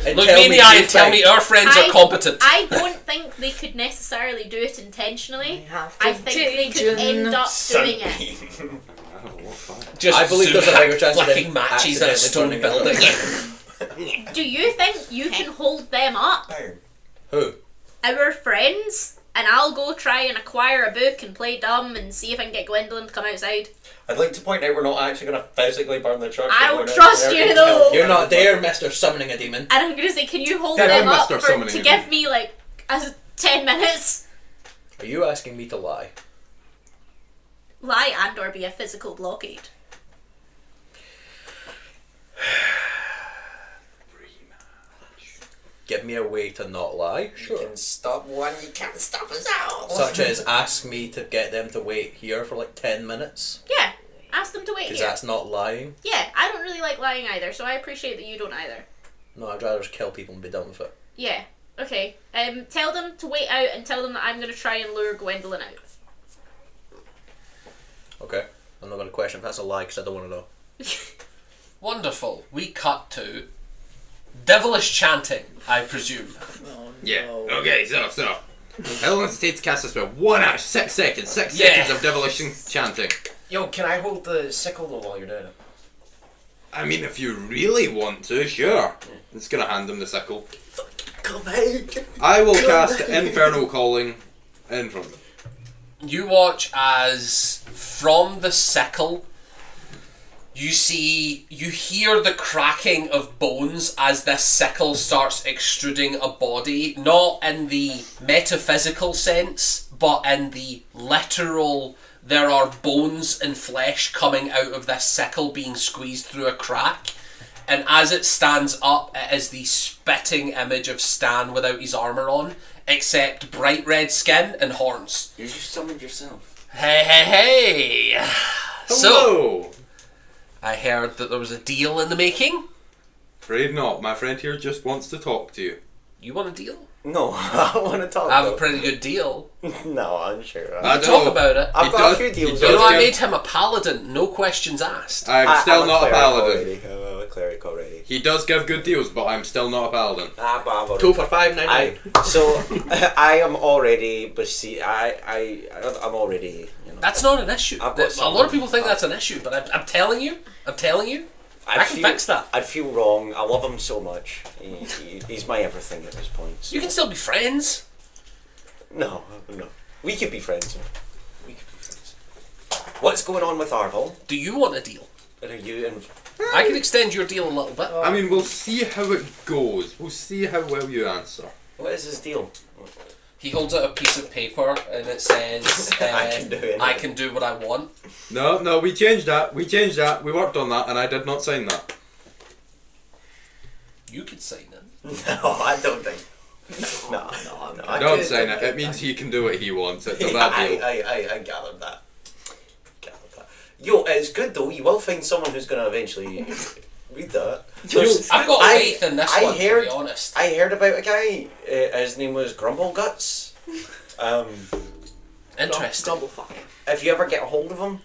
And
Look
tell
me in the eye and tell
you
me
think-
our friends are competent.
I don't think they could necessarily do it intentionally. I think they could end up doing it.
Just
I believe there's a bigger chance of
flicking
them
matches at a stone
accidentally
building.
burning
Do you think you can hold them up?
Who?
Our friends? And I'll go try and acquire a book and play dumb and see if I can get Gwendolyn to come outside.
I'd like to point out we're not actually going to physically burn the church.
I
We're
don't
gonna-
trust
they're
you,
gonna kill-
though.
You're not there, Mr. Summoning a Demon.
And I'm gonna say, can you hold
Yeah,
them
I'm
up
Mr.
for,
Summoning
to
a
give
Demon.
me like 10 minutes?
Are you asking me to lie?
Lie and or be a physical blockade.
Give me a way to not lie?
You can stop one, you can't stop us out.
Such as ask me to get them to wait here for like 10 minutes?
Yeah, ask them to wait
Because
here.
that's not lying.
Yeah, I don't really like lying either, so I appreciate that you don't either.
No, I'd rather just kill people and be done with it.
Yeah, okay. Tell them to wait out and tell them that I'm going to try and lure Gwendolyn out.
Okay. I'm not going to question if that's a lie because I don't want to know.
Wonderful. We cut to devilish chanting, I presume.
Oh,
Yeah.
no.
Okay, so. How long does it take to cast a spell? 1 hour, 6 seconds. 6
Yeah.
seconds of devilish chanting.
Yo, can I hold the sickle though while you're doing it?
I mean, if you really want to, sure. I'm just gonna hand him the sickle.
Come back.
I will cast Infernal Calling in front of him.
You watch as from the sickle you hear the cracking of bones as this sickle starts extruding a body, not in the metaphysical sense, but in the literal, there are bones and flesh coming out of this sickle being squeezed through a crack. And as it stands up, it is the spitting image of Stan without his armour on, except bright red skin and horns.
You just summoned yourself.
Hey! So,
Hello!
I heard that there was a deal in the making.
Afraid not. My friend here just wants to talk to you.
You want a deal?
No, I want to talk
I have a
about
pretty good deal.
No, I'm sure.
I
We'll
don't
talk
know.
about it.
I've
He
got
does-
a few
he
deals.
does
You know, I
give-
made him a paladin, no questions asked.
I'm still
I'm
not a
cleric
paladin.
already. I'm a cleric already.
He does give good deals, but I'm still not a paladin.
But I've already-
2 for $5.99.
So I am already, but see, I'm already. You know,
That's not an issue.
I've got
A lot of people think that's an issue, but I'm telling you, I can fix that.
I'd feel wrong. I love him so much. He's my everything at this point. So.
You can still be friends.
No. We could be friends. We could be friends. What's going on with Arvel?
Do you want a deal?
Are you in?
I can extend your deal a little bit.
I mean, we'll see how it goes. We'll see how well you answer.
What is his deal?
He holds out a piece of paper and it says,
I can do anything.
I can do what I want.
No, we changed that. We worked on that, and I did not sign that.
You could sign it.
No, I don't think. No. I
Don't
could-
sign it. It means he can do what he wants. It's a
Yeah,
bad deal.
I gathered that. Yo, it's good though. You will find someone who's going to eventually read that.
I've got faith in this one, to be honest.
I heard about a guy. His name was Grumble Guts.
Interesting.
Gumblefuck.
If you ever get a hold of him,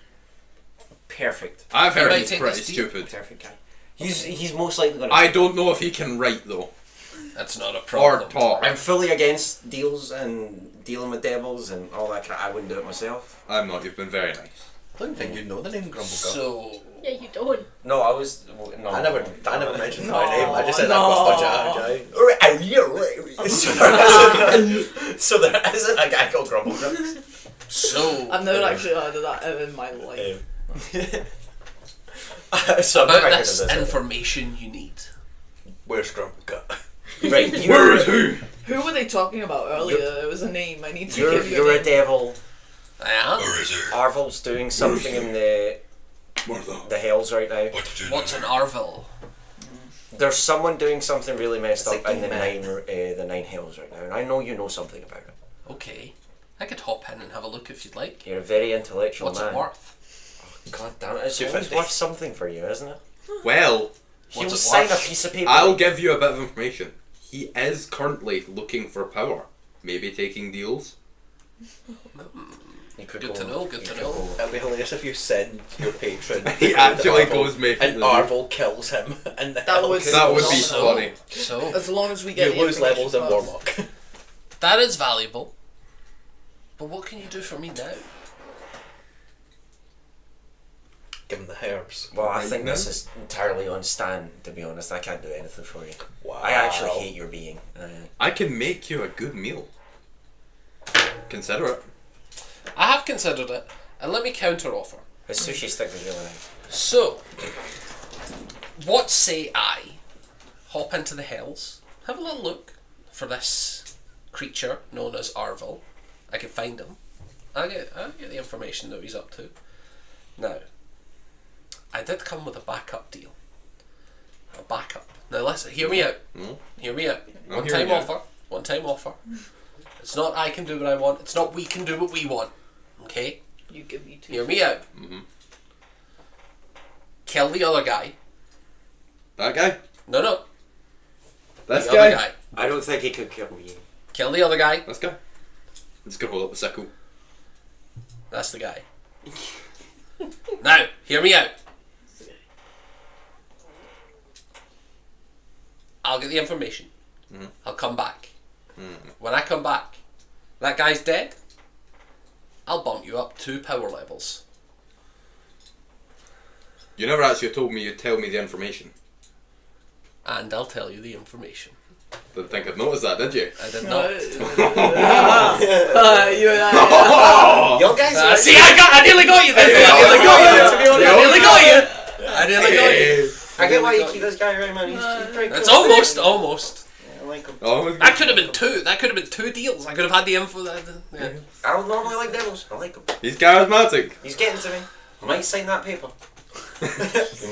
perfect.
I've heard
might
he's
take
pretty
this deal.
stupid.
Perfect guy. He's most likely going to.
I don't know if he can write, though.
That's not a
Or
problem.
talk.
I'm fully against deals and dealing with devils and all that crap. I wouldn't do it myself.
I'm not. You've been very nice.
I don't think you know the name Grumble Guts.
So,
Yeah, you don't.
No, I was. No,
I never mentioned my
No,
name. I just said
no.
I've got a bunch of
So there isn't a guy called Grumble Guts.
so
I've never actually heard of that ever in my life.
So I've never
about
heard of
this
this.
information you need.
Where's Grumble Gut?
Right,
Where is who?
Who were they talking about earlier? It was a name. I need to
You're
give you
a
a name.
devil.
I am.
Arvel's doing something in the hells right now.
What's an Arville?
There's someone doing something really messed
It's
up
like
in the
man.
nine hells right now, and I know you know something about it.
Okay. I could hop in and have a look if you'd like.
You're a very intellectual
What's
man.
it worth?
God damn it! It's always
250.
worth something for you, isn't it?
Well,
He'll
What's it
sign a
worth?
piece of paper.
I'll give you a bit of information. He is currently looking for power. Maybe taking deals.
You could
Good
go-
to know, good
you
to
could
know.
go-
It'll be hilarious if you send your patron.
He actually goes making
and
the-
Arvel kills him, and the
That
hell
would-
kills
That would be
So-
funny.
So,
As long as we get
You
the
lose levels in
information
Warlock.
that is valuable. But what can you do for me now?
Give him the herbs.
Well, I
Right,
think
no?
this is entirely on Stan, to be honest. I can't do anything for you.
Wow.
I actually hate your being.
I can make you a good meal. Consider it.
I have considered it, and let me counter offer.
His sushi stick was really nice.
So, what say I hop into the hells, have a little look for this creature known as Arvel. I can find him. I'll get the information that he's up to. Now, I did come with a backup deal. A backup. Now listen, hear me out.
Mm.
Hear me out.
I'm
One
hearing
time
you.
offer. One time offer. It's not I can do what I want. It's not we can do what we want. Okay?
You give me 2.
Hear me out.
Mm-hmm.
Kill the other guy.
That guy?
No.
This
the
guy?
other guy.
I don't think he could kill me.
Kill the other guy.
This guy? I'm just gonna hold up the sickle.
That's the guy. Now, hear me out. I'll get the information.
Mhm.
I'll come back.
Mm.
When I come back, that guy's dead. I'll bump you up 2 power levels.
You never actually told me you'd tell me the information.
And I'll tell you the information.
Didn't think I'd noticed that, did you?
I did not.
You and I.
Y'all guys are...
See, I nearly got you there. I nearly got you. I nearly got you. I nearly got you.
I get why you keep this guy around, man. He's pretty cool.
It's almost.
Yeah, I like him.
Oh,
That could have been 2. That could have been 2 deals. I could have had the info. Yeah.
I don't normally like devils. I like him.
he's charismatic.
He's getting to me. I might sign that paper.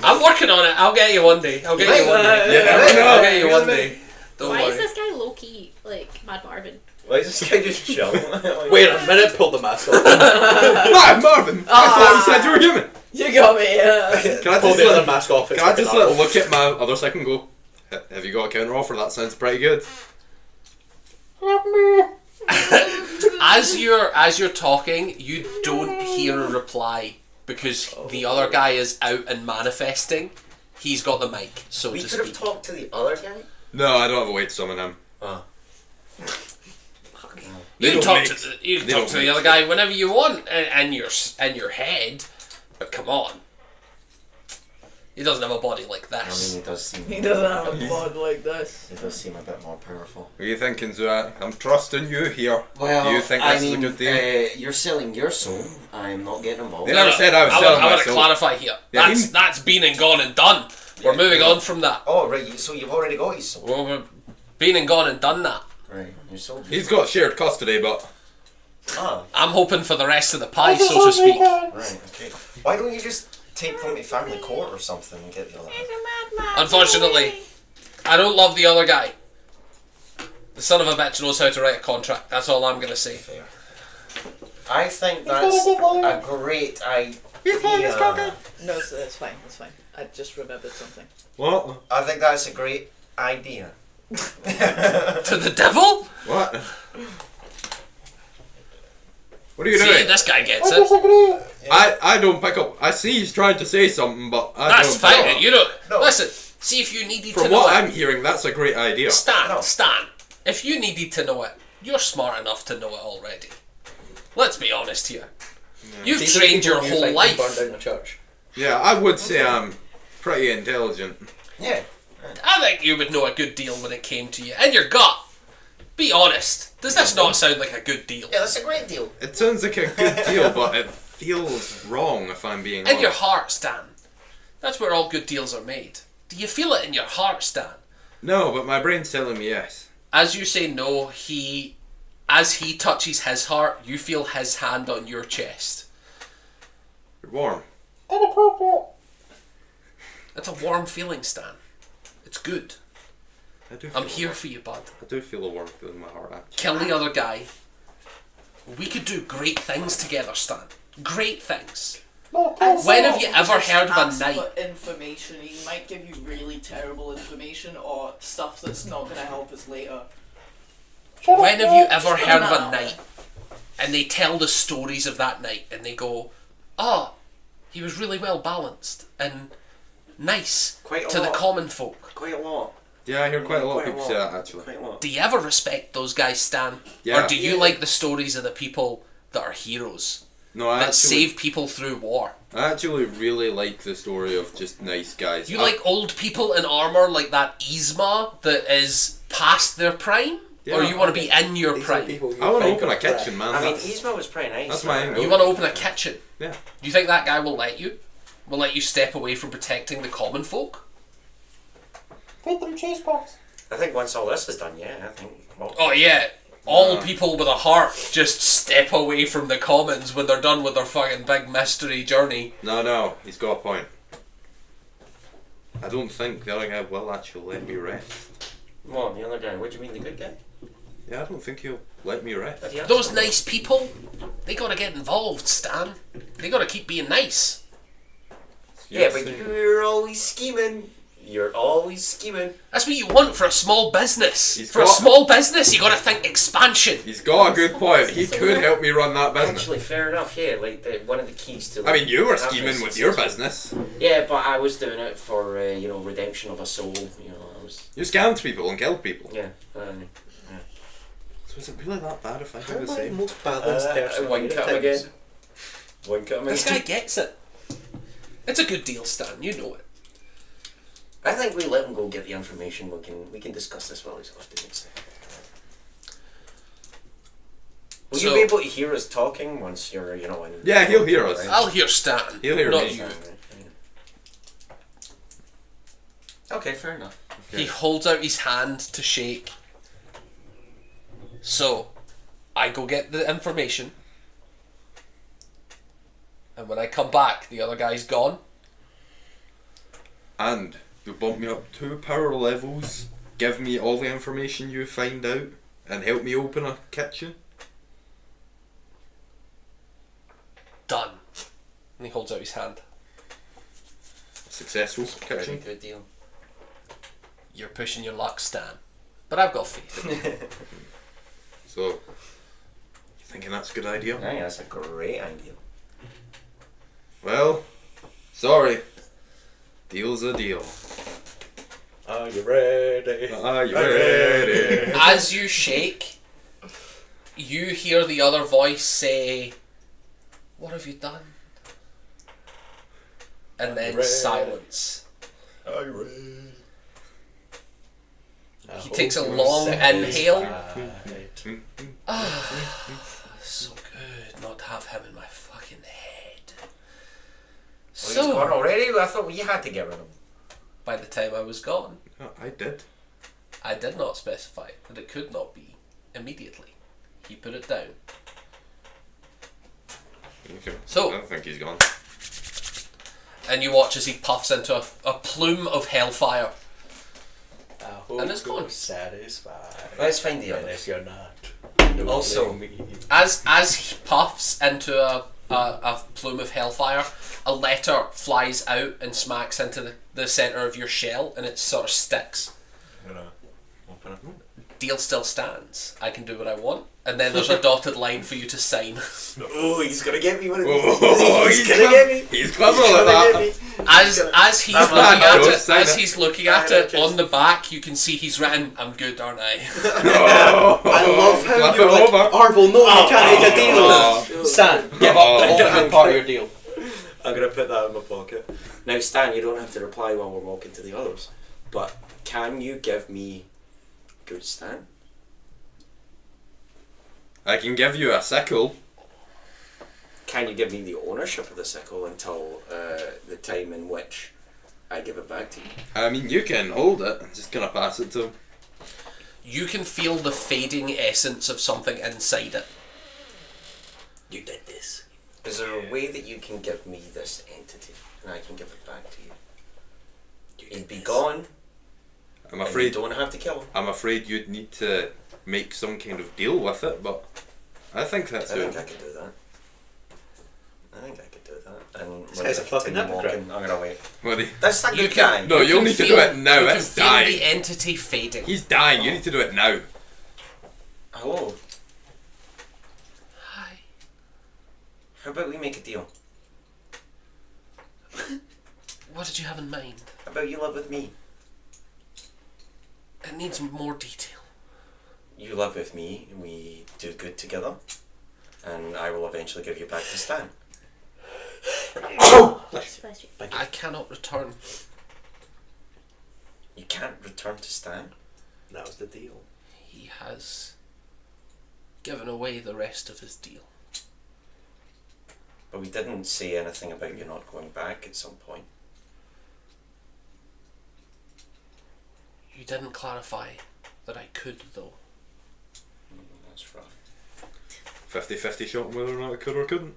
I'm working on it. I'll get you one day. I'll get you one day.
You never know.
I'll get you one day. Don't
Why
worry.
is this guy low key like Mad Marvin?
Why is this guy just chilling?
Wait a minute, pull the mask off.
Hi, Marvin! I thought you said you were human!
You got me.
Can I
Pull
just,
the other
let,
mask off. It's
can I
fucking
just
awful.
look at my other second and go, have you got a counter offer? That sounds pretty good.
As you're talking, you don't hear a reply because the other guy is out and manifesting. He's got the mic, so
We
to
could have
speak.
talked to the other guy.
No, I don't have a way to summon him.
Oh.
They
You can
don't
talk
mix.
to you can
They
talk
don't
to the
mix.
other guy whenever you want, in your head. But come on, he doesn't have a body like
I mean,
this.
he does seem...
He doesn't have a bod like this.
He does seem a bit more powerful.
What are you thinking, Zuat? I'm trusting you here.
Well,
Do you think
I
this
mean,
is a good deal?
you're selling your soul. I'm not getting involved.
They never said I was
I
selling
want to
myself.
clarify here.
Yeah,
That's been and gone and done. We're moving on from that.
Oh, right. So you've already got his soul.
Well, we've been and gone and done that.
Right. Your soul.
He's got shared custody, but
Ah,
I'm hoping for the rest of the pie, so to speak.
right. Okay. Why don't you just take them to family court or something and get the other one?
Unfortunately, I don't love the other guy. The son of a bitch knows how to write a contract. That's all I'm gonna say.
Fair. I think that's a great idea.
No, so that's fine. That's fine. I just remembered something.
what?
I think that's a great idea.
To the devil?
What? What are you
See,
doing?
this guy gets it.
I don't pick up. I see he's trying to say something, but I
That's
don't.
fine. You don't.
No.
Listen. See if you needed to
From
know
what
it.
I'm hearing, that's a great idea.
Stan.
No.
Stan. If you needed to know it, you're smart enough to know it already. Let's be honest here. You've
These are
trained
people
your
who
whole
think
life.
they burned down the church.
Yeah, I would say I'm pretty intelligent.
Yeah.
I think you would know a good deal when it came to you. And your gut. Be honest. Does this not sound like a good deal?
Yeah, that's a great deal.
It sounds like a good deal, but it feels wrong if I'm being
In your
honest.
heart, Stan. That's where all good deals are made. Do you feel it in your heart, Stan?
No, but my brain's telling me yes.
As you say no, as he touches his heart, you feel his hand on your chest.
You're warm.
It's a warm feeling, Stan. It's good.
I do.
I'm
feel
here
a-
for you, bud.
I do feel a warm feeling in my heart. Actually.
Kill the other guy. We could do great things together, Stan. Great things. When have you ever heard of a
Ask
knight?
for information. He might give you really terrible information or stuff that's not going to help us later.
When have you ever heard of a
No.
knight? And they tell the stories of that knight and they go, oh, he was really well balanced and nice
Quite a
to the
lot.
common folk.
Quite a lot.
Yeah, I hear quite a lot of
Quite a
people say
lot.
that actually.
Quite a lot.
Do you ever respect those guys, Stan?
Yeah.
Or do you
Yeah.
like the stories of the people that are heroes?
No, I
that
actually,
save people through war.
I actually really like the story of just nice guys.
You like old people in armour like that Yzma that is past their prime?
Yeah.
Or you want to be in your
These are
prime?
people you
I want to
find
open a
are correct.
kitchen, man.
I mean,
That's-
Yzma was pretty nice.
that's my angle.
You want to open a kitchen?
Yeah.
Do you think that guy will let you? Will let you step away from protecting the common folk?
Feed them cheese pots.
I think once all this is done, yeah, I think. Well,
Oh yeah. All people with a heart just step away from the commons when they're done with their fucking big mystery journey.
No, he's got a point. I don't think the other guy will actually let me rest.
Well, the other guy. What do you mean, the good guy?
Yeah, I don't think he'll let me rest.
Yeah.
Those nice people, they gotta get involved, Stan. They gotta keep being nice.
Yeah, but you're always scheming. You're always scheming.
That's what you want for a small business.
He's
For a
got-
small business, you gotta think expansion.
He's got a good point. He could help me run that business.
Actually, fair enough. Yeah, like one of the keys to.
I mean, you were
having a
scheming with your
successful-
business.
Yeah, but I was doing it for redemption of a soul. You know, I was.
You scammed people and killed people.
Yeah.
So is it really that bad if I
How
do the
am I the
same?
most balanced person?
Wink at him again. Wink at him
This
again.
guy gets it. It's a good deal, Stan. You know it.
I think we let him go get the information. We can discuss this while he's off doing it. Will
So-
you be able to hear us talking once you're, in...
Yeah, he'll hear us.
I'll hear Stan.
He'll hear
not
me.
you.
Okay, fair enough.
He holds out his hand to shake. So, I go get the information. And when I come back, the other guy's gone.
And you bump me up 2 power levels, give me all the information you find out, and help me open a kitchen.
Done. And he holds out his hand.
Successful
Very
kitchen.
good deal.
You're pushing your luck, Stan. But I've got faith.
So, you thinking that's a good idea?
I think that's a great idea.
Well, sorry. Deal's a deal.
Are you ready?
Are you ready?
As you shake, you hear the other voice say, "What have you done?" And then
Ready.
silence.
Are you ready?
He takes a long inhale. So good not to have him in my fucking head.
He's gone
So,
already? I thought we had to get rid of him.
by the time I was gone,
Oh, I did.
I did not specify that it could not be immediately. He put it down.
Okay.
So-
I don't think he's gone.
And you watch as he puffs into a plume of hellfire.
I hope
And it's gone.
you're satisfied.
Let's find the
And
others.
if you're not, don't
Also-
blame me.
As he puffs into a plume of hellfire, a letter flies out and smacks into the centre of your shell, and it sort of sticks.
I'm gonna open it.
Deal still stands. I can do what I want. And then there's a dotted line for you to sign.
Oh, he's gonna get me one of
Oh,
these. He's gonna get me.
He's clever
He's
like
gonna
that.
get me.
As he's
That's
looking
fine,
at
Joe,
it,
sign
as
it.
he's looking at
Sign
it
it,
on the back, you can see he's written, "I'm good, aren't I?"
Oh,
I love how
flip
you're
it
like,
over.
Arvel, no, you can't make a deal.
Oh.
Stan, give up the whole part of your deal.
I'm gonna put that in my pocket. Now, Stan, you don't have to reply while we're walking to the others, but can you give me good Stan?
I can give you a sickle.
Can you give me the ownership of the sickle until the time in which I give it back to you?
I mean, you can hold it. I'm just gonna pass it to him.
You can feel the fading essence of something inside it.
You did this.
Is there a way that you can give me this entity and I can give it back to you? He'd be gone.
I'm
And you
afraid.
don't have to kill him.
I'm afraid you'd need to make some kind of deal with it, but I think that's
I think
good.
I could do that. And
This
we're
guy's a
gonna
fucking
continue
hypocrite.
walking. I'm gonna wait.
What do you-
That's not
You
good
can-
guy.
No, you'll
can
need to
feel-
do it now.
You can
It's
feel
dying.
the entity fading.
He's dying. You need to do it now.
Oh,
Hi.
how about we make a deal?
What did you have in mind?
How about you live with me?
It needs more detail.
You live with me and we do good together. and I will eventually give you back to Stan.
Bless you.
Thank you.
I cannot return.
You can't return to Stan?
That was the deal.
He has given away the rest of his deal.
But we didn't say anything about you not going back at some point.
You didn't clarify that I could, though.
That's rough.
50-50 shot on whether or not I could or couldn't.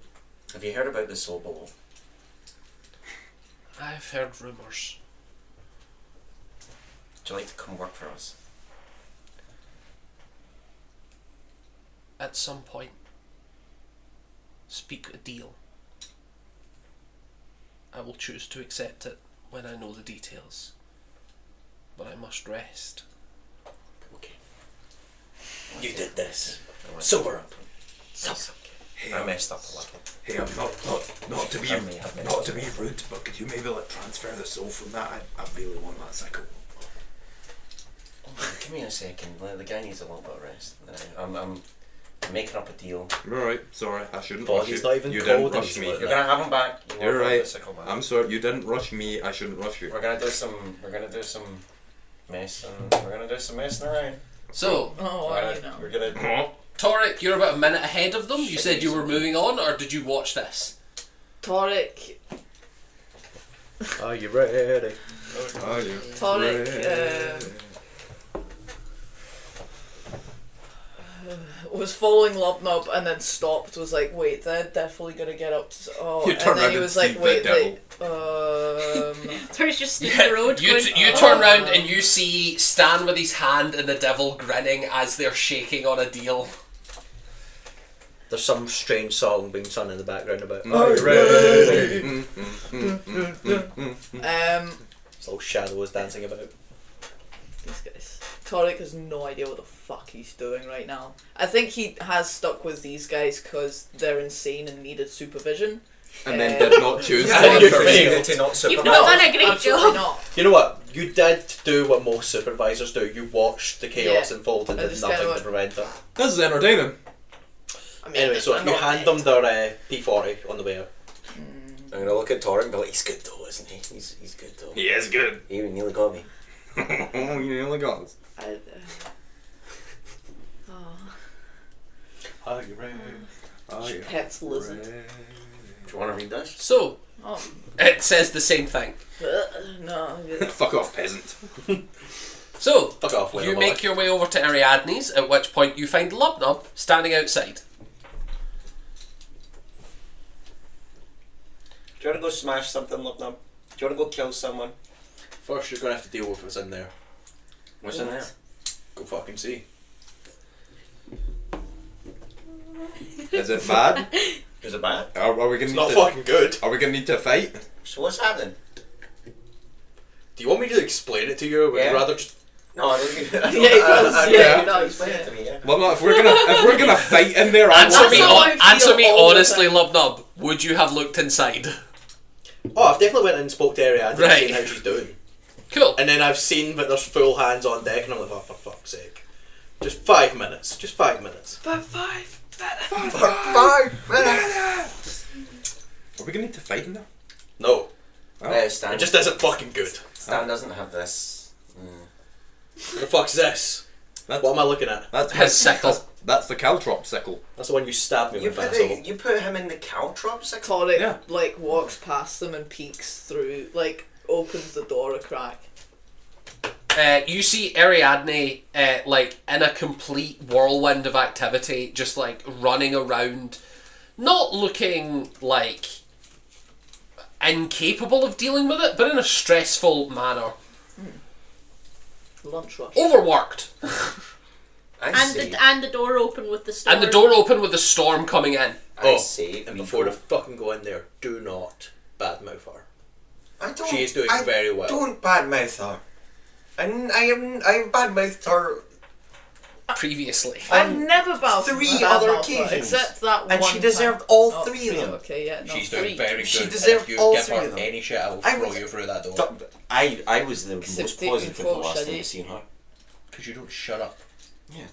Have you heard about the soul below?
I've heard rumours.
Would you like to come work for us?
At some point, speak a deal. I will choose to accept it when I know the details. But I must rest.
Okay. You did this.
I went-
Sober up.
Hey,
I messed up a little.
Hey, I'm not to be
I may have messed
not
up.
to be rude, but could you maybe transfer the soul from that? I really want that cycle.
Give me a second. The guy needs a little bit of rest. I'm making up a deal.
Alright, sorry, I shouldn't
But
rush
he's
you.
not even
You
cold
didn't
and
rush
he's
me.
like
You're gonna have him back. You
You're
won't have
right.
the sickle back.
I'm sorry, you didn't rush me, I shouldn't rush you.
We're gonna do some messing. We're gonna do some messing around.
So,
Oh, well, you know.
We're gonna.
Torek, you're about a minute ahead of them. You said you were moving on, or did you watch this?
Torek,
Are you ready?
Oh, yeah.
Torek was following Lobnob and then stopped. Was like, wait, they're definitely gonna get up to. Oh,
You
and
turn
then
around
he
and
was
see
like,
the
wait,
devil.
Tor's just stood in the road
You,
going,
you turn round and you see Stan with his hand and the devil grinning as they're shaking on a deal.
There's some strange song being sung in the background about.
Are you ready?
It's all Shadow was dancing about.
These guys. Torek has no idea what the fuck he's doing right now. I think he has stuck with these guys because they're insane and needed supervision.
And then did not choose
Yeah,
to
you're
intervene.
failed to not
You've
supervise.
not done a great
absolutely
job.
not.
You know what? You did do what most supervisors do. You watched the chaos
Yeah.
unfold and
I
did
just
nothing
kinda
to
went-
prevent it.
This is entertaining.
I mean,
Anyway, so if you
not
hand
dead.
them their P40 on the way out.
I'm gonna look at Torek and be like, he's good though, isn't he? He's good though.
He is good.
He nearly got me.
You nearly got us.
Are you ready?
Oh, yeah.
Pets lizard.
Do you want to read this?
So,
Oh,
it says the same thing.
no.
Fuck off, peasant.
So,
Fuck off,
you
Winnow
make your way over to Ariadne's, at which point you find Lubnub standing outside.
Do you want to go smash something, Lubnub? Do you want to go kill someone?
First, you're gonna have to deal with what's in there.
What's in there?
Go fucking see.
Is it bad?
Is it bad?
Are we gonna
It's
need
not
to,
fucking good.
Are we gonna need to fight?
So what's happening?
Do you want me to explain it to you, or would
Yeah.
you rather just...
No, I don't think
Yeah, he does. Yeah, he does.
Explain it to me, yeah.
Well, no, if we're gonna fight in there, I
Answer
want
me,
to.
how I feel
answer me
all the
honestly,
time.
Lubnub. Would you have looked inside?
Oh, I've definitely went and spoke to Ariadne
Right.
and seen how she's doing.
Cool.
And then I've seen that there's full hands on deck, and I'm like, oh, for fuck's sake. Just 5 minutes. Just 5 minutes.
For 5
Are we gonna need to fight in there?
No.
Oh.
Stan,
It just isn't fucking good.
Stan doesn't have this.
What the fuck's this?
That's,
What am I looking at?
that's
His sickle.
That's the Caltrop sickle.
That's the one you stabbed me
You
with,
put,
asshole.
you put him in the caltrops?
Torek
Yeah.
like walks past them and peeks through, like opens the door a crack.
You see Ariadne, like, in a complete whirlwind of activity, just, like, running around, not looking, like, incapable of dealing with it, but in a stressful manner.
Lunch rush.
Overworked.
And the door open with the storm.
And the door open with the storm coming in.
I say
And
we
before
go-
they fucking go in there, do not badmouth her.
I don't.
She is doing
I
very well.
Don't badmouth her. And I badmouthed her,
Previously.
I've
on
never bowed
3
to
other
Malfoy,
occasions.
except that
and
one
she deserved
time.
all
Oh,
3 of them.
Okay, yeah, no,
She's
3.
doing very good.
She
and
deserved
if you
all
give
3
her
of them.
any shit, I will
I
throw
was-
you through that door.
I was the
Except
most
taking
positive the
full
last time I
shitty.
seen her.
Because you don't shut up.
Yeah.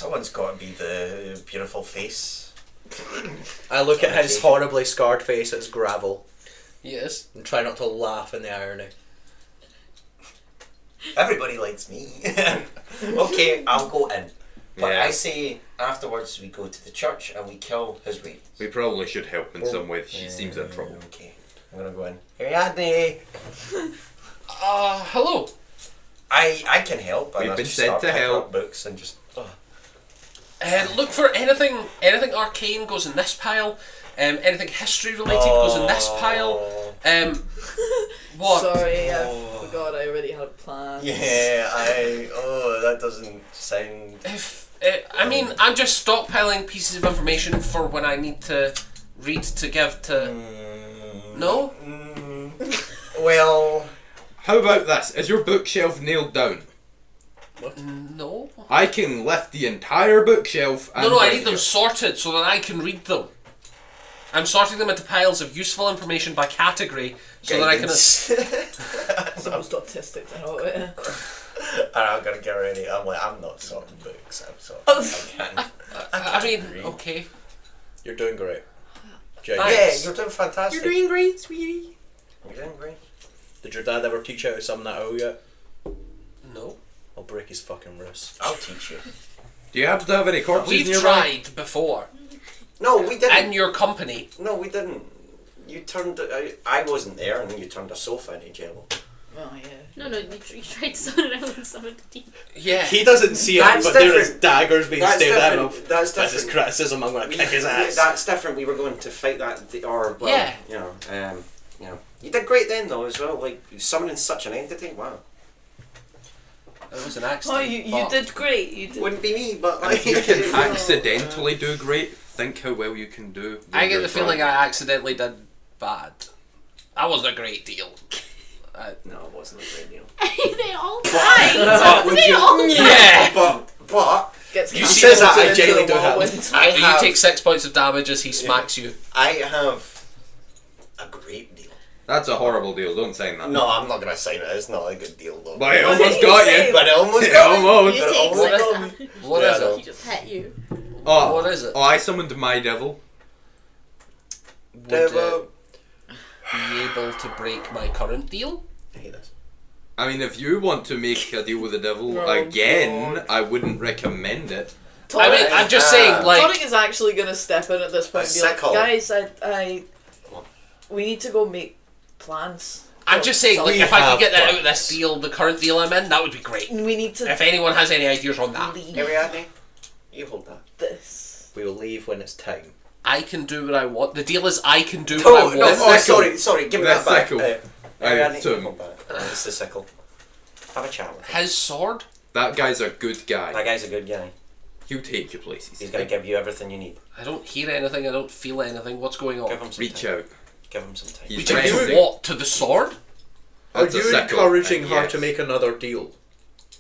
Someone's got to be the beautiful face.
I look at his horribly scarred face as gravel
Yes.
and try not to laugh in the irony.
Everybody likes me. Okay, I'll go in. But
Yeah.
I say afterwards we go to the church and we kill his raiders.
We probably should help in some way. She seems in trouble.
Okay, I'm gonna go in. Ariadne!
Hello.
I can help. And
We've
I
been
just
sent
start
to
picking
help.
up books and just.
Look for anything arcane goes in this pile. Anything history related goes in this pile. What?
Sorry, I forgot I already had a plan.
Yeah, that doesn't sound.
I'm just stockpiling pieces of information for when I need to read to give to. No?
Well.
How about this? Is your bookshelf nailed down?
No.
I can lift the entire bookshelf. And
No, I
bring
need them
it.
sorted so that I can read them. I'm sorting them into piles of useful information by category so that I can.
It's the most autistic thing about it.
And I'm gonna get ready. I'm not sorting books. I'm sorting.
I mean, okay.
You're doing great.
Yeah,
Thanks.
you're doing fantastic.
You're doing great, sweetie.
You're doing great.
Did your dad ever teach you how to summon that owl yet?
No.
I'll break his fucking wrist.
I'll teach you.
Do you happen to have any corpses
We've
nearby?
tried before.
No, we didn't.
In your company.
No, we didn't. You turned. I wasn't there, and then you turned a sofa into jello.
Oh yeah.
No, you tried to summon it out and summon the demon.
Yeah.
He doesn't see it,
That's
but there is
different.
daggers being
That's
stared at him.
different. That's
That's his
different.
criticism. I'm going to kick his ass.
That's different. We were going to fight that,
Yeah.
You did great then, though, as well. Like summoning such an entity. Wow.
It was an
Oh,
accident.
you
but-
did great. You did.
Wouldn't be me, but
And if you can accidentally do great, think how well you can do.
I get
your
the feeling
job.
I accidentally did bad. That wasn't a great deal.
No, it wasn't a great deal.
They all died. They all died.
Yeah.
But
Gets
You says that, I genuinely do have-
I
You
have
take 6 points of damage as he smacks you.
I have a great deal.
That's a horrible deal. Don't sign that.
No, I'm not gonna sign it. It's not a good deal though.
But it almost got you.
But it almost
It
got me.
almost.
You
But it
take
almost
six
got me.
damage.
What
Yeah,
is
I know.
it?
He just hit you.
Oh,
What is it?
Oh, I summoned my devil.
Would
Devil.
be able to break my current deal?
I hate this.
I mean, if you want to make a deal with the devil
Oh,
again,
God.
I wouldn't recommend it.
I mean, I'm just saying, like,
Tonic is actually gonna step in at this point and be like,
sickle.
guys, we need to go make plans.
I'm just saying, like,
We
if I
have
could get that out of
plans.
this deal, the current deal I'm in, that would be great.
We need to
If anyone has any ideas on that,
leave
Ariadne, you hold that.
this.
We will leave when it's time.
I can do what I want. The deal is I can do what I want.
Oh,
sickle.
sorry, give me
The
that back.
sickle.
Ariadne,
Tom.
you hold that. It's the sickle. Have a chat with him.
His sword?
That guy's a good guy.
That guy's a good guy.
He'll take you places.
He's gonna give you everything you need.
I don't hear anything, I don't feel anything. What's going on?
Give him some
Reach
time.
out.
Give him some time.
He's
Reach out
ready.
to what? To the sword?
Are
That's a
you
sickle.
encouraging her
Yes.
to make another deal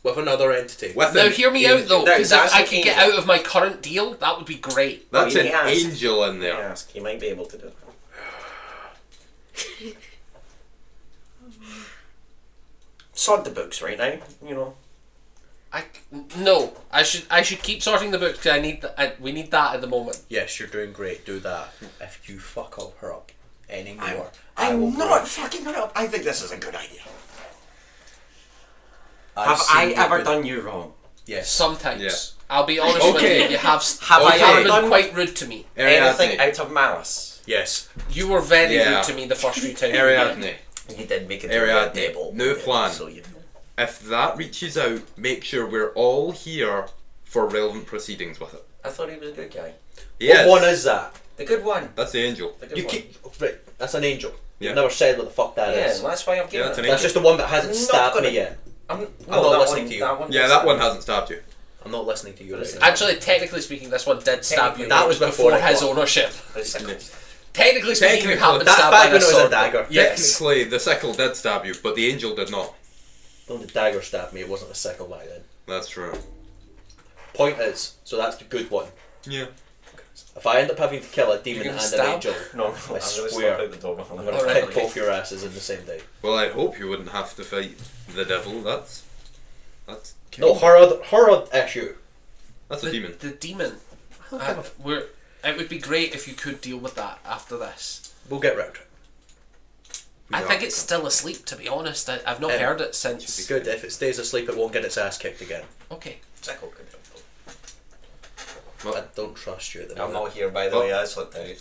with another entity?
With
Now
an
hear me out though,
That-
because if
that's
I
an
could get
angel.
out of my current deal, that would be great.
That's
Oh,
an
you can ask.
angel in there.
Ask. He might be able to do it. Sort the books right now. You know.
No, I should keep sorting the books because we need that at the moment.
Yes, you're doing great. Do that. If you fuck her up anymore, I will
I'm not fucking her up. I think this is a good idea. Have I ever done you wrong?
Yes.
Sometimes.
Yeah.
I'll be honest
Okay.
with you, you have
Okay.
been
done
quite rude to me.
Anything
Ariadne.
out of malice?
Yes.
You were very
Yeah.
rude to me the first few times.
Ariadne,
You did make it
Ariadne,
a table.
no plan.
So you know.
if that reaches out, make sure we're all here for relevant proceedings with it.
I thought he was a good guy.
Yes.
What one is that?
The good one.
That's the angel.
The good
You
one.
keep right. That's an angel.
Yeah.
You've never said what the fuck that
Yeah,
is.
that's why I've given
that's
it.
an
That's just the one that hasn't
Not
stabbed
gonna-
me yet.
I'm
not
that
listening
one,
to you.
That one
Yeah,
did
that
stab
one
me.
hasn't stabbed you.
I'm not listening to you right now.
Actually, technically speaking, this one did stab you.
That was before I
his
got-
ownership.
But it's sickle.
Technically speaking, you
Technically,
have been
That's
stabbed
back
by
when it
this
was a
sword.
dagger.
Yes.
Technically, the sickle did stab you, but the angel did not.
When the dagger stabbed me, it wasn't a sickle back then.
That's true.
Point is, so that's the good one.
Yeah.
If I end up having to kill a demon
You're
and
gonna
an
stab?
angel,
No, I'm
I
gonna
swear.
slap out the door.
I'm going to
Alright,
kick
okay.
both your asses in the same day.
Well, I hope you wouldn't have to fight the devil. That's.
No, her issue.
That's a demon.
The demon. It would be great if you could deal with that after this.
We'll get round to it.
I think it's still asleep, to be honest. I've not heard it since.
Should be good. If it stays asleep, it won't get its ass kicked again.
Okay.
Sickle could help.
I don't trust you at the
I'm
moment.
not here, by the way. I slipped out.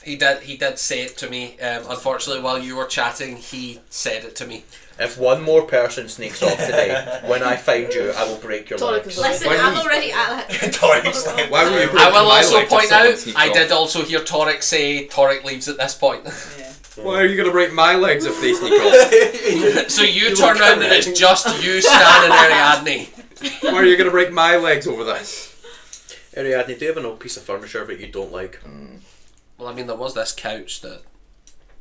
He did say it to me. Unfortunately, while you were chatting, he said it to me.
If one more person sneaks off today, when I find you, I will break your
Toric
legs.
is
Listen,
Why
I'm
me?
already at it.
Toric's like,
Why were you
I will
my
also
legs if
point
someone
out,
sneaks
I
off?
did also hear Toric say Toric leaves at this point.
Yeah.
Why are you gonna break my legs if they sneak off?
So you turn around and it's just you standing there, Ariadne.
Why are you gonna break my legs over this?
Ariadne, do you have an old piece of furniture that you don't like?
Well, I mean, there was this couch that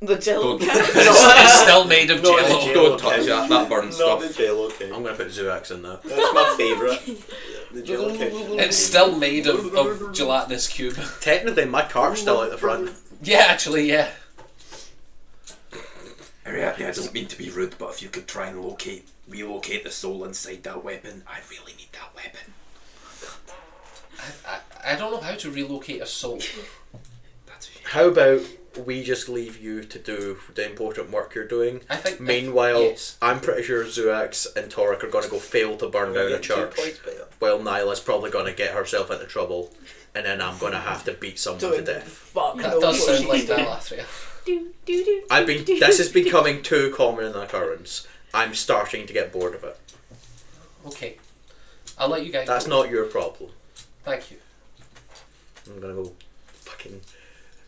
The Jello
Don't-
couch.
is still made of
Not
jello.
the
Don't touch that. That burns
Not
stuff.
the Jello cake.
I'm going to put Zuax in that.
That's my favourite. The Jello cake.
It's still made of gelatinous cube.
Technically, my cart's still out the front.
Yeah, actually, yeah.
Ariadne, I don't mean to be rude, but if you could try and relocate the soul inside that weapon, I really need that weapon.
I don't know how to relocate a soul.
That's a shame.
How about we just leave you to do the important work you're doing?
I think.
Meanwhile,
yes.
I'm pretty sure Zuax and Toric are going to go fail to burn down a church. While Nyla's probably going to get herself into trouble. And then I'm going to have to beat someone to
Doing
death.
fuck
That
knows
does
what
sound
she's
like
doing.
Dalathria.
This is becoming too common an occurrence. I'm starting to get bored of it.
Okay. I'll let you guys
That's
go.
not your problem.
Thank you.
I'm going to go fucking...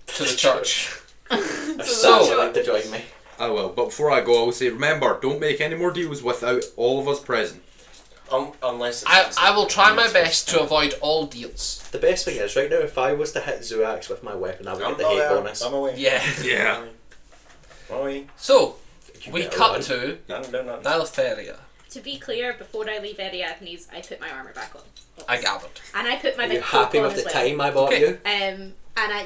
To the church.
If
So-
Sam would like to join me.
I will, but before I go, I will say, remember, don't make any more deals without all of us present.
Unless it's
I will try my best to avoid all deals.
The best thing is, right now, if I was to hit Zuax with my weapon, I would
I'm
get the
not
hate
there.
bonus.
I'm away.
Yeah.
Yeah.
I'm away.
So,
You
we
better
cut
run.
to
I'm doing that.
Dalathria.
To be clear, before I leave Ariadne's, I put my armour back on.
I gathered.
And I put my
Are
big
you happy
cloak
with
on
the
as well.
time I bought
Okay.
you?
And I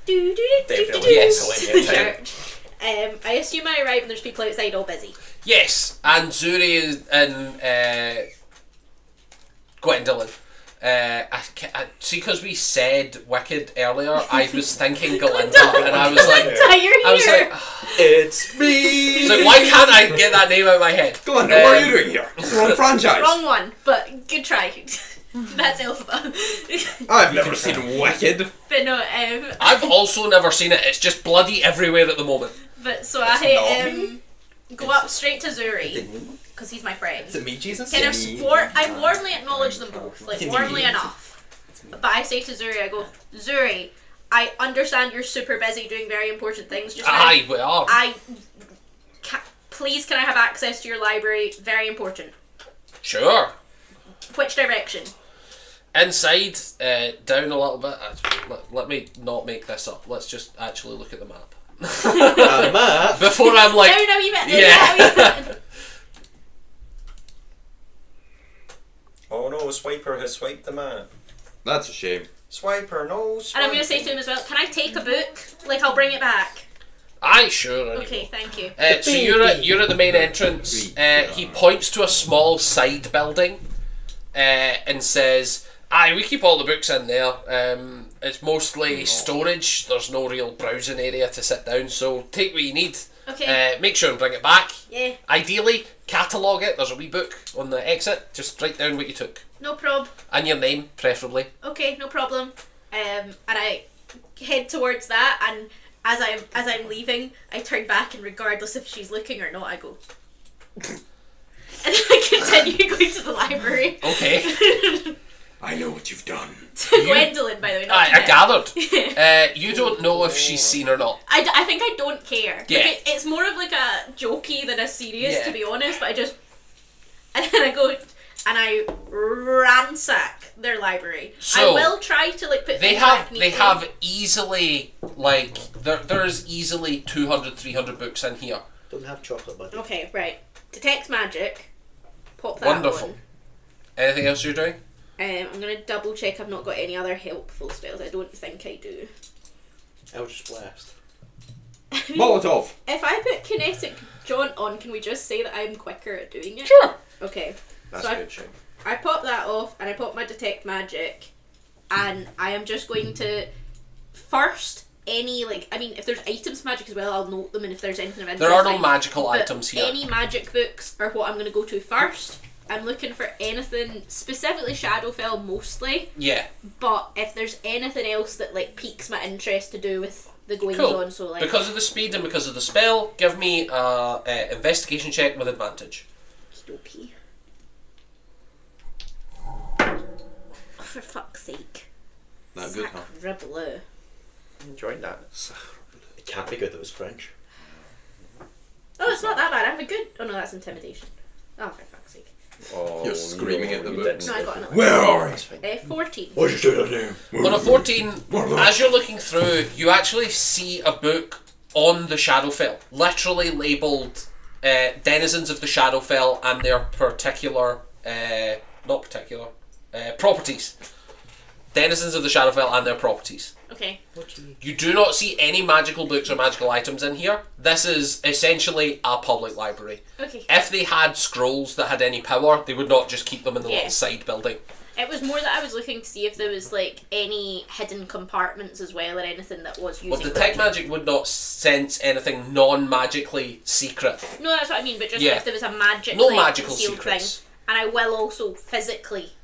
Definitely
yes.
plenty of time.
church. I assume I arrive and there's people outside all busy.
Yes, and Zuri and Gwendolyn. I see, because we said Wicked earlier, I was thinking Galinda, and I was like,
You're here.
I was like,
It's me!
it's like, why can't I get that name out of my head?
Glenn, what are you doing here? Wrong franchise.
Wrong one, but good try. That's Elphaba.
I've never seen Wicked.
But no,
I've also never seen it. It's just bloody everywhere at the moment.
but so
That's
I go up straight to Zuri because he's my friend.
Is it me, Jesus?
Kind of I warmly acknowledge them both, like warmly enough. But I say to Zuri, I go, Zuri, I understand you're super busy doing very important things just now.
Aye, we are.
Please, can I have access to your library? Very important.
Sure.
Which direction?
Inside, down a little bit. Let me not make this up. Let's just actually look at the map.
Matt?
Before I'm like,
Down a wee bit.
yeah.
Down a wee bit.
Oh no, Swiper has swiped the man.
That's a shame.
Swiper, no. Swiper.
And I'm going to say to him as well, can I take a book? Like, I'll bring it back.
aye, sure.
Okay, thank you.
So you're at the main entrance. He points to a small side building, and says, "Aye, we keep all the books in there. It's mostly storage. There's no real browsing area to sit down. So take what you need.
Okay.
Make sure and bring it back.
Yeah,
Ideally, catalogue it. There's a wee book on the exit. Just write down what you took
no prob.
and your name, preferably.
Okay, no problem. And I head towards that, and as I'm leaving, I turn back, and regardless if she's looking or not, I go. And I continue going to the library.
Okay.
I know what you've done.
To Gwendolyn, by the way. Not
Aye,
to
I
Jen.
gathered. You don't know if she's seen or not.
I think I don't care.
Yeah.
Like, it's more of like a jokey than a serious,
Yeah.
to be honest. But I just, and then I go and I ransack their library.
So,
I will try to like put
They
things
have
back
they
neatly.
have easily like there's easily 200, 300 books in here.
Don't have chocolate, buddy.
Okay, right. Detect magic. Pop that
Wonderful.
on.
Anything else you're doing?
I'm gonna double check I've not got any other helpful spells. I don't think I do.
Eldritch Blast.
Molotov.
If I put kinetic jaunt on, can we just say that I'm quicker at doing it?
Sure.
Okay.
That's
So
a
I-
good shame.
I pop that off and I pop my detect magic, and I am just going to first if there's items magic as well, I'll note them, and if there's anything of interest.
There are no magical items here.
Any magic books are what I'm going to go to first. I'm looking for anything, specifically Shadowfell mostly.
Yeah.
But if there's anything else that piques my interest to do with the goings
Cool.
on, so
because of the speed and because of the spell, give me a investigation check with advantage.
Okey-dokey. For fuck's sake.
Not good, huh?
Sacre-bleu.
Enjoyed that.
It can't be good that was French.
Oh, it's not that bad. I have a good. Oh no, that's intimidation. Oh, for fuck's sake.
Oh,
You're screaming at the books.
No, I got another.
Where are you?
14.
Why'd you do that name?
On a 14, as you're looking through, you actually see a book on the Shadowfell, literally labelled denizens of the Shadowfell and their properties. Denizens of the Shadowfell and their properties.
Okay.
You do not see any magical books or magical items in here. This is essentially a public library.
Okay.
If they had scrolls that had any power, they would not just keep them in the little side building.
It was more that I was looking to see if there was any hidden compartments as well, or anything that was using.
Well, detect magic would not sense anything non-magically secret.
No, that's what I mean. But just
Yeah.
if there was a magic,
No magical
concealed
secrets.
thing, and I will also physically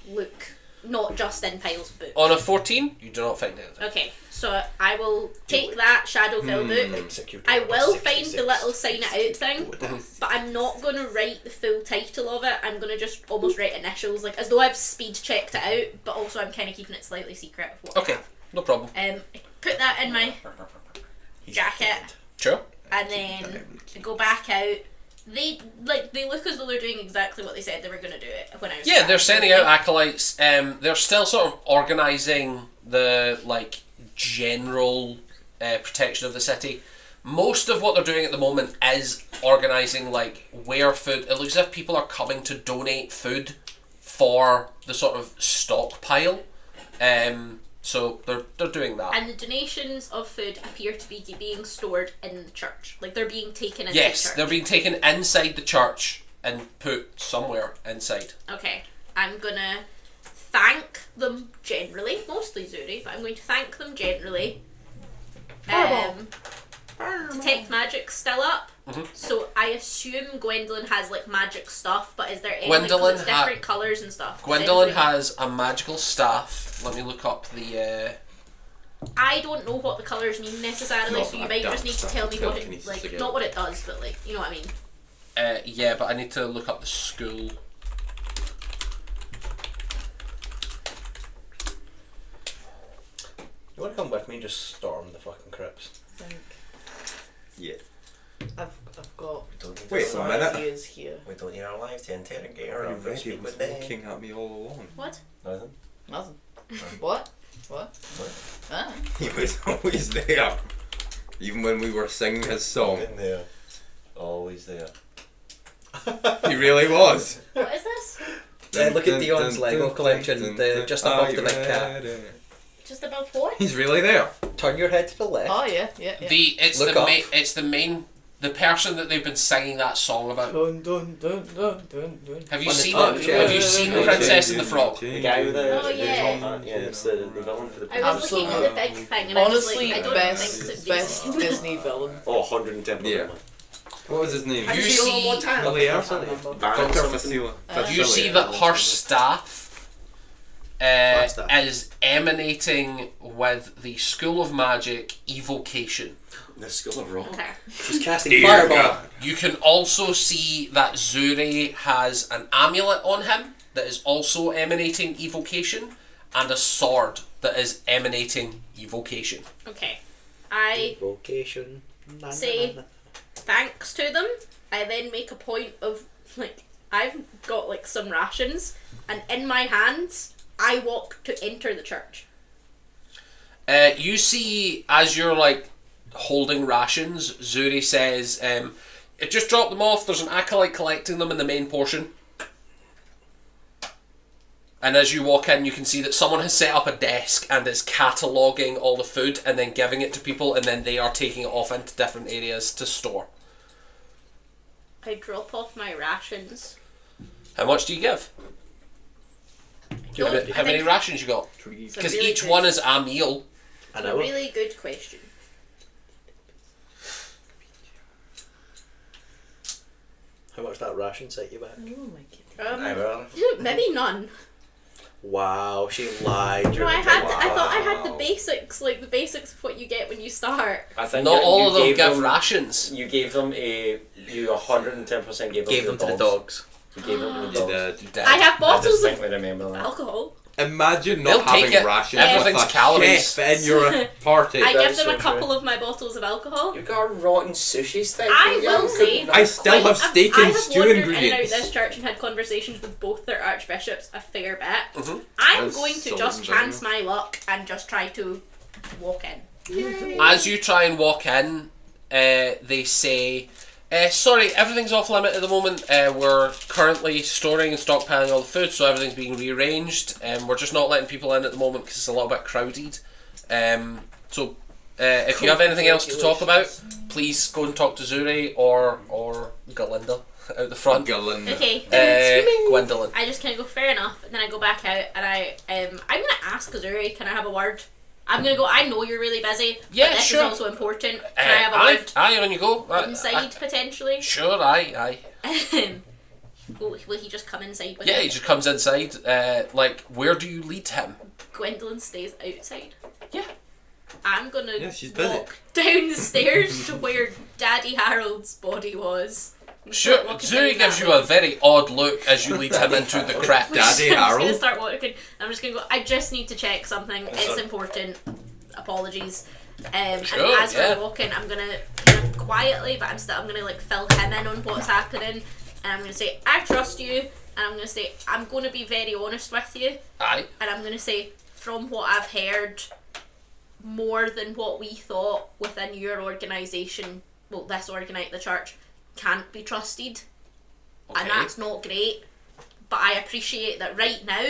look, not just in piles of books.
On a 14, you do not find anything.
Okay, so I will take that Shadowfell book.
Execute
I
order
will find
66.
the little sign it out thing, but I'm not going to write the full title of it. I'm going to just almost write initials, as though I've speed checked it out, but also I'm kind of keeping it slightly secret of what I
Okay,
have.
no problem.
I put that in my jacket,
Sure.
and then I go back out. They look as though they're doing exactly what they said they were going to do it when I was.
Yeah, they're
back.
sending out acolytes. They're still sort of organising the general protection of the city. Most of what they're doing at the moment is organising where food. It looks as if people are coming to donate food for the sort of stockpile. So they're doing that.
And the donations of food appear to be being stored in the church. They're being taken into
Yes,
the church.
they're being taken inside the church and put somewhere inside.
Okay, I'm gonna thank them generally, mostly Zuri, but I'm going to thank them generally. Detect magic's still up, so I assume Gwendolyn has magic stuff, but is there any
Gwendolyn
different colours and stuff?
Gwendolyn has a magical staff. Let me look up the.
I don't know what the colours mean necessarily, so you might just need to tell me what it
telekinesis again.
not what it does, but you know what I mean.
Yeah, but I need to look up the school.
You want to come with me and just storm the fucking crypts?
I think
Yeah.
I've got
Wait a
some
minute.
ideas here.
We don't need our lives to interrogate her.
Are you
I'm going to
ready?
speak with
Looking at me all along.
What?
Nothing.
Nothing. What? Ah.
He was always there. Even when we were singing his song.
In there. Always there.
He really was.
What is this?
Look at Dion's Lego collection, just above the big cat.
Just above what?
He's really there.
Turn your head to the left.
Oh yeah.
Look up.
It's the person that they've been singing that song about.
Dun dun dun dun dun dun.
Have you
On the
seen
top
it?
shelf.
Have you seen Princess and the Frog?
The guy with the
Oh, yeah.
top hat. Yeah, it's the villain for the
I was looking at the big thing, and
Honestly,
I was like, I don't think it's
best Disney villain.
Oh, 110%.
Yeah. What was his name?
You see,
Dr.
Balance.
Facila.
you see that her staff
Staff.
is emanating with the School of Magic evocation.
The School of Rock.
Okay.
She's casting fireball.
You can also see that Zuri has an amulet on him that is also emanating evocation, and a sword that is emanating evocation.
Okay. I
Vocation.
Say- thanks to them. I then make a point of I've got some rations, and in my hands I walk to enter the church.
You see, as you're holding rations, Zuri says, just drop them off. There's an acolyte collecting them in the main portion. And as you walk in, you can see that someone has set up a desk and is cataloguing all the food and then giving it to people, and then they are taking it off into different areas to store.
I drop off my rations.
How much do you give?
Don't-
How many rations you got?
Trees.
Because
really
each
good.
one is a meal.
An
A
hour.
really good question.
How much that ration set you back?
Oh my god.
Hour.
Maybe none.
Wow, she lied.
No, I had. I thought I had the
Wow.
basics, like the basics of what you get when you start.
I think
Not all
you
of them
gave
give rations.
You gave them you 110% gave them
Gave
to
them
the
to the
dogs.
dogs.
You gave them to the
You
dogs.
did.
Dead.
I have
I
bottles of
distinctly remember that.
alcohol.
Imagine
They'll
not having
take it.
rations
Everything's
with a
calories.
chef in your party.
I give
That's
them a
so
couple of my bottles of alcohol.
You got a rotten sushi steak.
I will say-
I still have steak and stew
I have wandered in and out
ingredients.
this church and had conversations with both their archbishops a fair bit.
Mhm.
I'm
That's
going to
so
just
enjoyable.
chance my luck and just try to walk in.
As you try and walk in, they say, sorry, everything's off limit at the moment. We're currently storing and stockpiling all the food, so everything's being rearranged. We're just not letting people in at the moment because it's a little bit crowded. So if you have anything else to talk about, please go and talk to Zuri or Galinda out the front.
Galinda.
Okay.
Gwendolyn.
I just kind of go, fair enough, and then I go back out and I'm gonna ask Kazuri, can I have a word? I'm gonna go, I know you're really busy,
Yeah,
but this
sure.
is also important. Can I have a
Aye,
word?
aye, on you go.
Inside, potentially?
Sure, aye.
Will he just come inside with
Yeah,
me?
he just comes inside. Like, where do you lead him?
Gwendolyn stays outside.
Yeah.
I'm gonna
Yeah, she's busy.
walk down the stairs to where Daddy Harold's body was. and
Sure,
start walking down
Zuri gives
that
you
way.
a very odd look as you lead him into the crypt.
Daddy
I'm just gonna
Harold?
start walking. I'm just gonna go. I just need to check something. It's important. Apologies. And
Sure,
as
yeah.
we're walking, I'm gonna kind of quietly, but I'm gonna like fill him in on what's happening, and I'm gonna say, I trust you, and I'm gonna say, I'm gonna be very honest with you,
Aye.
and I'm gonna say, from what I've heard, more than what we thought within your organisation, well, the church, can't be trusted.
Okay.
And that's not great. But I appreciate that right now,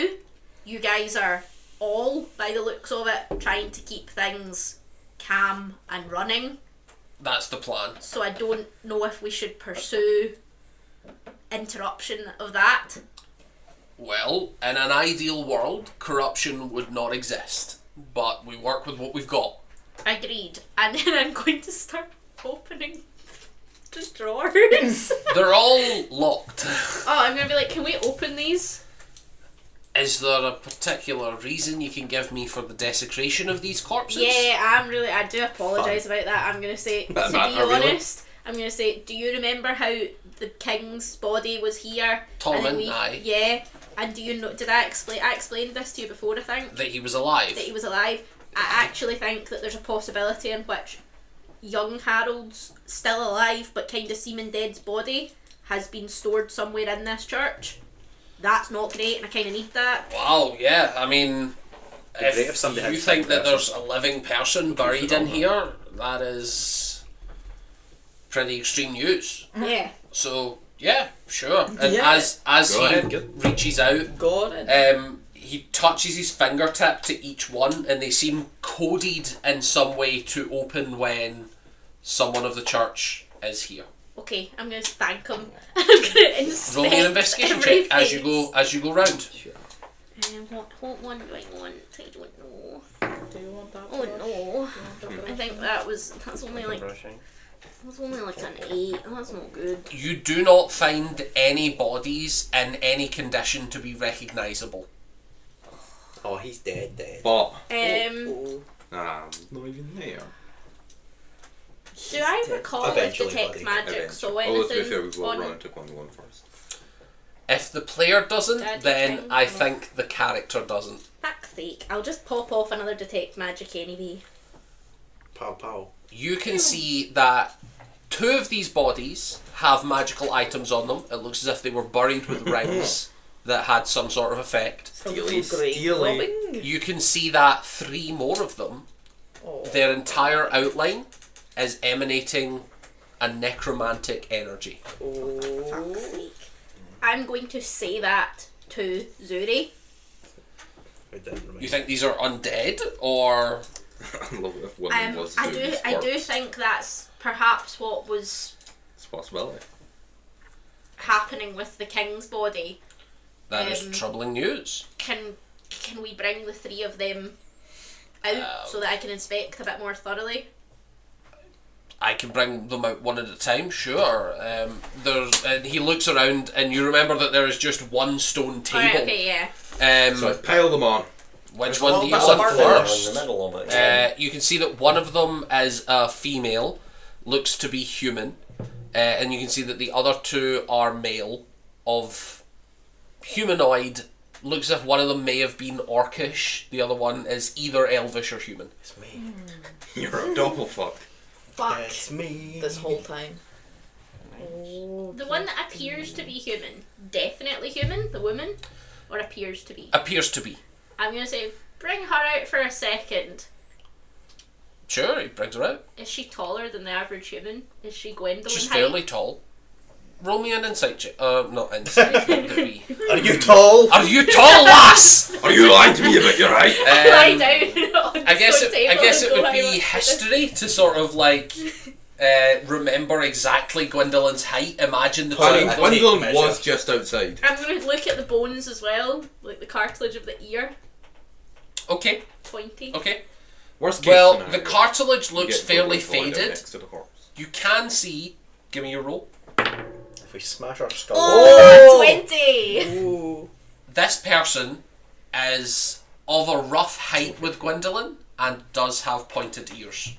you guys are all, by the looks of it, trying to keep things calm and running.
That's the plan.
So I don't know if we should pursue interruption of that.
Well, in an ideal world, corruption would not exist. But we work with what we've got.
Agreed. And then I'm going to start opening the drawers.
They're all locked.
Oh, I'm going to be like, can we open these?
Is there a particular reason you can give me for the desecration of these corpses?
Yeah, I do apologise about that. I'm going to say, to
Bit
be
banter, really.
honest, I'm going to say, do you remember how the king's body was here?
Torment,
And then
aye.
Yeah, and do you know, I explained this to you before, I think,
That he was alive.
that he was alive. I actually think that there's a possibility in which young Harold's still alive but kind of seeming dead's body has been stored somewhere in this church. That's not great, and I kind of need that.
Wow, yeah, I mean,
It'd be great if somebody
you
had
think
some
that
person.
there's a living person buried in here, that is pretty extreme news.
Yeah.
So, yeah, sure. And
Yeah.
as
Go
he
ahead, good.
reaches out,
Got it.
he touches his fingertip to each one, and they seem coded in some way to open when someone of the church is here.
Okay, I'm going to thank him. I'm going to inspect
Roll me an investigation
every
check as you
face.
go round.
What one do I want? I don't know.
Do you want that?
Oh
brush?
no.
Do you want the
I
brush?
think that's only like
Brushing.
an 8. That's not good.
You do not find any bodies in any condition to be recognisable.
Oh, he's dead.
But
Oh.
not even there.
Do I recall if
Eventually,
detect
buddy.
magic so
Although to be fair, we
anything
will
on
run and took one first.
If the player doesn't,
Daddy
then
King.
I think the character doesn't.
fuck's sake, I'll just pop off another detect magic anyway.
Pow pow.
You can see that 2 of these bodies have magical items on them. It looks as if they were buried with rings that had some sort of effect.
Steely,
Great
steely.
robbing.
You can see that 3 more of them,
Oh.
their entire outline is emanating a necromantic energy.
Fuck's sake. I'm going to say that to Zuri.
You think these are undead, or
I love it if women was
I
doing
do
sports.
think that's perhaps what was
It's a possibility.
happening with the king's body.
that is troubling news?
Can can we bring the three of them out so that I can inspect a bit more thoroughly?
I can bring them out one at a time, sure. And he looks around, and you remember that there is just one stone table.
Alright, okay, yeah.
So I pile them on.
Which
There's
one
a
do you
little
want
bit of
first?
in the middle of it.
You can see that one of them is a female, looks to be human, and you can see that the other two are male, of humanoid. Looks as if one of them may have been orcish, the other one is either elvish or human.
It's me.
You're a doppelfuck.
Fuck.
It's me.
This whole time.
The one that appears to be human, definitely human, the woman, or appears to be?
Appears to be.
I'm gonna say, bring her out for a second.
Sure, he brings her out.
Is she taller than the average human? Is she Gwendolyn
She's
height?
fairly tall. Roll me an insight check. Not insight. with the B.
Are you tall?
Are you tall, lass?
Are you lying to me about your height?
Lie down on the
I guess
stone
it, I
table
guess
and
it
go,
would
"I
be
want this."
history to sort of like remember exactly Gwendolyn's height. Imagine the two.
Honey,
of them.
Gwendolyn
measure.
was just outside.
I'm gonna look at the bones as well, like the cartilage of the ear,
Okay,
pointy.
okay.
Worst case
Well,
scenario,
the cartilage
you
looks
get
fairly
Gwendolyn to lie down
faded.
next to the corpse.
You can see. Give me your roll.
If we smash our skull.
Oh, 20!
Ooh.
This person is of a rough height with Gwendolyn and does have pointed ears.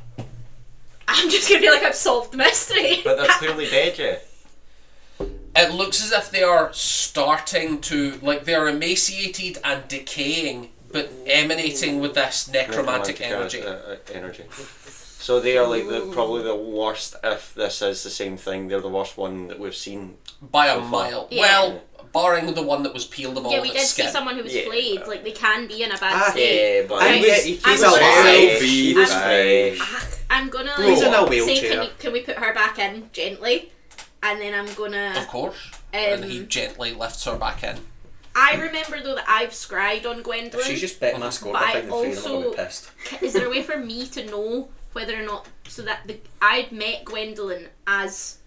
I'm just gonna be like, I've solved the mystery.
But they're clearly dead yet.
It looks as if they are starting to, like, they are emaciated and decaying, but emanating with this necromantic energy.
Energy. So they are like probably the worst. If this is the same thing, they're the worst one that we've seen.
By a
so far.
mile.
Yeah.
Well, barring the one that was peeled of all
Yeah,
of
we
its
did
skin.
see someone who was
Yeah.
flayed. Like, they can be in a bad state.
Yeah, but
Right.
He's
I'm
alive.
gonna-
He was
I'm-
fresh.
I'm gonna
He's in a
say,
wheelchair.
can we put her back in gently? And then I'm gonna...
Of course. And he gently lifts her back in.
I remember, though, that I've scryed on Gwendolyn.
If she's just bet my score
But
by
I
finding freedom, I'm
also-
gonna be pissed.
Is there a way for me to know whether or not, so that I'd met Gwendolyn as,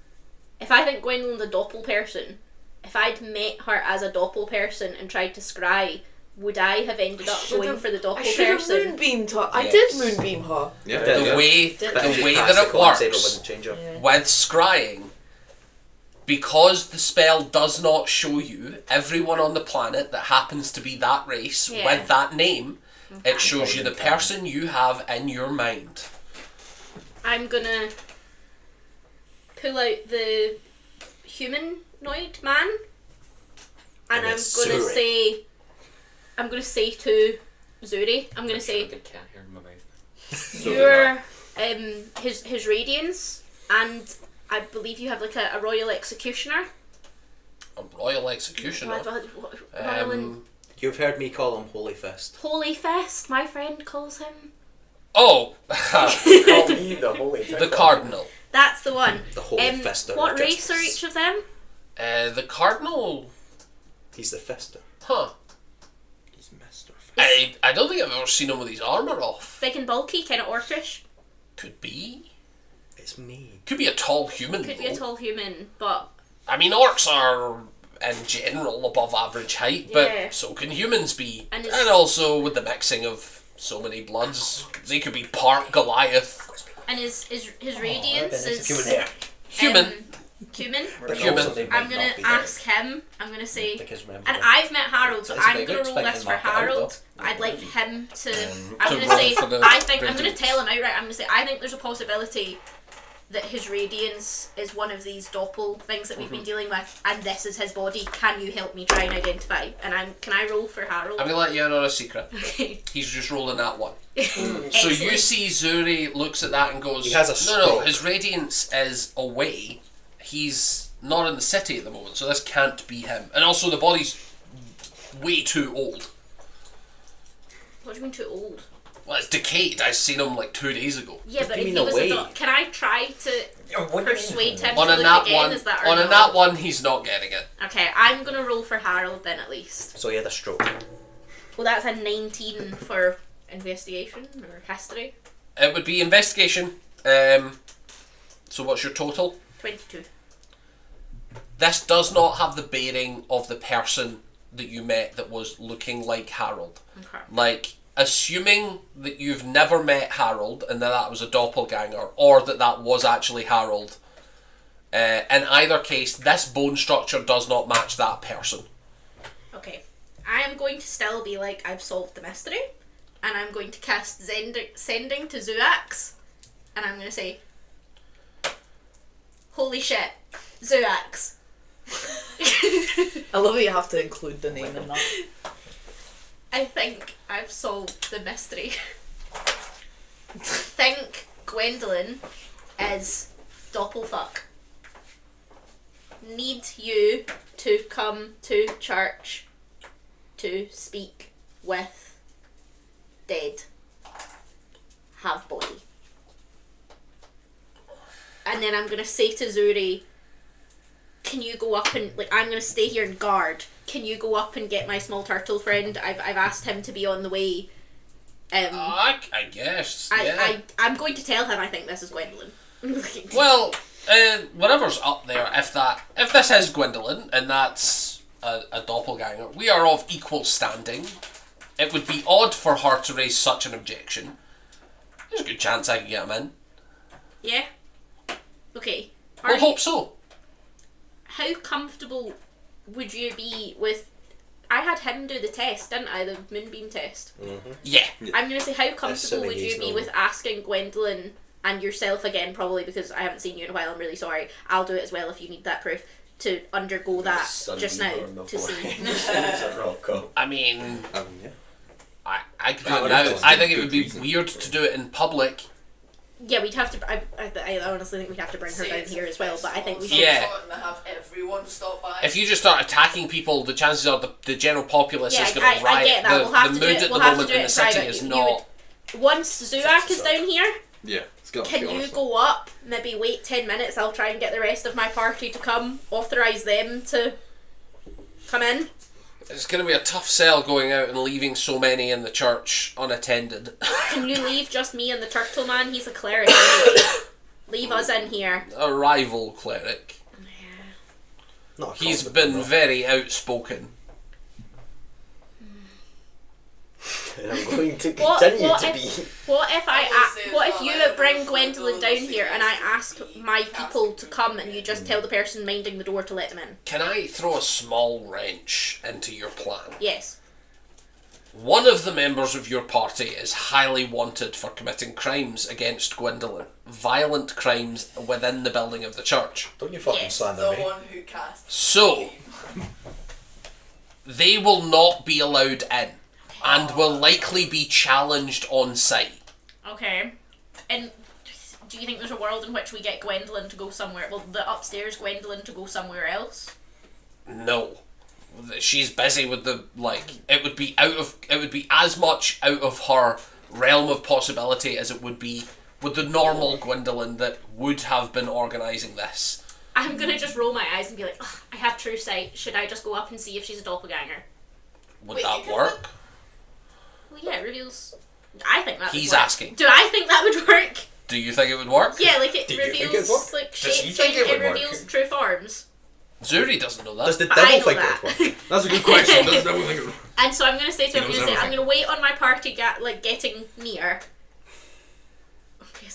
if I think Gwendolyn's a doppel person, if I'd met her as a doppel person and tried to scry, would I have ended up going for the doppel
I should have
person?
moonbeamed her. I
Yes.
did moonbeam her.
Yeah,
The
yeah.
way
Did
the
you
way
Pass
that
the
it
con save,
works
wouldn't change her.
Yeah.
with scrying, because the spell does not show you everyone on the planet that happens to be that race
Yeah.
with that name, it shows you the
Okay.
person you have in your mind.
I'm gonna pull out the humanoid man, and I'm
it's
gonna
Zuri.
say, I'm gonna say to Zuri, I'm gonna say,
I can't hear in my mouth.
you're his radiance, and I believe you have like a royal executioner.
A royal executioner.
Royal
You've heard me call him Holy Fist.
Holy Fist, my friend calls him.
Oh,
Call me the holy
the cardinal.
That's the one.
The Holy Fister.
What
of
race are
justice.
each of them?
The cardinal.
He's the Fister.
Huh.
He's Mr.
I don't think I've ever seen him with his armour off.
Big and bulky, kind of orcish.
Could be.
It's me.
Could be a tall human.
Could be a
though.
tall human, but
I mean, orcs are in general above average height,
Yeah.
but so can humans be.
And
And,
it's-
also with the mixing of so many bloods, they could be part Goliath.
and his radiance is
Human.
Cumin.
Human.
I'm gonna ask him. I'm gonna say,
Because remember,
and I've met Harold, so
That's a
I'm
big
gonna roll
expensive
this for
market out,
Harold.
though.
I'd like him to.
to
I'm gonna
roll
say,
for the
I think I'm gonna
radiance.
tell him outright. I'm gonna say, I think there's a possibility that his radiance is one of these doppel things that we've been dealing with, and this is his body. Can you help me try and identify? And can I roll for Harold?
I'm gonna let you in on a secret.
Okay.
He's just rolling that one. So
Excellent.
you see Zuri looks at that and goes,
He has a
no,
stroke.
his radiance is away. He's not in the city at the moment, so this can't be him. And also the body's way too old.
What do you mean too old?
Well, it's decayed. I seen him like 2 days ago.
Yeah, but
you
if he
mean
was
away?
can I try to persuade him
On
to
a
look
nat
again?
one,
Is that
on
or
a
no?
nat one, he's not getting it.
Okay, I'm gonna roll for Harold then at least.
So he had a stroke.
Well, that's a 19 for investigation or history.
It would be investigation. So what's your total?
22.
This does not have the bearing of the person that you met that was looking like Harold.
Okay.
Like, assuming that you've never met Harold and that was a doppelganger, or that was actually Harold, in either case, this bone structure does not match that person.
Okay. I am going to still be like, I've solved the mystery, and I'm going to cast Sending to Zooax, and I'm going to say, holy shit, Zooax.
I love that you have to include the name in that.
I think I've solved the mystery. Think Gwendolyn is Doppelfuck. Need you to come to church to speak with dead. Have body. And then I'm gonna say to Zuri, can you go up and, like, I'm gonna stay here and guard. Can you go up and get my small turtle friend? I've asked him to be on the way.
I guess. Yeah.
I'm going to tell him I think this is Gwendolyn.
Well, whatever's up there, if this is Gwendolyn and that's a doppelganger, we are of equal standing. It would be odd for her to raise such an objection. There's a good chance I can get him in.
Yeah. Okay.
I hope so.
How comfortable would you be with? I had him do the test, didn't I? The moonbeam test.
Mm-hmm.
Yeah.
I'm gonna say, how comfortable
Assuming
would you
he's
be
normal.
with asking Gwendolyn and yourself again, probably because I haven't seen you in a while. I'm really sorry. I'll do it as well if you need that proof to undergo that just now to see.
I mean,
Yeah.
I could do
That
it
would
now.
be
I think it
good
would be
reason.
weird to do it in public.
Yeah, we'd have to. I honestly think we'd have to bring her down here as well. But I think we should.
Yeah.
And have everyone stop by.
If you just start attacking people, the chances are the general populace
Yeah,
is going to riot.
I get that. We'll have
The
to
mood
do it.
at
We'll
the
have to
moment
do
in
it
the city
private.
is
You
not.
Once Zuak is down here,
Yeah. It's got to
can
be
you
honest.
go up? Maybe wait 10 minutes. I'll try and get the rest of my party to come. Authorise them to come in.
It's going to be a tough sell going out and leaving so many in the church unattended.
Can you leave just me and the turtle man? He's a cleric anyway. Leave us in here.
A rival cleric.
Not a
He's
confident
been
one.
very outspoken.
And I'm going to
What-
continue
what
to
if-
be.
What if
I will say
what
as
if
well,
you
I
bring
will
Gwendolyn
go
down
see
here and I ask my
casting
people to come and you just tell the person minding the door to let them in?
Can I throw a small wrench into your plan?
Yes.
One of the members of your party is highly wanted for committing crimes against Gwendolyn. Violent crimes within the building of the church.
Don't you fucking
Yes.
slander
The
me.
one who casts.
So, they will not be allowed in and will likely be challenged on site.
Okay. And do you think there's a world in which we get Gwendolyn to go somewhere? Well, the upstairs Gwendolyn to go somewhere else?
No. She's busy with the, it would be as much out of her realm of possibility as it would be with the normal Gwendolyn that would have been organising this.
I'm gonna just roll my eyes and be like, "Ugh, I have true sight. Should I just go up and see if she's a doppelganger?"
Would
Wait, you
that
can
work?
Well, yeah, it reveals. I think that.
He's
would work.
asking.
Do I think that would work?
Do you think it would work?
Yeah, like it
Do you think it'd
reveals
work?
like
Does he
shapes.
think it
It
would work?
reveals true forms.
Zuri doesn't know that.
Does the
But I
devil
know
think
that.
it would work?
That's a good question. Does devil think it-
And so I'm gonna say to him,
He knows
I'm
everything.
gonna wait on my party getting near. Okay,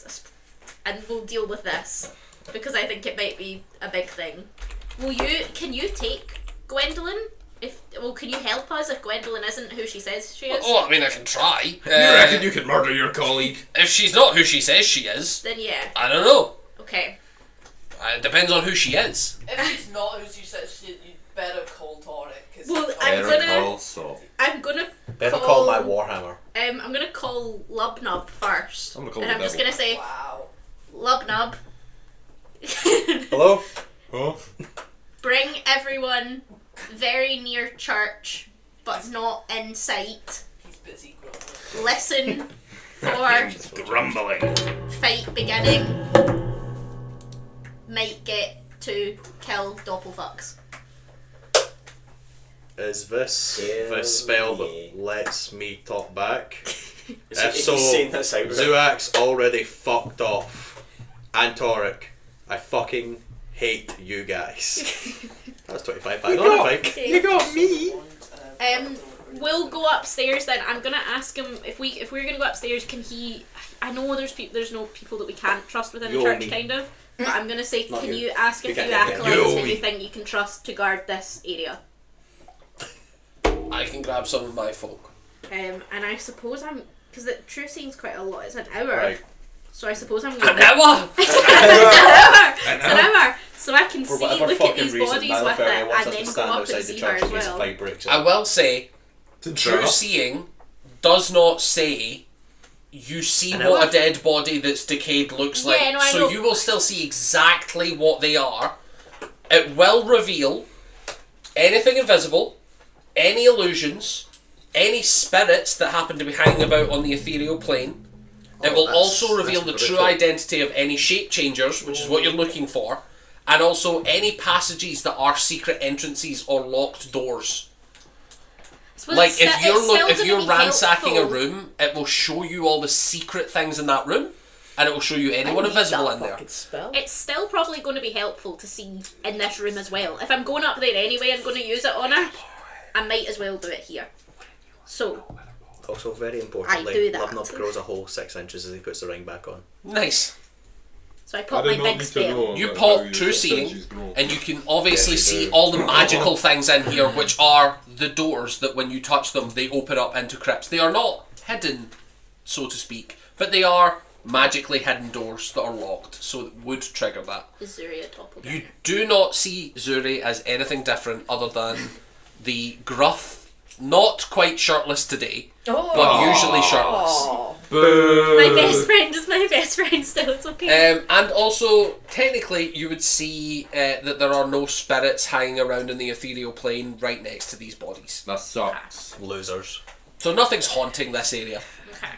and we'll deal with this because I think it might be a big thing. Can you take Gwendolyn? Can you help us if Gwendolyn isn't who she says she is?
Oh, I mean, I can try.
You reckon you could murder your colleague?
If she's not who she says she is,
Then yeah.
I don't know.
Okay.
It depends on who she is.
If she's not who she says she, you better call Toric. Cause
Well, I'm gonna
Better call my Warhammer.
I'm gonna call Lubnub first.
I'm gonna call
and
the
I'm just
devil.
gonna say,
Wow.
Lubnub.
Hello? Huh?
Bring everyone very near church, but not in sight.
He's busy grumbling.
Listen for
Grumbling.
fight beginning. Might get to kill doppelfucks.
Is this
Yeah,
the spell
yeah.
that lets me talk back?
Is
If
he
so,
saying this out right?
Zuax already fucked off. And Toric, I fucking hate you guys. That's 25 back on the bike.
Okay.
You got me.
We'll go upstairs then. I'm gonna ask him if we're gonna go upstairs. Can he? I know there's no people that we can't trust within the
You
church,
me.
kind of. But I'm gonna say,
Not
can
you.
you ask
You
a few
can't get me.
acolytes
You
that
me.
you think you can trust to guard this area?
I can grab some of my folk.
And I suppose because the true scene's quite a lot. It's an hour.
Right.
So I suppose I'm gonna.
An hour.
It's an hour. So I can
For
see,
whatever
look at
fucking
these
reason,
bodies
Mother
with
Fairy
it,
wants
and
us to
then go
stand
up
outside
and
the
see her
church
as
in case a
well.
fight breaks
I
out.
will say,
True
true seeing does not say you see
I know.
what a dead body that's decayed looks
Yeah,
like.
no, I
So
know.
you will still see exactly what they are. It will reveal anything invisible, any illusions, any spirits that happen to be hanging about on the ethereal plane. It will also reveal the true identity of any shape changers, which is what you're looking for, and also any passages that are secret entrances or locked doors.
Suppose
Like
it's
if
still
you're
gonna be
ransacking a
helpful.
room, it will show you all the secret things in that room, and it will show you anyone
I need
invisible
that
in there.
fucking spell.
It's still probably going to be helpful to see in this room as well. If I'm going up there anyway and going to use it on her, I might as well do it here. So,
Also, very importantly,
I do that.
Lubnub grows a whole 6 inches as he puts the ring back on.
Nice.
I
I
pop
did
my
not
big
need to
spell.
know.
You
about
pop
how your
true seeing,
senses grow.
and you can obviously
Yes, you
see
do.
all the magical things in here, which are the doors that when you touch them, they open up into crypts. They are not hidden, so to speak, but they are magically hidden doors that are locked, so it would trigger that.
Is Zuri a doppelganger?
You do not see Zuri as anything different other than the gruff, not quite shirtless today, but usually shirtless.
Oh.
Boo!
My best friend is my best friend still, it's okay.
And also, technically, you would see that there are no spirits hanging around in the ethereal plane right next to these bodies.
That sucks.
Losers.
So nothing's haunting this area.
Okay.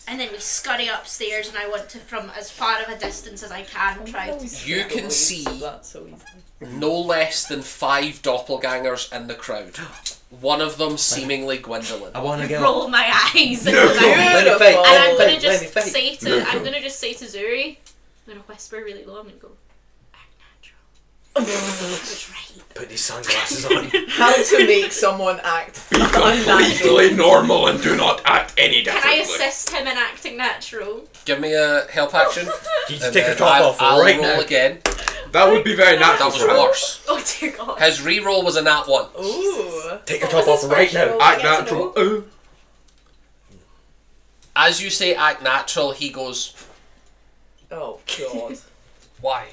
And then we scurry upstairs and I want to, from as far of a distance as I can, try to...
You can see
That's so easy.
no less than 5 doppelgangers in the crowd. One of them seemingly Gwendolyn.
I want to get
roll my eyes and,
No.
go back.
Let it fight,
And
let
I'm
it
gonna
fight, let it
just
fight.
say to
No.
I'm gonna just say to Zuri, I'm gonna whisper really long and go, act natural. It's right.
Put these sunglasses on.
How to make someone act unnatural.
Completely normal and do not act any
Can
differently.
I assist him in acting natural?
Give me a help action.
You
and
take your
then
top off
I'll
right
roll
now.
again.
That would be very
That
natural.
was
for him.
worse.
Oh dear God.
His reroll was a nat 1.
Ooh.
Take your
What
top
was
off
his
right
first
now.
roll?
Act
I get to
natural.
know.
As you say act natural, he goes,
Oh god.
why?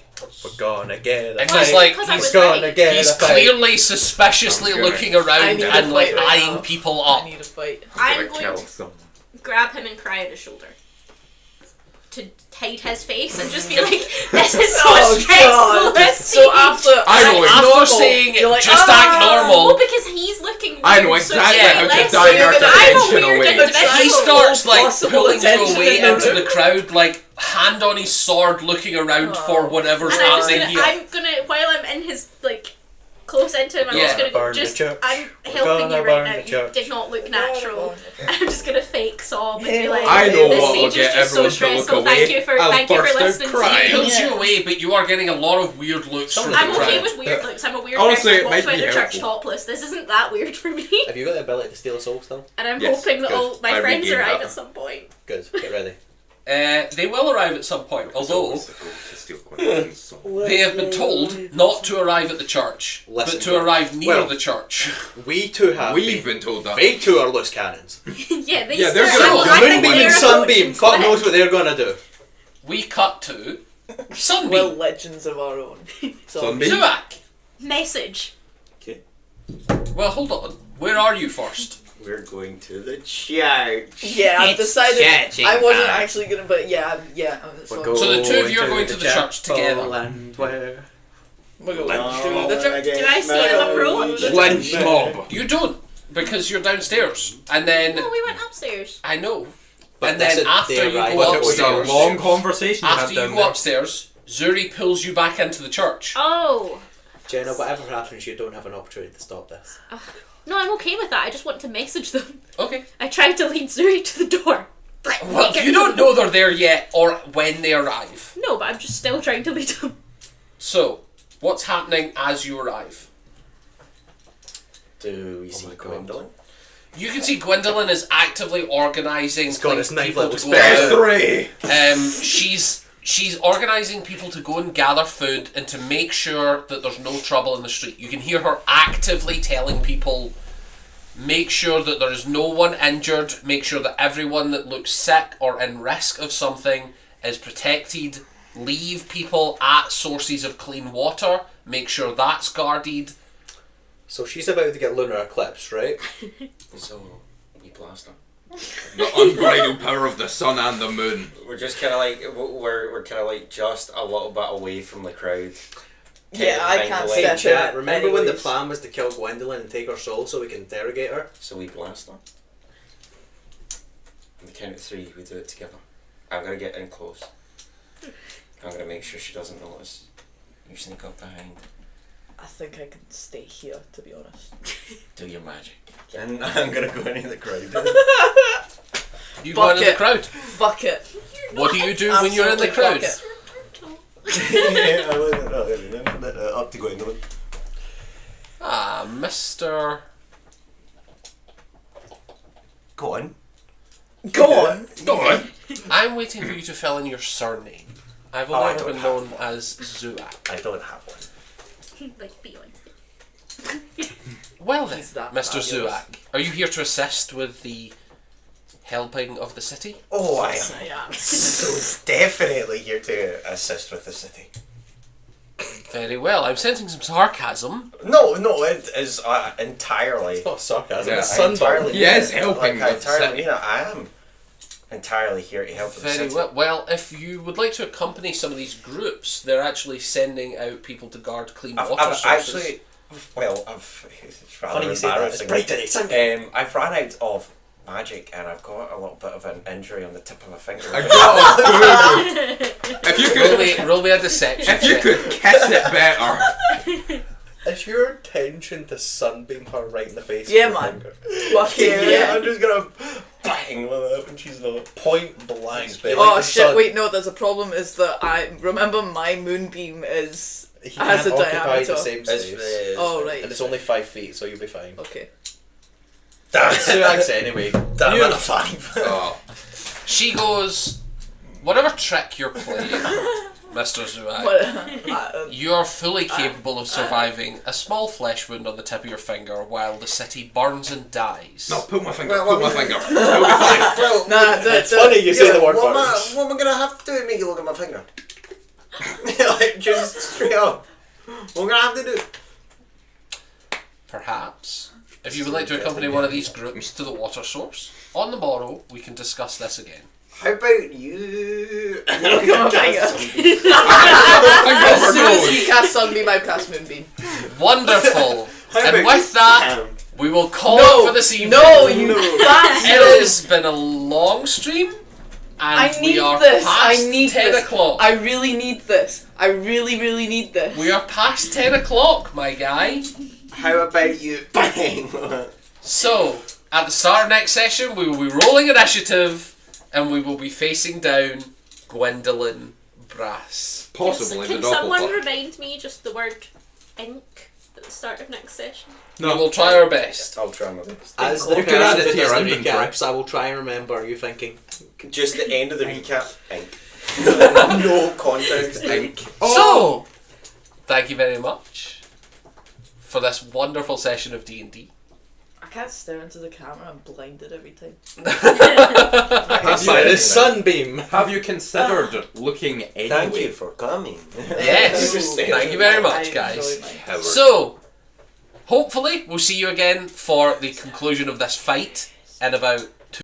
We're gonna get
And
a
he's
fight.
like,
Because I
he's
was
gonna
right.
get
He's
a fight.
clearly suspiciously
I'm gonna-
looking
I
around
need a
and like
fight right
eyeing
now.
people
I
up.
need a fight.
I'm
Gonna
going
kill
to
someone.
grab him and cry at his shoulder. To hide his face and just be like, this is so
Oh,
stressful.
God.
This
So
scene."
after
I know
act
After
normal,
saying
you're like,
just
"Ah!"
act normal,
Oh, because he's looking weird.
I know
so
exactly
it's
how to
less
divert
weird.
attention
I'm a weird
away.
individual.
he starts like
Possible
pulling you
attention
away
in the
into the
room.
crowd, like hand on his sword, looking around for whatever's
And I'm just
happening
gonna,
here.
I'm gonna, while I'm in his, like, close into him, I'm
Yeah.
just gonna go,
Burn the
just,
church.
I'm
We're
helping
gonna
you right
burn
now.
the
You
church.
did not look natural. I'm just gonna fake sob and be like,
I know
this
what will
siege is
get
just so
everyone to look
stressful.
away.
Thank you for,
I'll
thank you
burst
for
out
listening to
crying.
He
me.
pulls you away, but you are getting a lot of weird looks from
I'm
the
okay
crowd.
with weird looks. I'm a weird
Honestly,
person
it
who
might
walks around
be
the church
helpful.
topless. This isn't that weird for me.
Have you got the ability to steal a soul still?
And I'm
Yes,
hoping that
good.
all my
I
friends
regained
arrive
that.
at some point.
Good. Get ready.
They will arrive at some point, although
Always the goal to steal Gwendolyn's soul.
they have been told not to arrive at the church,
Listen,
but to arrive near
well,
the church.
We two have
We've
been.
been told that.
They two are loose cannons.
Yeah,
Yeah, they're gonna-
I
The
think
Moonbeam
they're
and Sunbeam.
approaching
Fuck
quick.
knows what they're gonna do.
We cut to Sunbeam.
Well, legends of our own.
Sunbeam?
Zuak.
Message.
Well, hold on. Where are you first?
We're going to the church.
Yeah, I've decided
Churching
I wasn't
time.
actually gonna, but yeah, so
So the two of you are going to the church together.
And where?
we're going
No,
to the church.
Do I see him approach?
Lynch mob.
You don't, because you're downstairs. And then,
No, we went upstairs.
I know.
But
And then
that's it,
after
they
you
arrive.
go
But it was a
upstairs,
long conversation you
after
had
you
down
go
there.
upstairs, Zuri pulls you back into the church.
Oh.
Jenna, whatever happens, you don't have an opportunity to stop this.
No, I'm okay with that. I just want to message them.
Okay.
I tried to lead Zuri to the door.
Well, you don't know they're there yet or when they arrive.
No, but I'm just still trying to lead them.
So, what's happening as you arrive?
Do we see
my God.
Gwendolyn?
You can see Gwendolyn is actively organising
He's got his knife
people
level
to go
spare.
out.
3.
She's organising people to go and gather food and to make sure that there's no trouble in the street. You can hear her actively telling people, make sure that there is no one injured, make sure that everyone that looks sick or in risk of something is protected, leave people at sources of clean water, make sure that's guarded.
So she's about to get lunar eclipse, right?
So we blast her.
The unbridled power of the sun and the moon.
We're just kind of like we're kind of like just a little bit away from the crowd.
Yeah, I can't
Mingling.
step
Chat,
in.
remember when the
anyways.
plan was to kill Gwendolyn and take her soul so we can interrogate her?
So we blast her. On the count of 3, we do it together. I'm gonna get in close. I'm gonna make sure she doesn't notice. You sneak up behind.
I think I can stay here, to be honest.
Do your magic. And I'm gonna go into the crowd.
You go into the
it.
crowd.
Fuck it.
What do you do when you're in the
Absolutely
crowd?
fuck it.
Yeah, I went up to Gwendolyn.
Ah, Mr.
Go on.
Go on.
Go on.
I'm waiting for you to fill in your surname. I've
Oh, I
only
don't
been
have
known
one.
as Zuak.
I don't have one.
Like beyond.
Well then,
He's that
Mr.
fabulous.
Zuak, are you here to assist with the helping of the city?
Oh, I
Yes,
am.
I am.
So definitely here to assist with the city.
Very well. I'm sensing some sarcasm.
No, it is entirely.
Oh, sarcasm.
Yeah,
It's
I
sunburn.
entirely.
He is helping
I
with the
entirely,
city.
I am entirely here to help with the
Very
city.
well. Well, if you would like to accompany some of these groups, they're actually sending out people to guard clean water
I've
sources.
actually, it's rather
Funny you say that. It's
embarrassing.
bright today. Sunday.
I've run out of magic and I've got a little bit of an injury on the tip of my finger.
I got a boo. If you
roll me a deception
if you
check.
could kiss it better.
Is your intention to sunbeam her right in the face?
Yeah,
with your
man.
finger?
Fucking yeah.
I'm just gonna bang with it when she's not.
Point blank. Be
Oh
like the
shit,
sun.
wait, no, there's a problem is that I remember my moonbeam is
He
has
can't
a
occupy
diameter.
the same space.
Oh right.
And it's only 5 feet, so you'll be fine.
Okay.
That's Suax anyway.
Damn it, a 5.
Oh.
She goes, whatever trick you're playing, Mr. Zuak,
What,
you're fully capable of surviving a small flesh wound on the tip of your finger while the city burns and dies.
No, pull my finger.
Well,
Pull my
well,
finger. It'll be fine.
Well,
nah,
It's funny you say the word
what
burns.
am I gonna have to do to make you look at my finger? Like, just straight up. What am I gonna have to do?
Perhaps, if you would like to accompany one of these groups to the water source, on the morrow we can discuss this again.
How about you?
Look at my finger.
Finger
As
over
soon as
nose.
he casts Sunbeam, I cast Moonbeam.
Wonderful!
How
And
about
with that,
you?
we will call
No,
it for this evening.
no, you bastard!
It has been a long stream, and
I need
we are
this.
past
I need
10
this.
o'clock.
I really need this. I really, really need this.
We are past 10 o'clock, my guy.
How about you? Bang!
So, at the start of next session, we will be rolling initiative, and we will be facing down Gwendolyn Brass.
Possibly the
Can someone
doppelganger.
remind me just the word ink at the start of next session?
We will try our best.
I'll try my best.
As the
You can add it
person
to your
that does the
inventory.
recaps, I will try and remember you thinking.
Just the end of the recap. Ink. No context. Ink.
So, thank you very much for this wonderful session of D&D.
I can't stare into the camera. I'm blinded every time.
By the sunbeam.
Have you considered looking anyway?
Thank you for coming.
Yes, thank you very much,
I
guys.
enjoy my-
Howard.
So, hopefully, we'll see you again for the conclusion of this fight in about